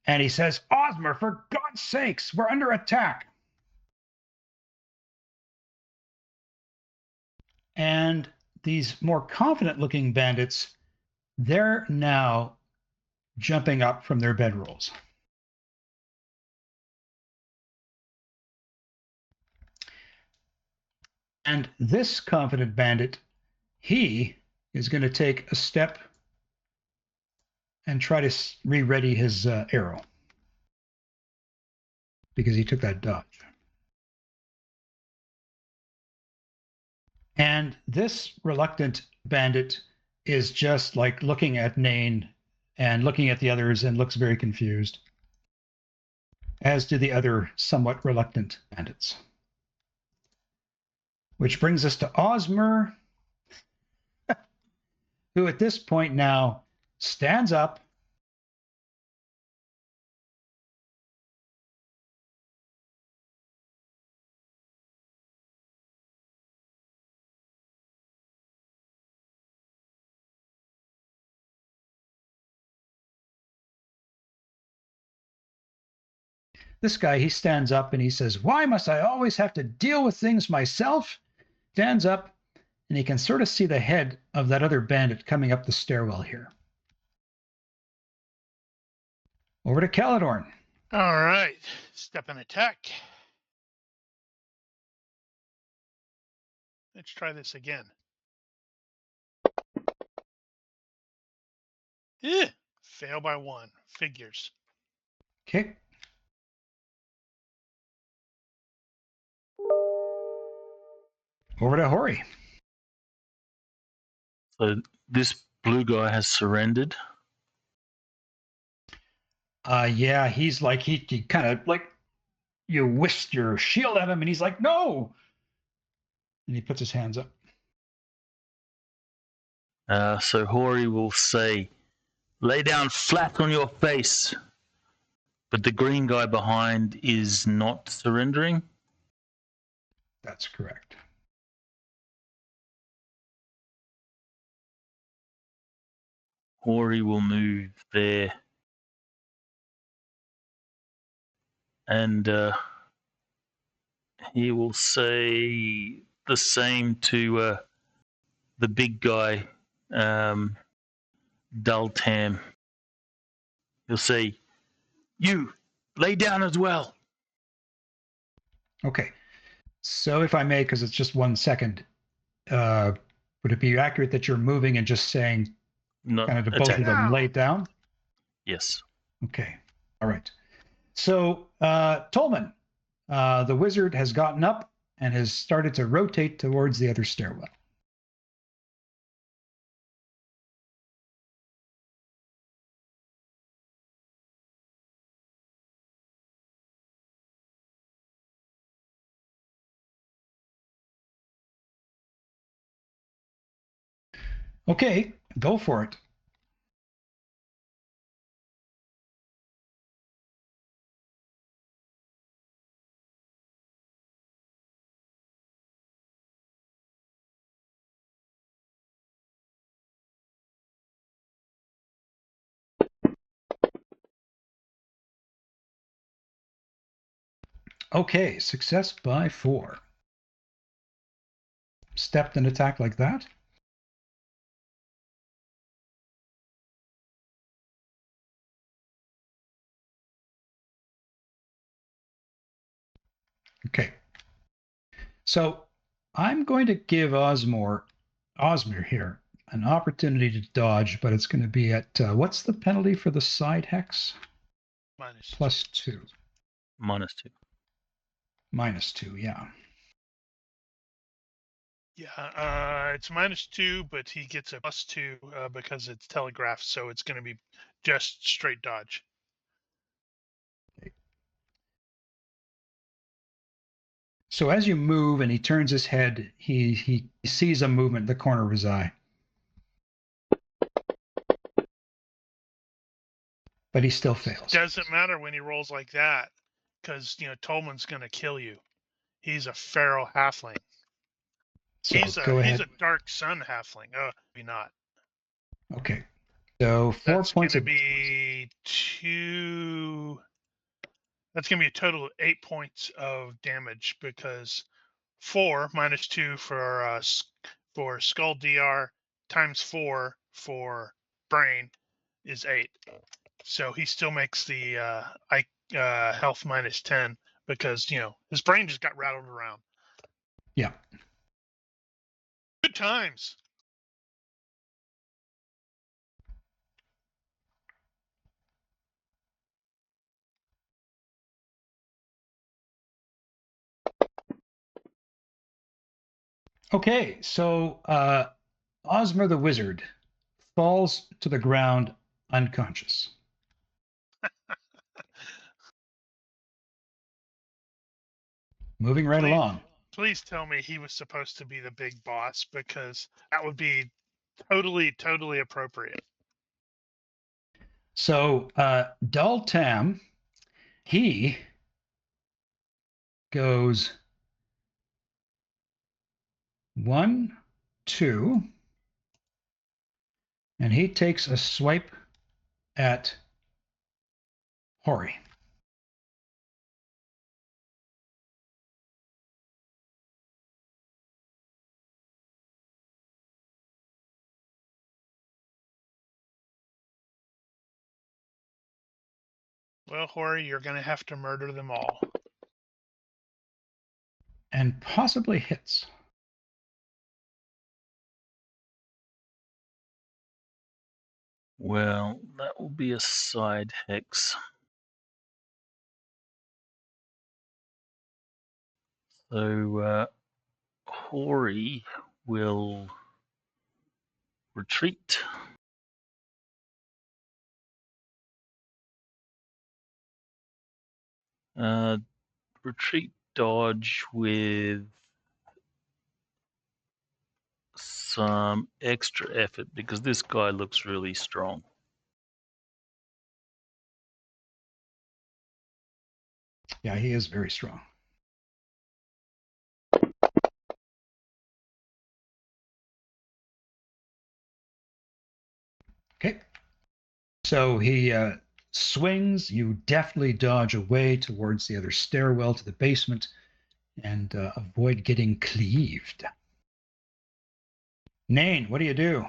And he says, "Osmer, for God's sakes, we're under attack." And these more confident looking bandits, they're now jumping up from their bedrolls. And this confident bandit, he is going to take a step and try to re-ready his arrow because he took that dodge. And this reluctant bandit is just like looking at Nain and looking at the others and looks very confused, as do the other somewhat reluctant bandits. Which brings us to Osmer, who at this point now stands up This guy, he stands up and he says, "Why must I always have to deal with things myself?" Stands up and he can sort of see the head of that other bandit coming up the stairwell here. Over to Caladorn. All right. Step and attack. Let's try this again. Fail by 1. Figures. Okay. Over to Hori. So this blue guy has surrendered. Yeah, he's like, he kind of like, you whisked your shield at him and he's like, "No, And he puts his hands up. So Hori will say, lay down flat on your face. But the green guy behind is not surrendering? That's correct. Hori will move there. And he will say the same to the big guy, Dultam. He'll say, you, lay down as well. Okay. So if I may, because it's just 1 second, would it be accurate that you're moving and just saying Not kind of to both of them, lay down? Yes. Okay. All right. So Tolman, the wizard has gotten up and has started to rotate towards the other stairwell. Okay, go for it. Okay, success by 4. Stepped and attack like that. Okay. So I'm going to give Osmir here an opportunity to dodge, but it's going to be at what's the penalty for the side hex? +2. -2. -2, yeah. Yeah, it's -2, but he gets a +2 because it's telegraphed, so it's going to be just straight dodge. Okay. So as you move and he turns his head, he sees a movement in the corner of his eye. But he still fails. Doesn't matter when he rolls like that, because Tolman's going to kill you. He's a feral halfling. So He's a dark sun halfling. Oh, maybe not. Okay. So 4 That's points going of to be 2. That's going to be a total of 8 points of damage because 4 -2 for skull DR times 4 for brain is 8. So he still makes the health -10 because his brain just got rattled around. Yeah. Good times. Okay, so Osmer the wizard falls to the ground unconscious. Moving right along. Please tell me he was supposed to be the big boss because that would be totally appropriate. So Dultam, he goes 1, 2, and he takes a swipe at Hori. Well, Hori, you're going to have to murder them all. And possibly hits. Well, that will be a side hex. So Hori will retreat. Retreat dodge with some extra effort because this guy looks really strong. Yeah, he is very strong. Okay. So he swings. You deftly dodge away towards the other stairwell to the basement and avoid getting cleaved. Nain, what do you do?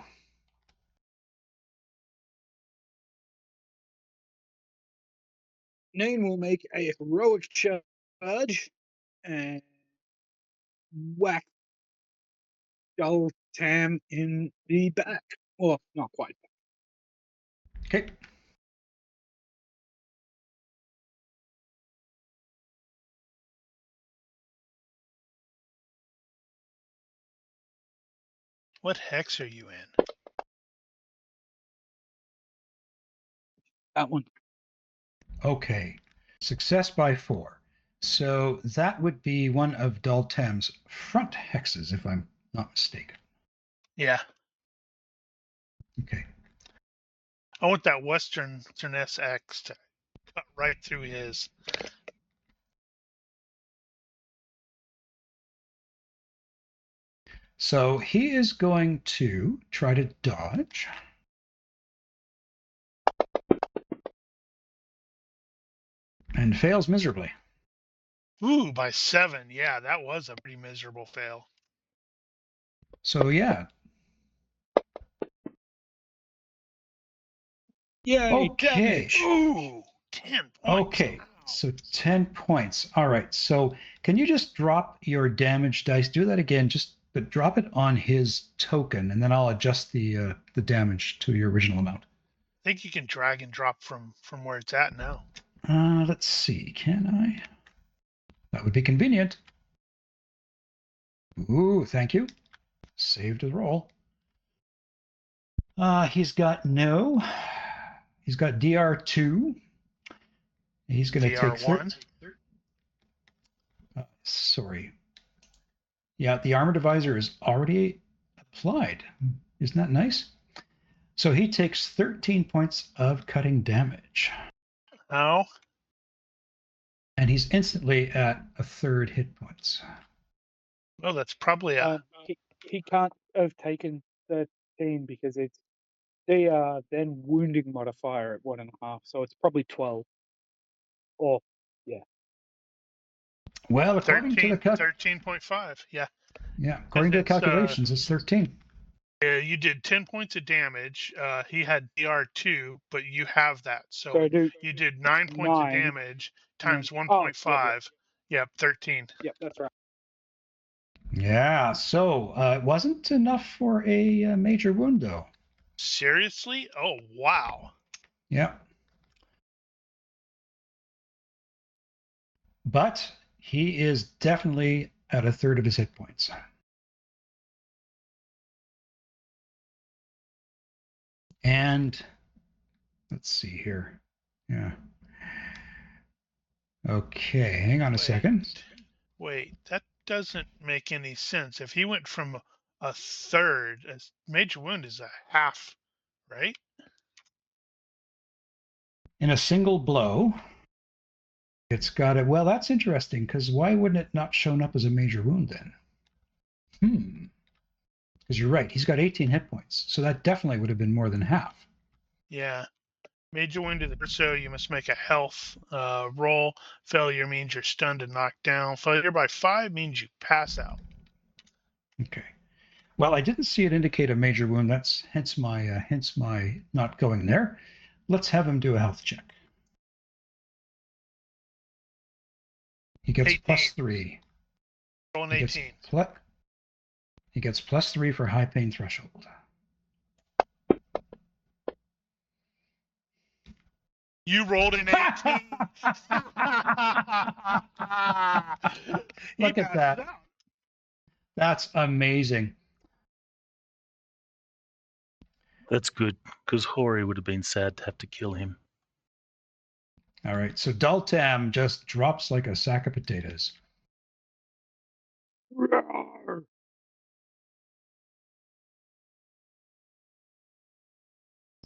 Nain will make a heroic charge and whack Dull Tam in the back. Well, not quite. Okay. What hex are you in? That one. Okay. Success by 4. So that would be one of Daltam's front hexes, if I'm not mistaken. Yeah. Okay. I want that Western SX to cut right through his. So he is going to try to dodge. And fails miserably. Ooh, by 7. Yeah, that was a pretty miserable fail. So yeah. Yay, Okay. damage. Ooh, 10 points. Okay. So 10 points. All right. So can you just drop your damage dice? Do that again. But drop it on his token, and then I'll adjust the damage to your original amount. I think you can drag and drop from where it's at now. Let's see. Can I? That would be convenient. Ooh, thank you. Saved the roll. He's got DR2. He's going to take DR1. Sorry. Yeah, the armor divisor is already applied. Isn't that nice? So he takes 13 points of cutting damage. Oh. And he's instantly at a third hit points. Well, that's probably a. He can't have taken 13 because it's the then wounding modifier at 1.5, so it's probably 12. Or yeah. Well, according to the 13.5. Yeah. Yeah, according to the calculations, it's 13. You did 10 points of damage. He had DR2, but you have that. So you did 9 points of damage times 1.5. Yep, 13. Yep, that's right. Yeah, so it wasn't enough for a major wound, though. Seriously? Oh, wow. Yeah. But he is definitely at a third of his hit points. And let's see here. Yeah. Okay, hang on a second. Wait, that doesn't make any sense. If he went from a third, a major wound is a half, right? In a single blow, it's got it. Well, that's interesting, because why wouldn't it not shown up as a major wound then? Because you're right, he's got 18 hit points, so that definitely would have been more than half. Yeah. Major wound to the torso, you must make a health roll. Failure means you're stunned and knocked down. Failure by 5 means you pass out. Okay. Well, I didn't see it indicate a major wound. That's hence my not going there. Let's have him do a health check. He gets 18. +3. Roll an 18. He gets +3 for high pain threshold. You rolled an 18. Look at that. That's amazing. That's good, because Hori would have been sad to have to kill him. All right, so Daltam just drops like a sack of potatoes.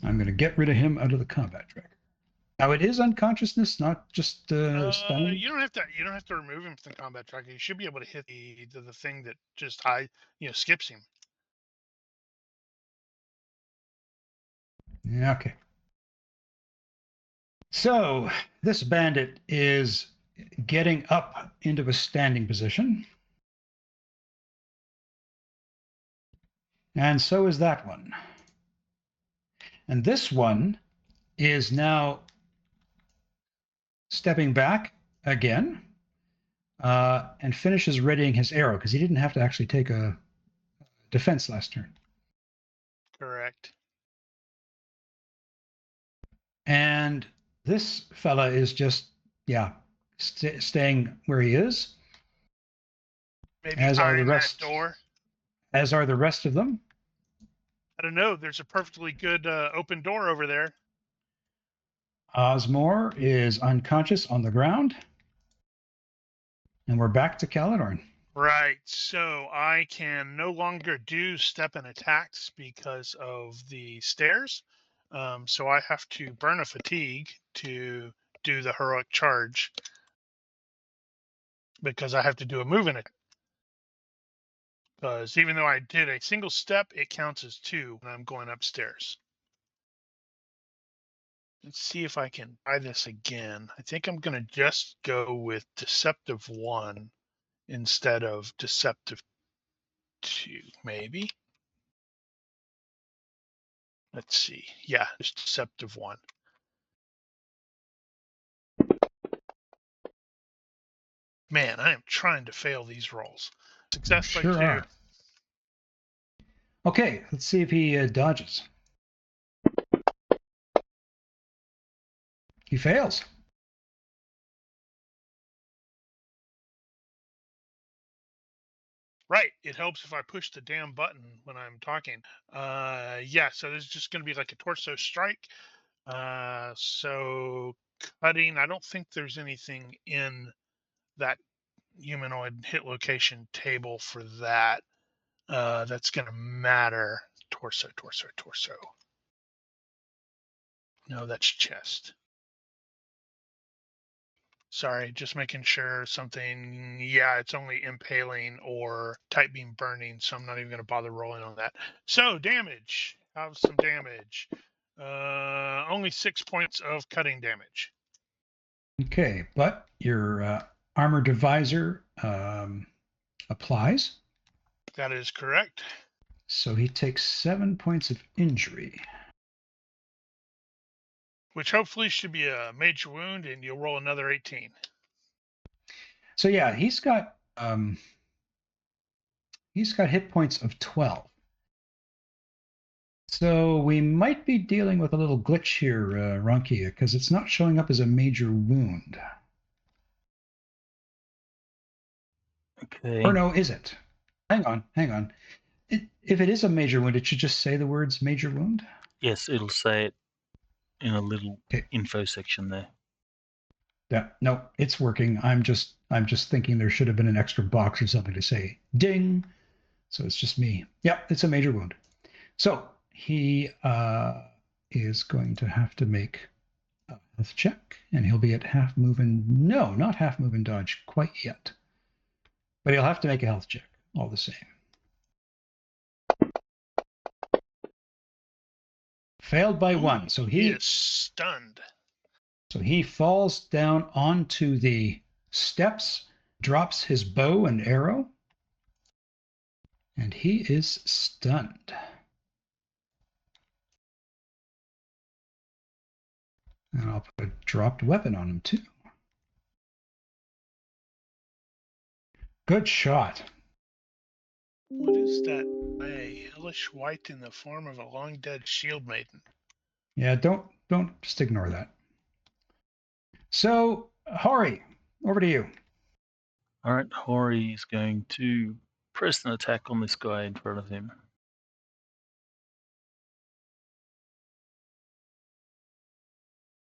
I'm going to get rid of him out of the combat tracker. Now it is unconsciousness, not just stunning. You don't have to remove him from the combat tracker. You should be able to hit the thing that just skips him. Yeah, okay. So this bandit is getting up into a standing position. And so is that one. And this one is now stepping back again and finishes readying his arrow because he didn't have to actually take a defense last turn. Correct. And this fella is just, staying where he is. Maybe As are the eyeing rest. that door. As are the rest of them. I don't know. There's a perfectly good open door over there. Osmore is unconscious on the ground. And we're back to Caledorn. Right. So I can no longer do step and attacks because of the stairs. So I have to burn a fatigue to do the heroic charge because I have to do a move in it. Because even though I did a single step, it counts as 2 when I'm going upstairs. Let's see if I can try this again. I think I'm going to just go with Deceptive 1 instead of Deceptive 2, maybe. Let's see. Yeah, just Deceptive 1. Man, I am trying to fail these rolls. Success by 2. Are. Okay, let's see if he dodges. He fails. Right. It helps if I push the damn button when I'm talking. Yeah, so there's just going to be like a torso strike. So cutting, I don't think there's anything in that humanoid hit location table for that. That's going to matter. Torso. No, that's chest. Sorry, just making sure something. Yeah, it's only impaling or type beam burning, so I'm not even going to bother rolling on that. So damage. Have some damage. Only 6 points of cutting damage. Okay, but your armor divisor applies. That is correct. So he takes 7 points of injury. Which hopefully should be a major wound, and you'll roll another 18. So yeah, he's got hit points of 12. So we might be dealing with a little glitch here, Ronkia, because it's not showing up as a major wound. Okay. Or no, is it? Hang on. If it is a major wound, it should just say the words major wound. Yes, it'll say it in a little info section there. Yeah, no, it's working. I'm just thinking there should have been an extra box or something to say ding. So it's just me. Yeah, it's a major wound. So he is going to have to make a health check, and he'll be at half move and no, not half move and dodge quite yet. But he'll have to make a health check all the same. Failed by 1. So he is stunned. So he falls down onto the steps, drops his bow and arrow, and he is stunned. And I'll put a dropped weapon on him too. Good shot. What is that? A hellish white in the form of a long dead shield maiden. Yeah, don't just ignore that. So, Hori, over to you. All right, Hori is going to press an attack on this guy in front of him.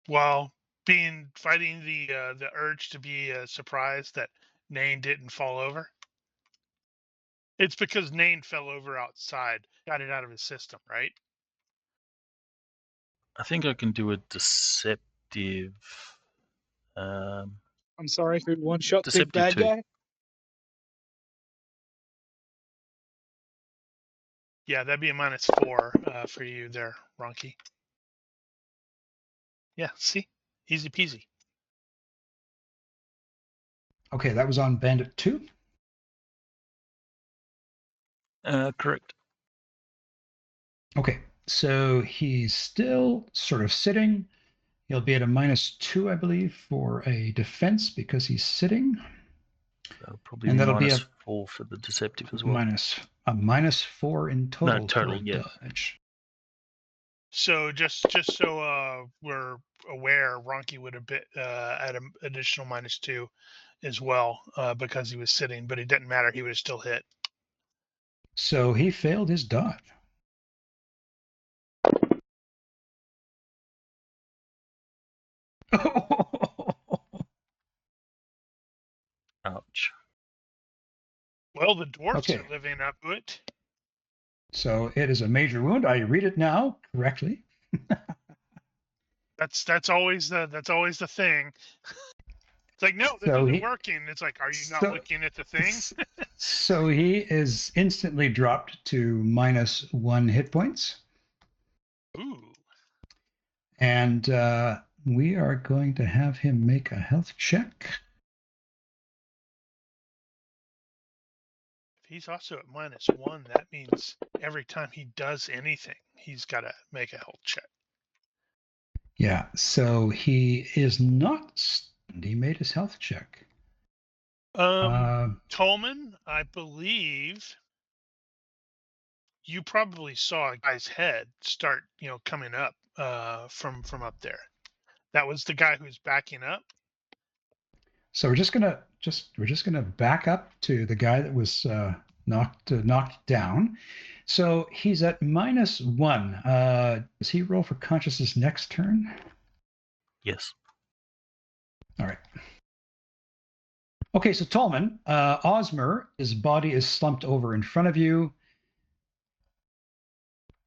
While fighting the urge to be surprised that Nain didn't fall over. It's because Nain fell over outside, got it out of his system, right? I think I can do a deceptive. Um, I'm sorry, who one shot the big Deceptive bad 2. guy? Yeah, that'd be a -4 for you there, Ronky. Yeah, see? Easy peasy. Okay, that was on Bandit 2. Correct. Okay, so he's still sort of sitting. He'll be at a -2, I believe, for a defense because he's sitting. That'll probably And be that'll be a -4 for the deceptive as well. -4 in total No, total, for a yeah. dodge. So just so we're aware, Ronky would have been at an additional -2 as well because he was sitting, but it didn't matter. He would have still hit. So he failed his dodge. Ouch. Well, the dwarfs Okay. are living up to it. So it is a major wound. I read it now correctly. That's always the thing. It's like, no, this So isn't he- working. It's like, are you not So- looking at the thing? So he is instantly dropped to -1 hit points. Ooh. And we are going to have him make a health check. If he's also at -1, that means every time he does anything, he's got to make a health check. Yeah, so he is not stunned. He made his health check. Tolman, I believe you probably saw a guy's head start, coming up from up there. That was the guy who's backing up. So we're just gonna back up to the guy that was knocked down. So he's at -1. Does he roll for consciousness next turn? Yes. All right. Okay, so Tolman, Osmer, his body is slumped over in front of you.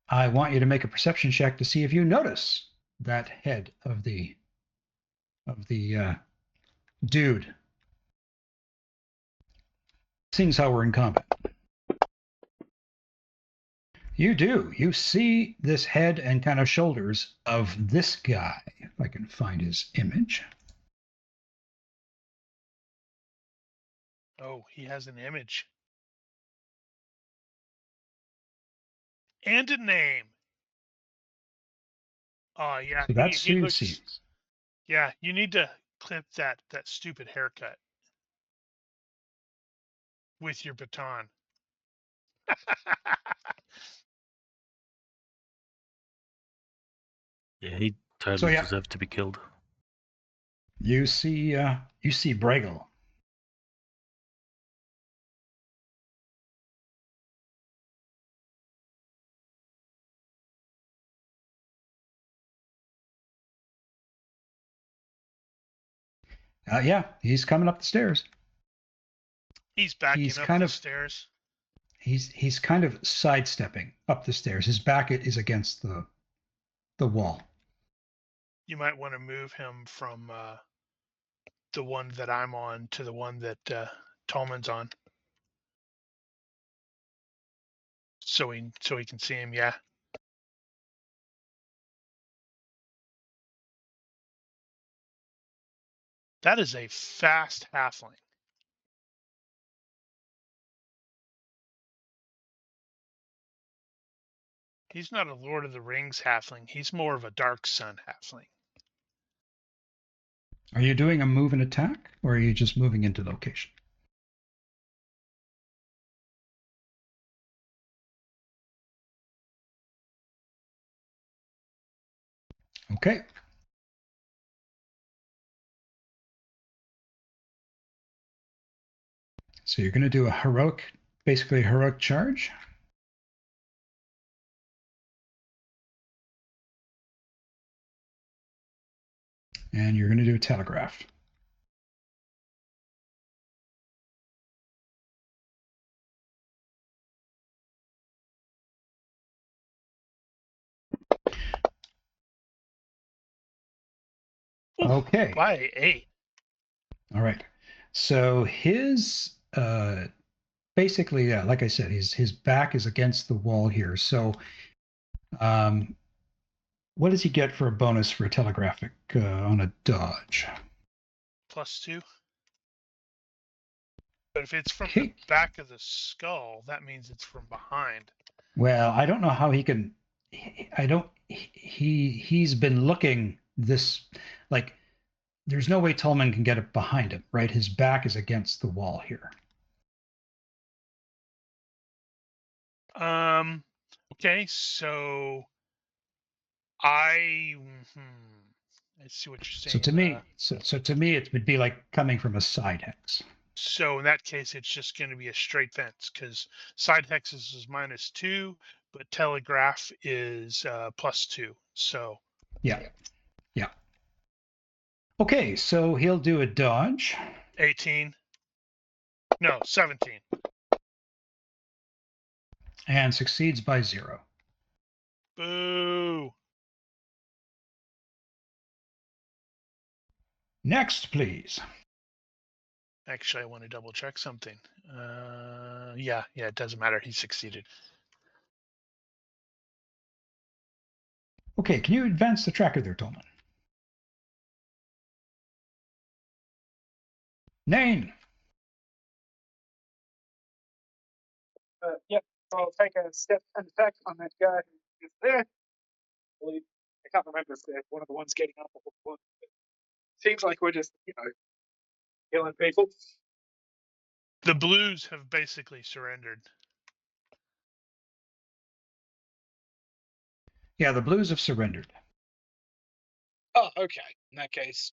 I want you to make a perception check to see if you notice that head of the dude. Seeing as how we're in combat. You do. You see this head and kind of shoulders of this guy. If I can find his image. Oh, he has an image and a name. Oh yeah, So that's he who you looks. see. Yeah, you need to clip that stupid haircut with your baton. Yeah, he totally So, yeah. deserved to be killed. You see Bregel. Yeah, he's coming up the stairs. He's backing He's up kind the of- stairs. He's kind of sidestepping up the stairs. His back is against the wall. You might want to move him from the one that I'm on to the one that Tolman's on, so he can see him. Yeah. That is a fast halfling. He's not a Lord of the Rings halfling. He's more of a Dark Sun halfling. Are you doing a move and attack, or are you just moving into location? Okay. So you're going to do basically a heroic charge. And you're going to do a telegraph. Ooh, Okay. by 8. All right. So his basically, yeah, like I said, his back is against the wall here. So what does he get for a bonus for a telegraphic on a dodge? +2. But if it's from Okay. the back of the skull, that means it's from behind. Well, I don't know how he can. He's been looking this like. There's no way Tolman can get it behind him, right? His back is against the wall here. Okay, so I see what you're saying. So to me, so to me, it would be like coming from a side hex. So in that case, it's just going to be a straight fence because side hexes is -2, but telegraph is +2. So Yeah. Okay, so he'll do a dodge. 18. No, 17. And succeeds by 0. Boo. Next, please. Actually, I want to double check something. Yeah, it doesn't matter. He succeeded. Okay, can you advance the tracker there, Tolman? Nain. Yep. So I'll take a step and attack on that guy who is there. I can't remember if they're one of the ones getting up or what. Seems like we're just, killing people. The Blues have basically surrendered. Yeah, the Blues have surrendered. Oh, okay. In that case,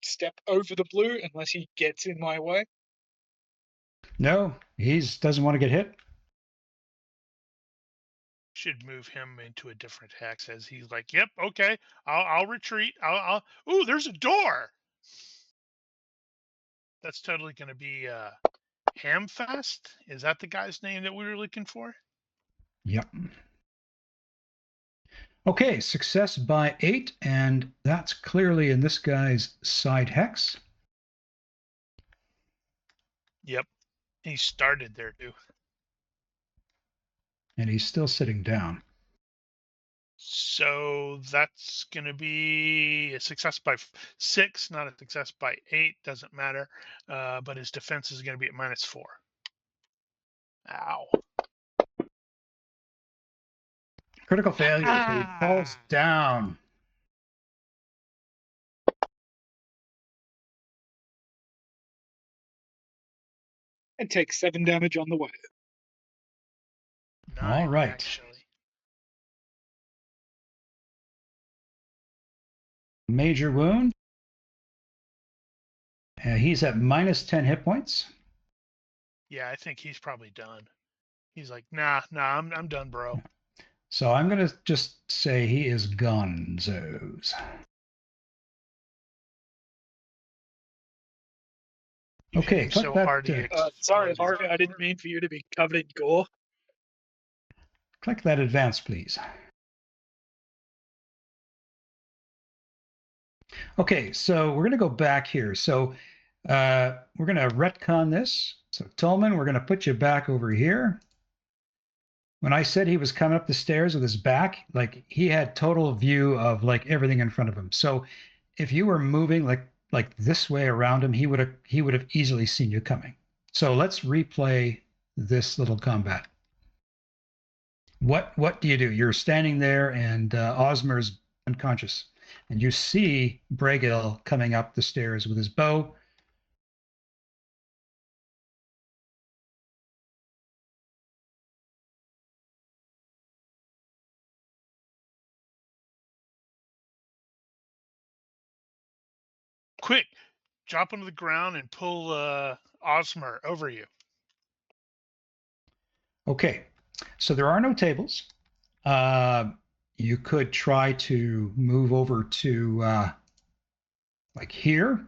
step over the blue unless he gets in my way. No, he doesn't want to get hit. Should move him into a different hex as he's like, yep, okay, I'll retreat. Ooh, there's a door. That's totally going to be Hamfast. Is that the guy's name that we were looking for? Yep. Okay, success by 8, and that's clearly in this guy's side hex. Yep. He started there too. And he's still sitting down. So that's going to be a success by 6, not a success by 8. Doesn't matter. But his defense is going to be at -4. Ow. Critical failure. So he falls down. And takes 7 damage on the way. 9, All right. actually. Major wound. He's at -10 hit points. Yeah, I think he's probably done. He's like, nah, I'm done, bro. So I'm going to just say he is gonzos. You hit Okay, him click so that, hard he Sorry, explodes. Harvey, I didn't mean for you to be covered in gore. click that advance, please. Okay, so we're going to go back here. So we're going to retcon this. So Tolman, we're going to put you back over here. When I said he was coming up the stairs with his back, like he had total view of like everything in front of him. So if you were moving like this way around him, he would have easily seen you coming. So let's replay this little combat. What do you do? You're standing there and Osmer's unconscious, and you see Bregil coming up the stairs with his bow. Quick, drop onto the ground and pull Osmer over you. Okay, so there are no tables. You could try to move over to like here,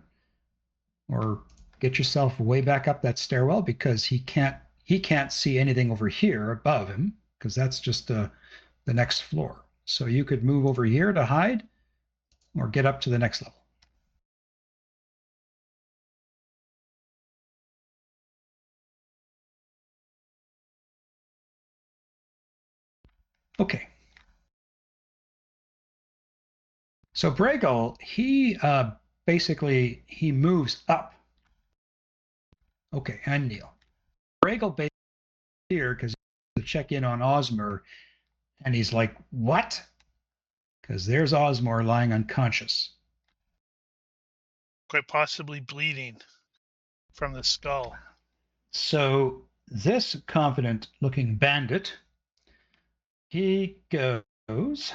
or get yourself way back up that stairwell because he can't see anything over here above him because that's just the next floor. So you could move over here to hide, or get up to the next level. Okay. So Bragle, he basically he moves up. Okay, and Neil. Bragle basically here because to check in on Osmer, and he's like, "What?" Because there's Osmer lying unconscious. Quite possibly bleeding from the skull. So this confident-looking bandit, he goes.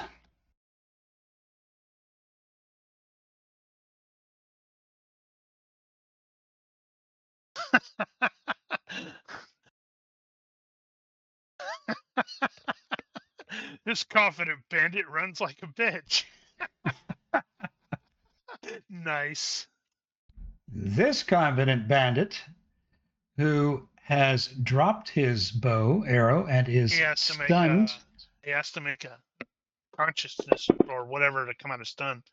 This confident bandit runs like a bitch. Nice. This confident bandit who has dropped his bow arrow and is He has to stunned. make a consciousness or whatever to come out of stun.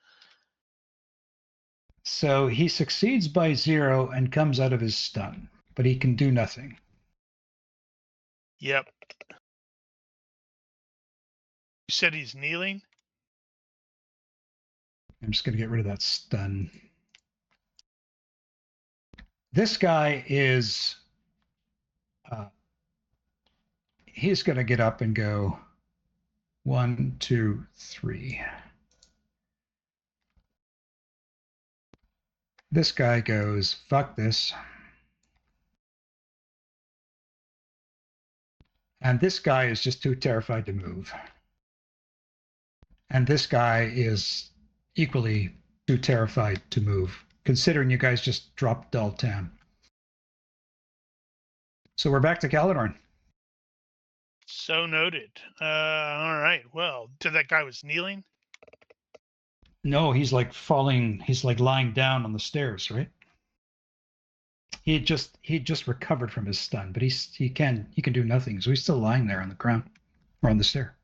So he succeeds by 0 and comes out of his stun, but he can do nothing. Yep. You said he's kneeling? I'm just going to get rid of that stun. This guy is, he's going to get up and go 1, 2, 3. This guy goes, fuck this. And this guy is just too terrified to move. And this guy is equally too terrified to move, considering you guys just dropped Daltan. So we're back to Caladorn. So noted. All right. Well, that guy was kneeling? No, he's like falling. He's like lying down on the stairs, right? He just recovered from his stun, but he can do nothing. So he's still lying there on the ground or on the stair.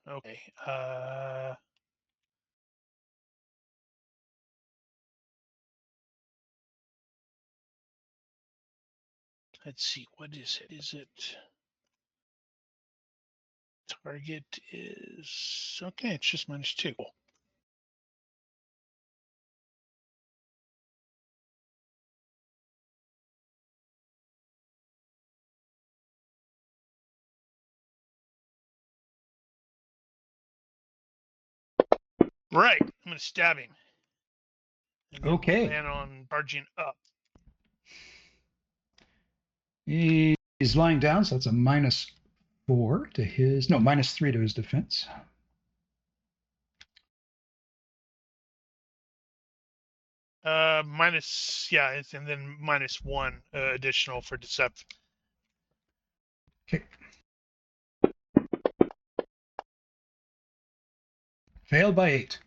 Okay. Let's see. What is it? Is it target is okay? It's just -2. Right. I'm gonna stab him. And then Okay. plan on charging up. He's lying down, so that's a -3 to his defense. And then -1 additional for deception. Okay. Failed by 8.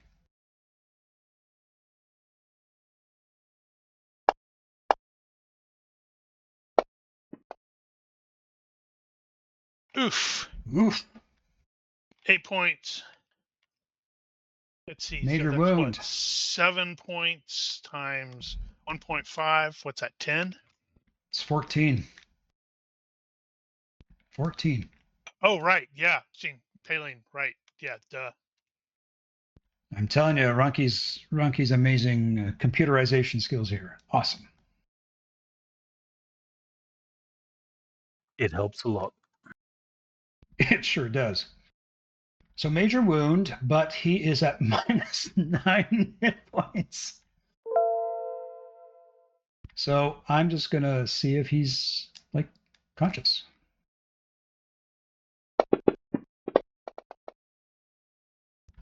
Oof. Oof. 8 points. Let's see. Major so that's wound. What, 7 points times 1.5. What's that? 10? It's 14. 14. Oh, right. Yeah. Paling. Right. Yeah. Duh. I'm telling you, Ronki's amazing computerization skills here. Awesome. It helps a lot. It sure does. So major wound, but he is at -9 hit points. So I'm just going to see if he's like conscious.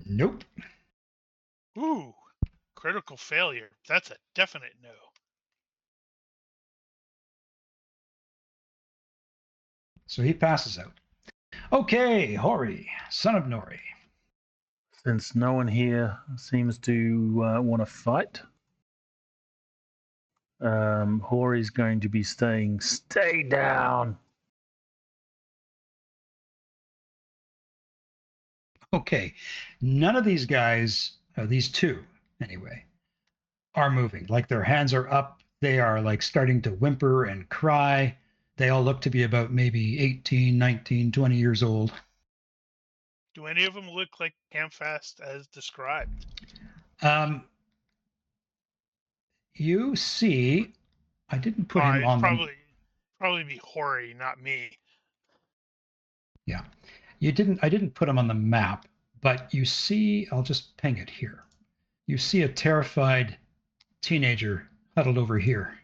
Nope. Ooh. Critical failure. That's a definite no. So he passes out. Okay, Hori, son of Nori. Since no one here seems to want to fight, Hori's going to be staying. Stay down. Okay, none of these guys, these two anyway, are moving. Like their hands are up. They are like starting to whimper and cry. They all look to be about maybe 18, 19, 20 years old. Do any of them look like Camfast as described? You see, I didn't put him It's on them. probably be Hori, not me. Yeah, I didn't put him on the map, but you see, I'll just ping it here. You see a terrified teenager huddled over here.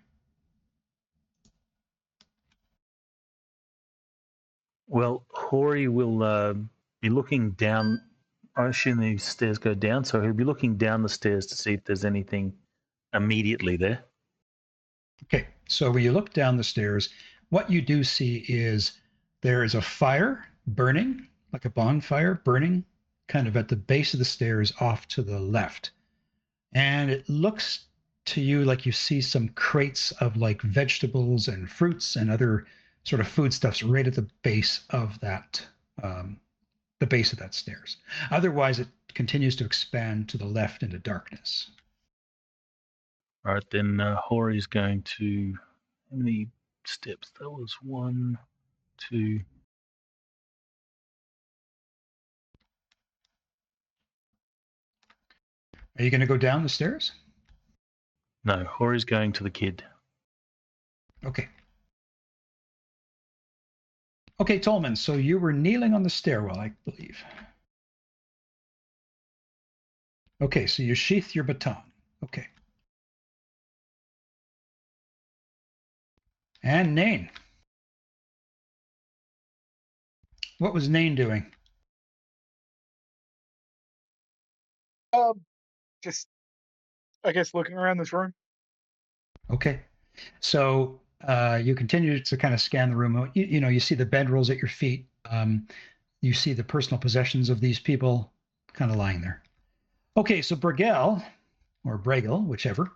Well, Hori will be looking down. I assume these stairs go down, so he'll be looking down the stairs to see if there's anything immediately there. Okay, so when you look down the stairs, what you do see is there is a fire burning, like a bonfire burning, kind of at the base of the stairs off to the left. And it looks to you like you see some crates of like vegetables and fruits and other sort of foodstuffs right at the base of that stairs. Otherwise, it continues to expand to the left into darkness. All right, then Hori's going to. How many steps? That was 1, 2. Are you going to go down the stairs? No, Hori's going to the kid. Okay. Okay, Tolman, so you were kneeling on the stairwell, I believe. Okay, so you sheath your baton. Okay. And Nain. What was Nain doing? Just, I guess, looking around this room. Okay. So you continue to kind of scan the room. You see the bedrolls at your feet. You see the personal possessions of these people kind of lying there. Okay, so Bregel, or Bregel, whichever,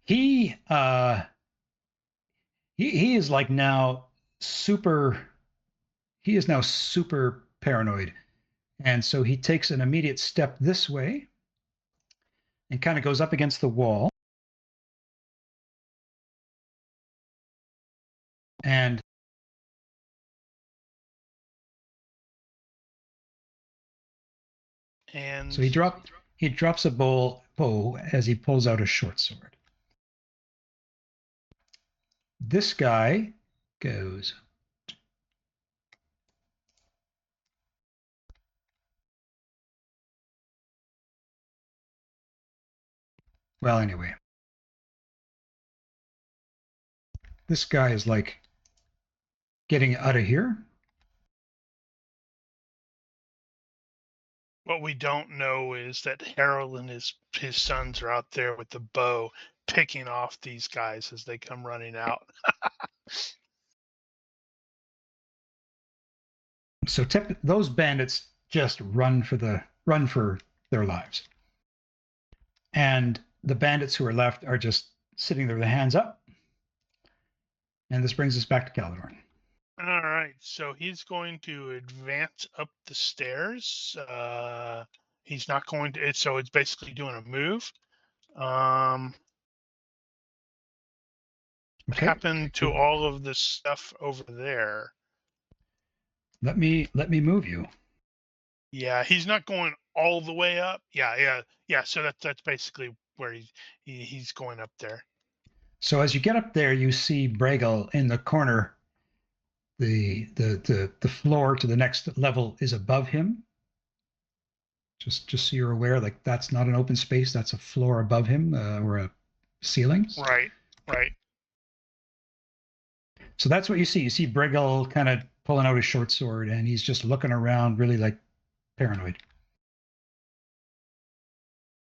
he is like now he is now super paranoid. And so he takes an immediate step this way and kind of goes up against the wall. And so he drops a bow as he pulls out a short sword. This guy goes. Well, anyway, this guy is like getting out of here. What we don't know is that Harold and his sons are out there with the bow, picking off these guys as they come running out. So those bandits just run for their lives. And the bandits who are left are just sitting there with their hands up. And this brings us back to Caladorn. All right, so he's going to advance up the stairs. He's not going to. So it's basically doing a move. What happened to all of the stuff over there? Let me move you. Yeah, he's not going all the way up. Yeah. So that's basically where he's going up there. So as you get up there, you see Bregel in the corner. The floor to the next level is above him. Just so you're aware, like that's not an open space. That's a floor above him or a ceiling. Right. So that's what you see. You see Bregel kind of pulling out his short sword, and he's just looking around, really like paranoid.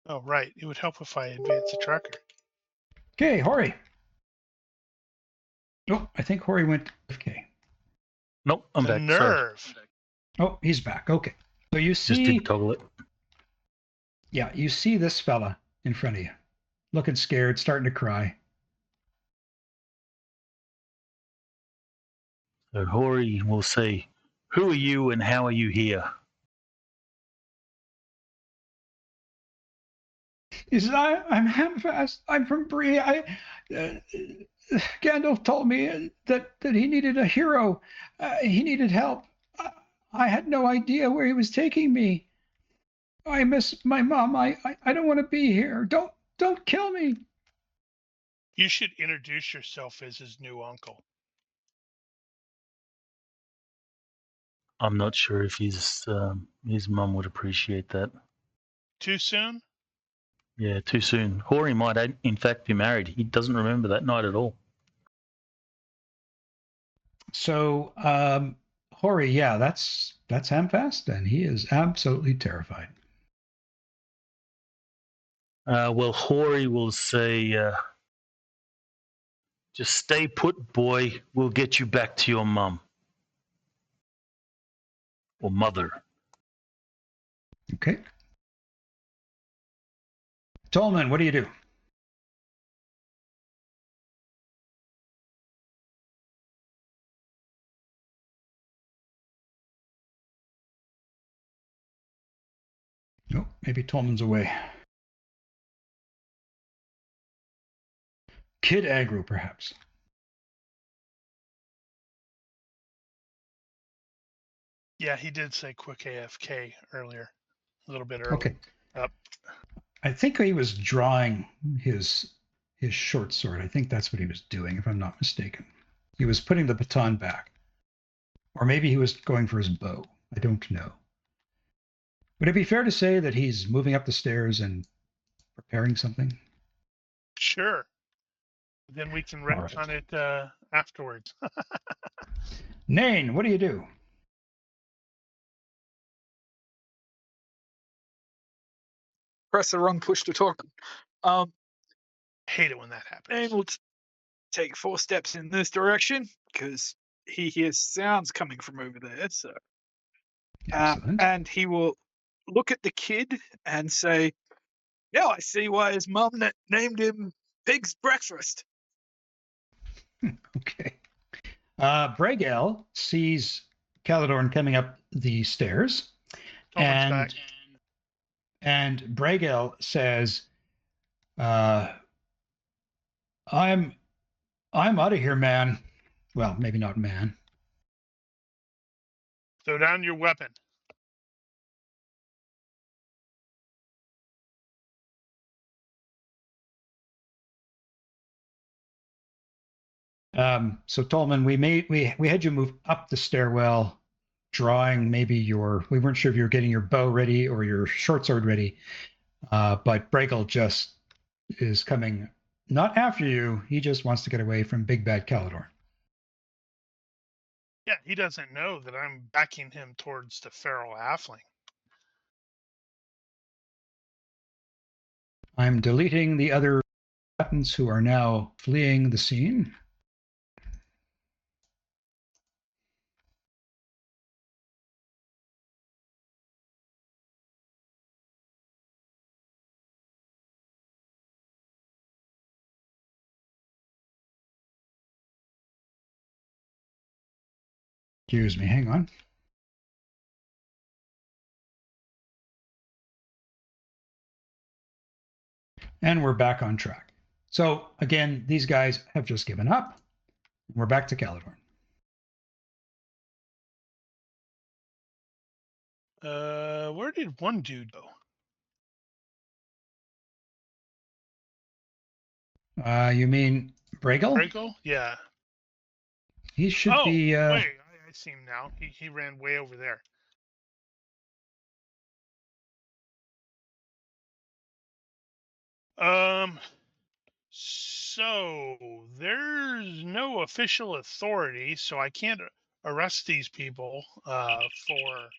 Oh, right. It would help if I advance the tracker. Okay, Hori. Oh, I think Hori went FK. Nope, I'm back. Nerve. Sorry. Oh, he's back. Okay. So you see. Just did toggle it. Yeah, you see this fella in front of you, looking scared, starting to cry. So Hori will say, "Who are you and how are you here?" He says, "I'm Hamfast. I'm from Bree. Gandalf told me that he needed a hero. He needed help. I had no idea where he was taking me. I miss my mom. I don't want to be here. Don't kill me. You should introduce yourself as his new uncle. I'm not sure if his mum would appreciate that. Too soon? Yeah, too soon. Hori might, in fact, be married. He doesn't remember that night at all. So, Hori, yeah, that's Hamfast, and he is absolutely terrified. Well, Hori will say, just stay put, boy. We'll get you back to your mum. Or mother. Okay. Tolman, what do you do? Oh, maybe Tolman's away. Kid aggro, perhaps. Yeah, he did say quick AFK earlier, a little bit early. Okay. Up. I think he was drawing his short sword. I think that's what he was doing, if I'm not mistaken. He was putting the baton back. Or maybe he was going for his bow. I don't know. Would it be fair to say that he's moving up the stairs and preparing something? Sure. Then we can retcon it afterwards. Nain, what do you do? Press the wrong push to talk. Hate it when that happens. And we'll take 4 steps in this direction because he hears sounds coming from over there. So, Excellent. and he will look at the kid and say, "Now I see why his mum named him Pig's Breakfast." Okay. Bregel sees Caladorn coming up the stairs, Tolman's back. and Bregel says, I'm out of here, man. Well, maybe not man. Throw down your weapon. So Tolman, we had you move up the stairwell, drawing maybe we weren't sure if you were getting your bow ready or your short sword ready, but Bregel just is coming not after you. He just wants to get away from Big Bad Caladorn. Yeah, he doesn't know that I'm backing him towards the feral halfling. I'm deleting the other combatants who are now fleeing the scene. Excuse me, hang on. And we're back on track. So again, these guys have just given up. We're back to Caladorn. Where did one dude go? You mean Bregel? Bregel? Yeah. He should be. Wait, I see him now. He ran way over there. So there's no official authority, so I can't arrest these people for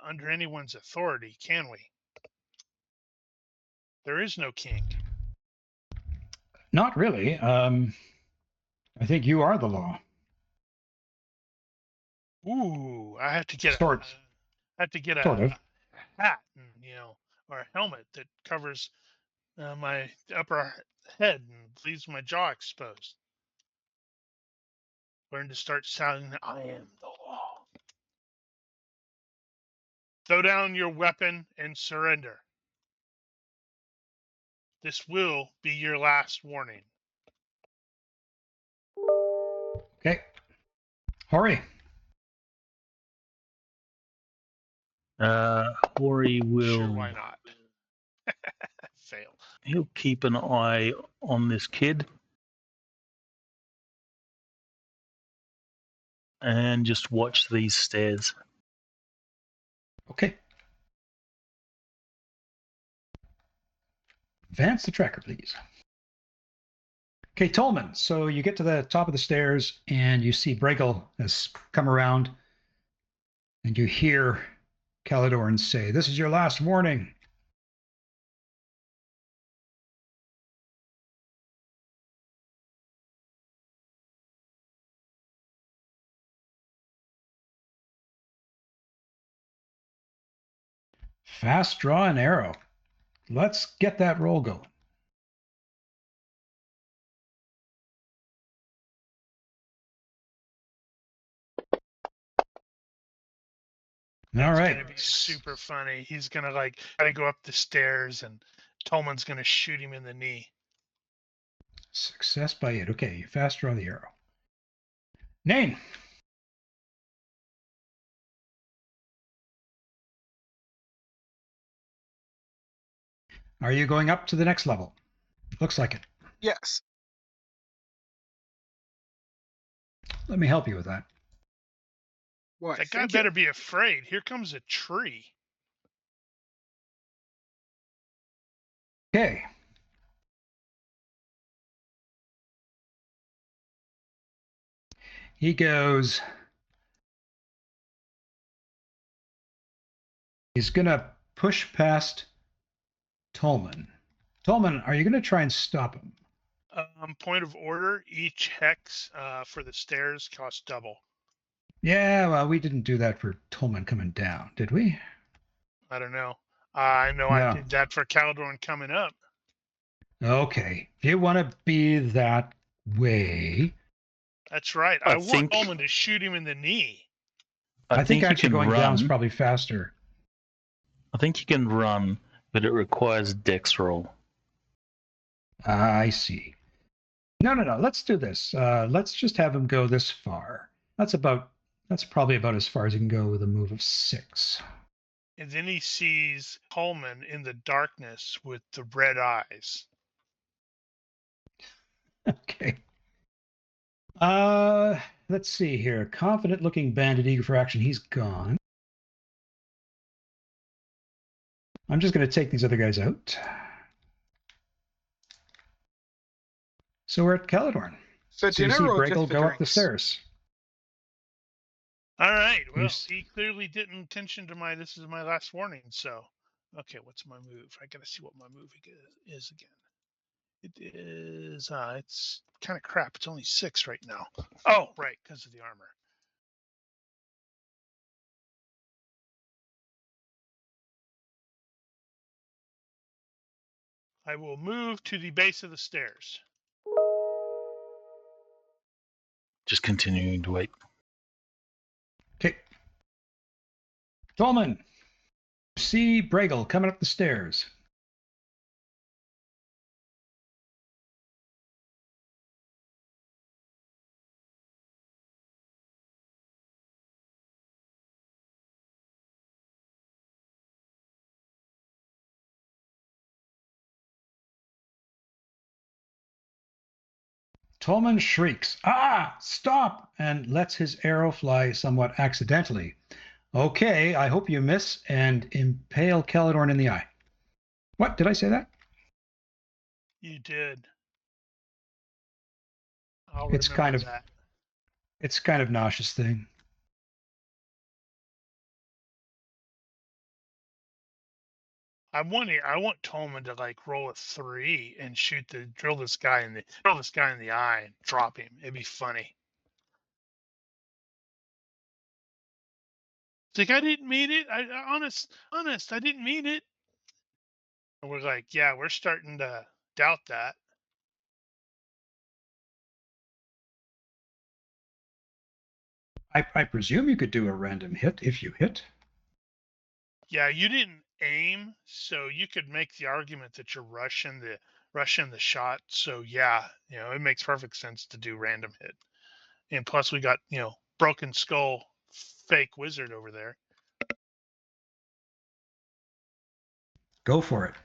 under anyone's authority, can we? There is no king. Not really. I think you are the law. Ooh, I have to get Sort of. hat and or a helmet that covers my upper head and leaves my jaw exposed. Learn to start shouting, "I am the law." Throw down your weapon and surrender. This will be your last warning. Okay. Hori. Hori will. Sure, why not? Fail. He'll keep an eye on this kid and just watch these stairs. Okay. Advance the tracker, please. Okay, Tolman. So you get to the top of the stairs and you see Bregel has come around and you hear Caladorn say, "This is your last warning." Fast draw and arrow. Let's get that roll going. All right. It's gonna be super funny. He's gonna try to go up the stairs, and Tolman's gonna shoot him in the knee. Success by 8. Okay, you fast draw the arrow. Nain. Are you going up to the next level? Looks like it. Yes. Let me help you with that. Well, That guy better be afraid. Here comes a tree. Okay. He goes. He's going to push past Tolman. Tolman, are you going to try and stop him? Point of order, each hex for the stairs costs double. Yeah, well, we didn't do that for Tolman coming down, did we? I don't know. I know I did that for Caladorn coming up. Okay. If you want to be that way. That's right. I want Tolman to shoot him in the knee. I think actually going down is probably faster. I think you can run, but it requires dex roll. I see. No. Let's do this. Let's just have him go this far. That's probably about as far as he can go with a move of 6. And then he sees Tolman in the darkness with the red eyes. Okay. Let's see here. Confident-looking bandit, eager for action. He's gone. I'm just going to take these other guys out. So we're at Caladorn. For So you dinner see or just Bregel for go up the drinks? stairs. All right. Well, he clearly didn't attention to this is my last warning. So, okay, what's my move? I got to see what my move is again. It is, it's kind of crap. It's only 6 right now. Oh, right, because of the armor. I will move to the base of the stairs. Just continuing to wait. Okay. Tolman, see Bregel coming up the stairs. Tolman shrieks, "Ah, stop!" and lets his arrow fly somewhat accidentally. Okay, I hope you miss and impale Caladorn in the eye. What? Did I say that? You did. It's kind of that. It's kind of Nosh's thing. I want Tolman to roll a 3 and drill this guy in the eye and drop him. It'd be funny. It's like, I didn't mean it. Honest, I didn't mean it. And we're like, yeah, we're starting to doubt that. I presume you could do a random hit if you hit. Yeah, you didn't aim, so you could make the argument that you're rushing the shot. So yeah, it makes perfect sense to do random hit. And plus we got, Broken Skull fake wizard over there. Go for it.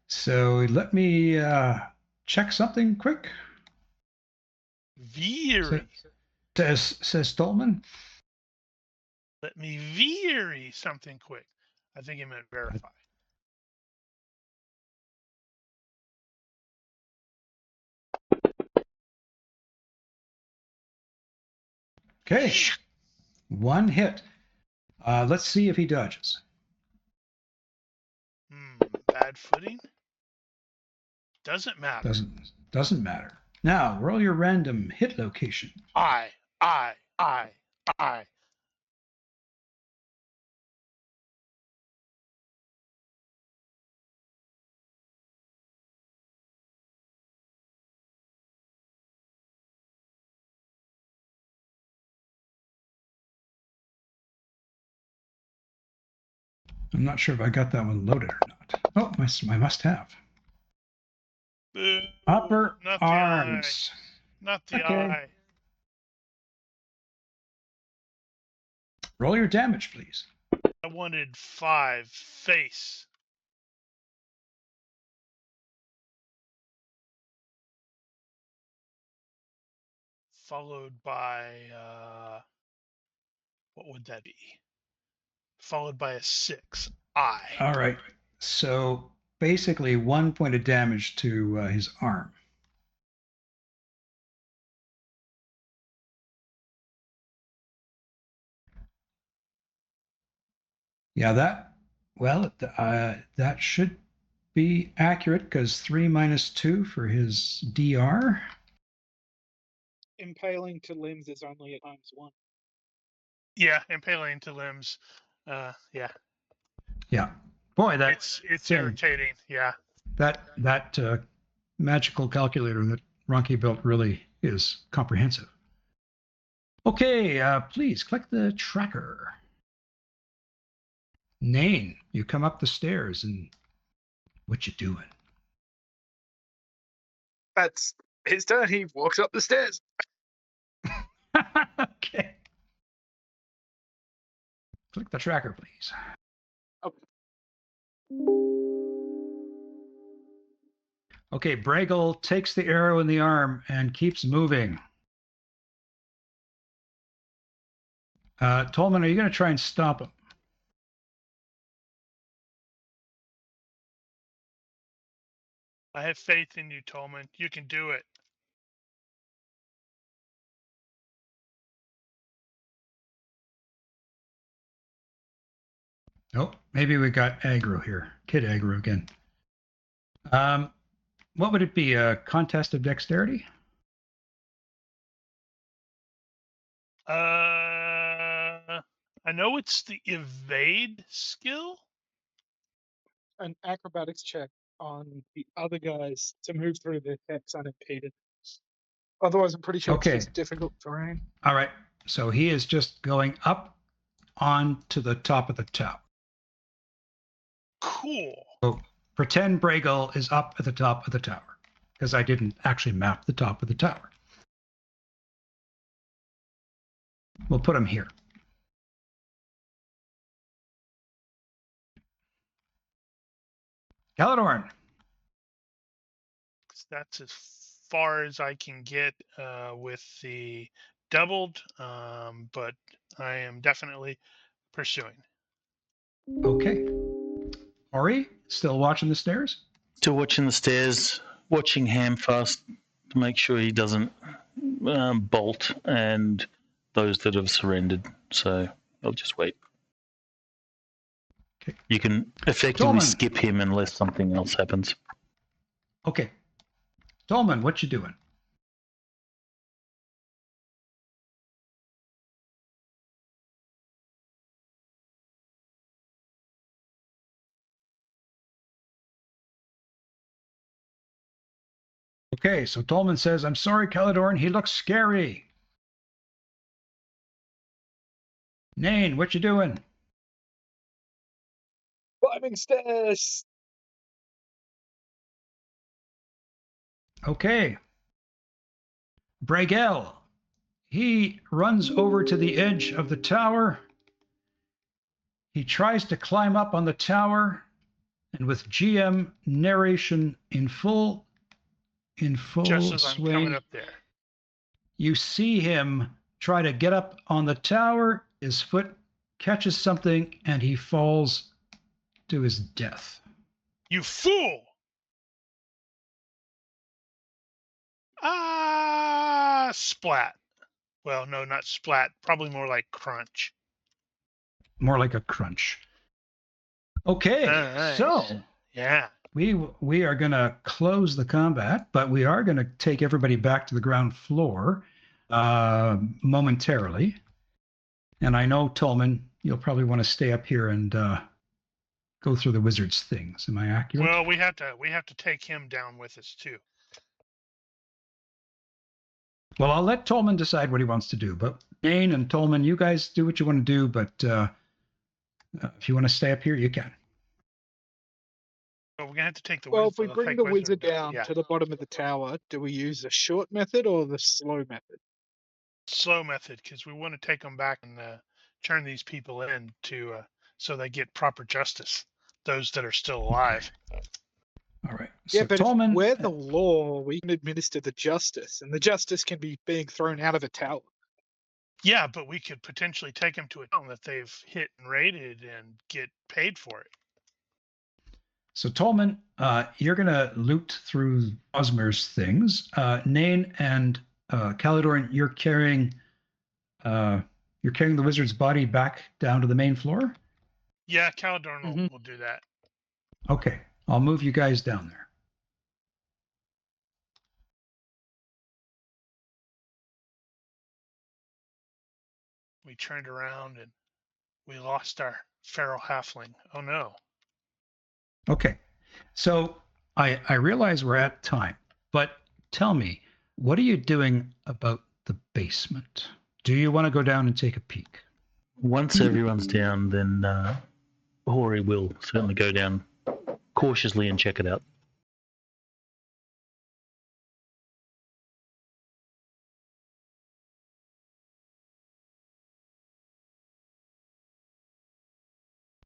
So let me check something quick. Veery. Says Stolman. Let me veery something quick. I think he meant verify. Okay. One hit. Let's see if he dodges. Bad footing? Doesn't matter. Doesn't matter. Now, roll your random hit location. I. I'm not sure if I got that one loaded or not. Oh, I must have. Boo, Upper not the arms. eye. Not the Okay. eye. Roll your damage, please. I wanted 5 face. Followed by what would that be? Followed by a 6 eye. All right. So basically 1 point of damage to his arm. Yeah, that should be accurate because 3 minus 2 for his DR. Impaling to limbs is only at -1. Yeah, impaling to limbs. Yeah. Yeah. Boy, that It's irritating. Yeah. that magical calculator that Ronki built really is comprehensive. Okay, please click the tracker. Nain, you come up the stairs and what you doing? That's his turn. He walks up the stairs. Okay. Click the tracker, please. Okay, Bragle takes the arrow in the arm and keeps moving. Tolman, are you going to try and stop him? I have faith in you, Tolman. You can do it. Nope. Maybe we got aggro here. Kid aggro again. What would it be? A contest of dexterity? I know it's the evade skill. An acrobatics check on the other guys to move through the hex unimpeded. Otherwise, I'm pretty sure Okay. it's just difficult terrain. All right. So he is just going up on to the top of the tower. Cool. So pretend Bragle is up at the top of the tower because I didn't actually map the top of the tower. We'll put him here. Caladorn. That's as far as I can get with the doubled, but I am definitely pursuing. Okay. Ori, still watching the stairs? Still watching the stairs, watching Hamfast to make sure he doesn't bolt and those that have surrendered. So I'll just wait. Okay. You can effectively Dolman. skip him unless something else happens. Okay. Dolman, what you doing? Okay, so Dolman says, I'm sorry, Caladorn, he looks scary. Nain, what you doing? Climbing stairs. Okay. Bregel. He runs over to the edge of the tower. He tries to climb up on the tower, and with GM narration in full Just as I'm swing, coming up there. you see him try to get up on the tower. His foot catches something, and he falls to his death. You fool! Splat. Well, no, not splat. Probably more like crunch. More like a crunch. Okay, All right. so Yeah. we are going to close the combat, but we are going to take everybody back to the ground floor momentarily. And I know, Tolman, you'll probably want to stay up here and go through the wizard's things. Am I accurate? Well, we have to take him down with us too. Well, I'll let Tolman decide what he wants to do. But Dane and Tolman, you guys do what you want to do. But if you want to stay up here, you can. Well, we're gonna have to take the. Well, if we bring fake the wizard down yeah. to the bottom of the tower, do we use the short method or the slow method? Slow method, because we want to take them back and turn these people in to so they get proper justice. Those that are still alive. All right. Yeah, So but Tolman, if we're the law, we can administer the justice, and the justice can be being thrown out of a tower. Yeah, but we could potentially take them to a town that they've hit and raided and get paid for it. So Tolman, you're going to loot through Osmer's things. Nain and Caledorn, you're carrying the wizard's body back down to the main floor. Yeah, Caledorn will do that. Okay, I'll move you guys down there. We turned around and we lost our feral halfling. Oh no. Okay, so I realize we're at time, but tell me, what are you doing about the basement? Do you want to go down and take a peek? Once everyone's down, then Hori will certainly go down cautiously and check it out.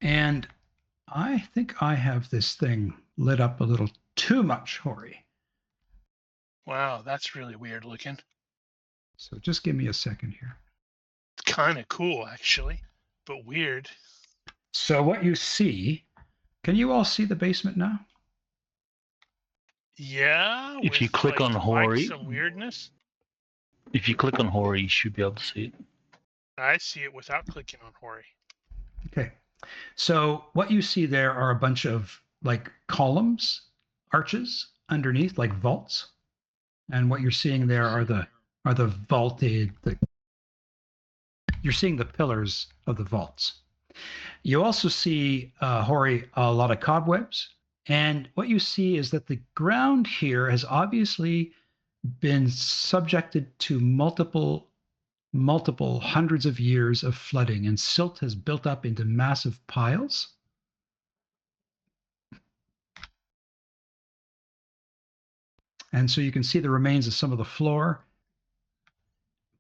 And I think I have this thing lit up a little too much, Hori. Wow, that's really weird looking. So just give me a second here. It's kind of cool, actually, but weird. So what you see, can you all see the basement now? Yeah. If you click on Hori, some weirdness. If you click on Hori, you should be able to see it. I see it without clicking on Hori. Okay. So what you see there are a bunch of like columns, arches underneath, like vaults. And what you're seeing there are the vaulted. You're seeing the pillars of the vaults. You also see, Hori, a lot of cobwebs. And what you see is that the ground here has obviously been subjected to multiple hundreds of years of flooding, and silt has built up into massive piles. And so you can see the remains of some of the floor,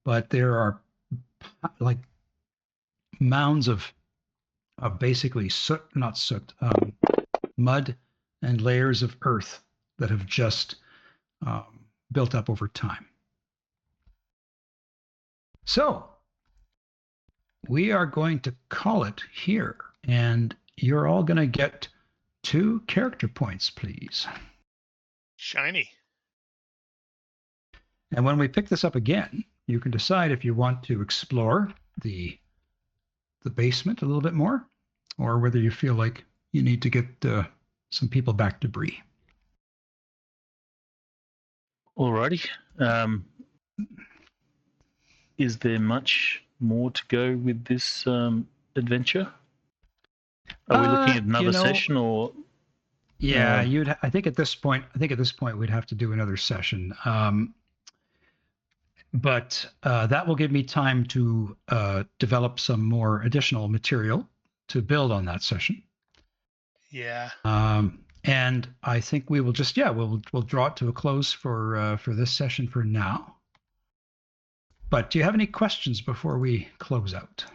but there are like mounds of basically mud and layers of earth that have just built up over time. So we are going to call it here, and you're all going to get 2 character points, please. Shiny. And when we pick this up again, you can decide if you want to explore the basement a little bit more, or whether you feel like you need to get some people back to Bree. Alrighty. Is there much more to go with this adventure? Are we looking at another session, or? Yeah, I think at this point we'd have to do another session. But that will give me time to develop some more additional material to build on that session. Yeah. And I think we will just we'll draw it to a close for this session for now. But do you have any questions before we close out?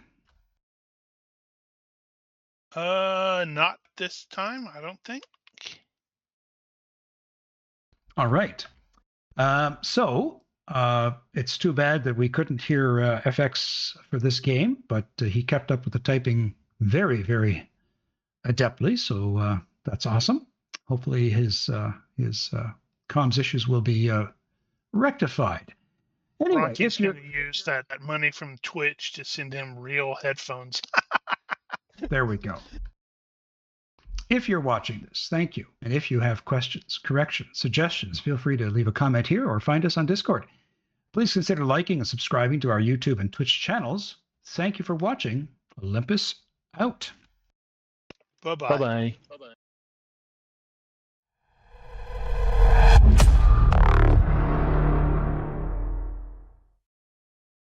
Not this time, I don't think. All right. So it's too bad that we couldn't hear FX for this game, but he kept up with the typing very, very adeptly. So that's awesome. Hopefully his comms issues will be rectified. Anyway, Rocky's going to use that money from Twitch to send him real headphones. There we go. If you're watching this, thank you. And if you have questions, corrections, suggestions, feel free to leave a comment here or find us on Discord. Please consider liking and subscribing to our YouTube and Twitch channels. Thank you for watching. Olympus out. Bye-bye. Bye bye. Bye-bye.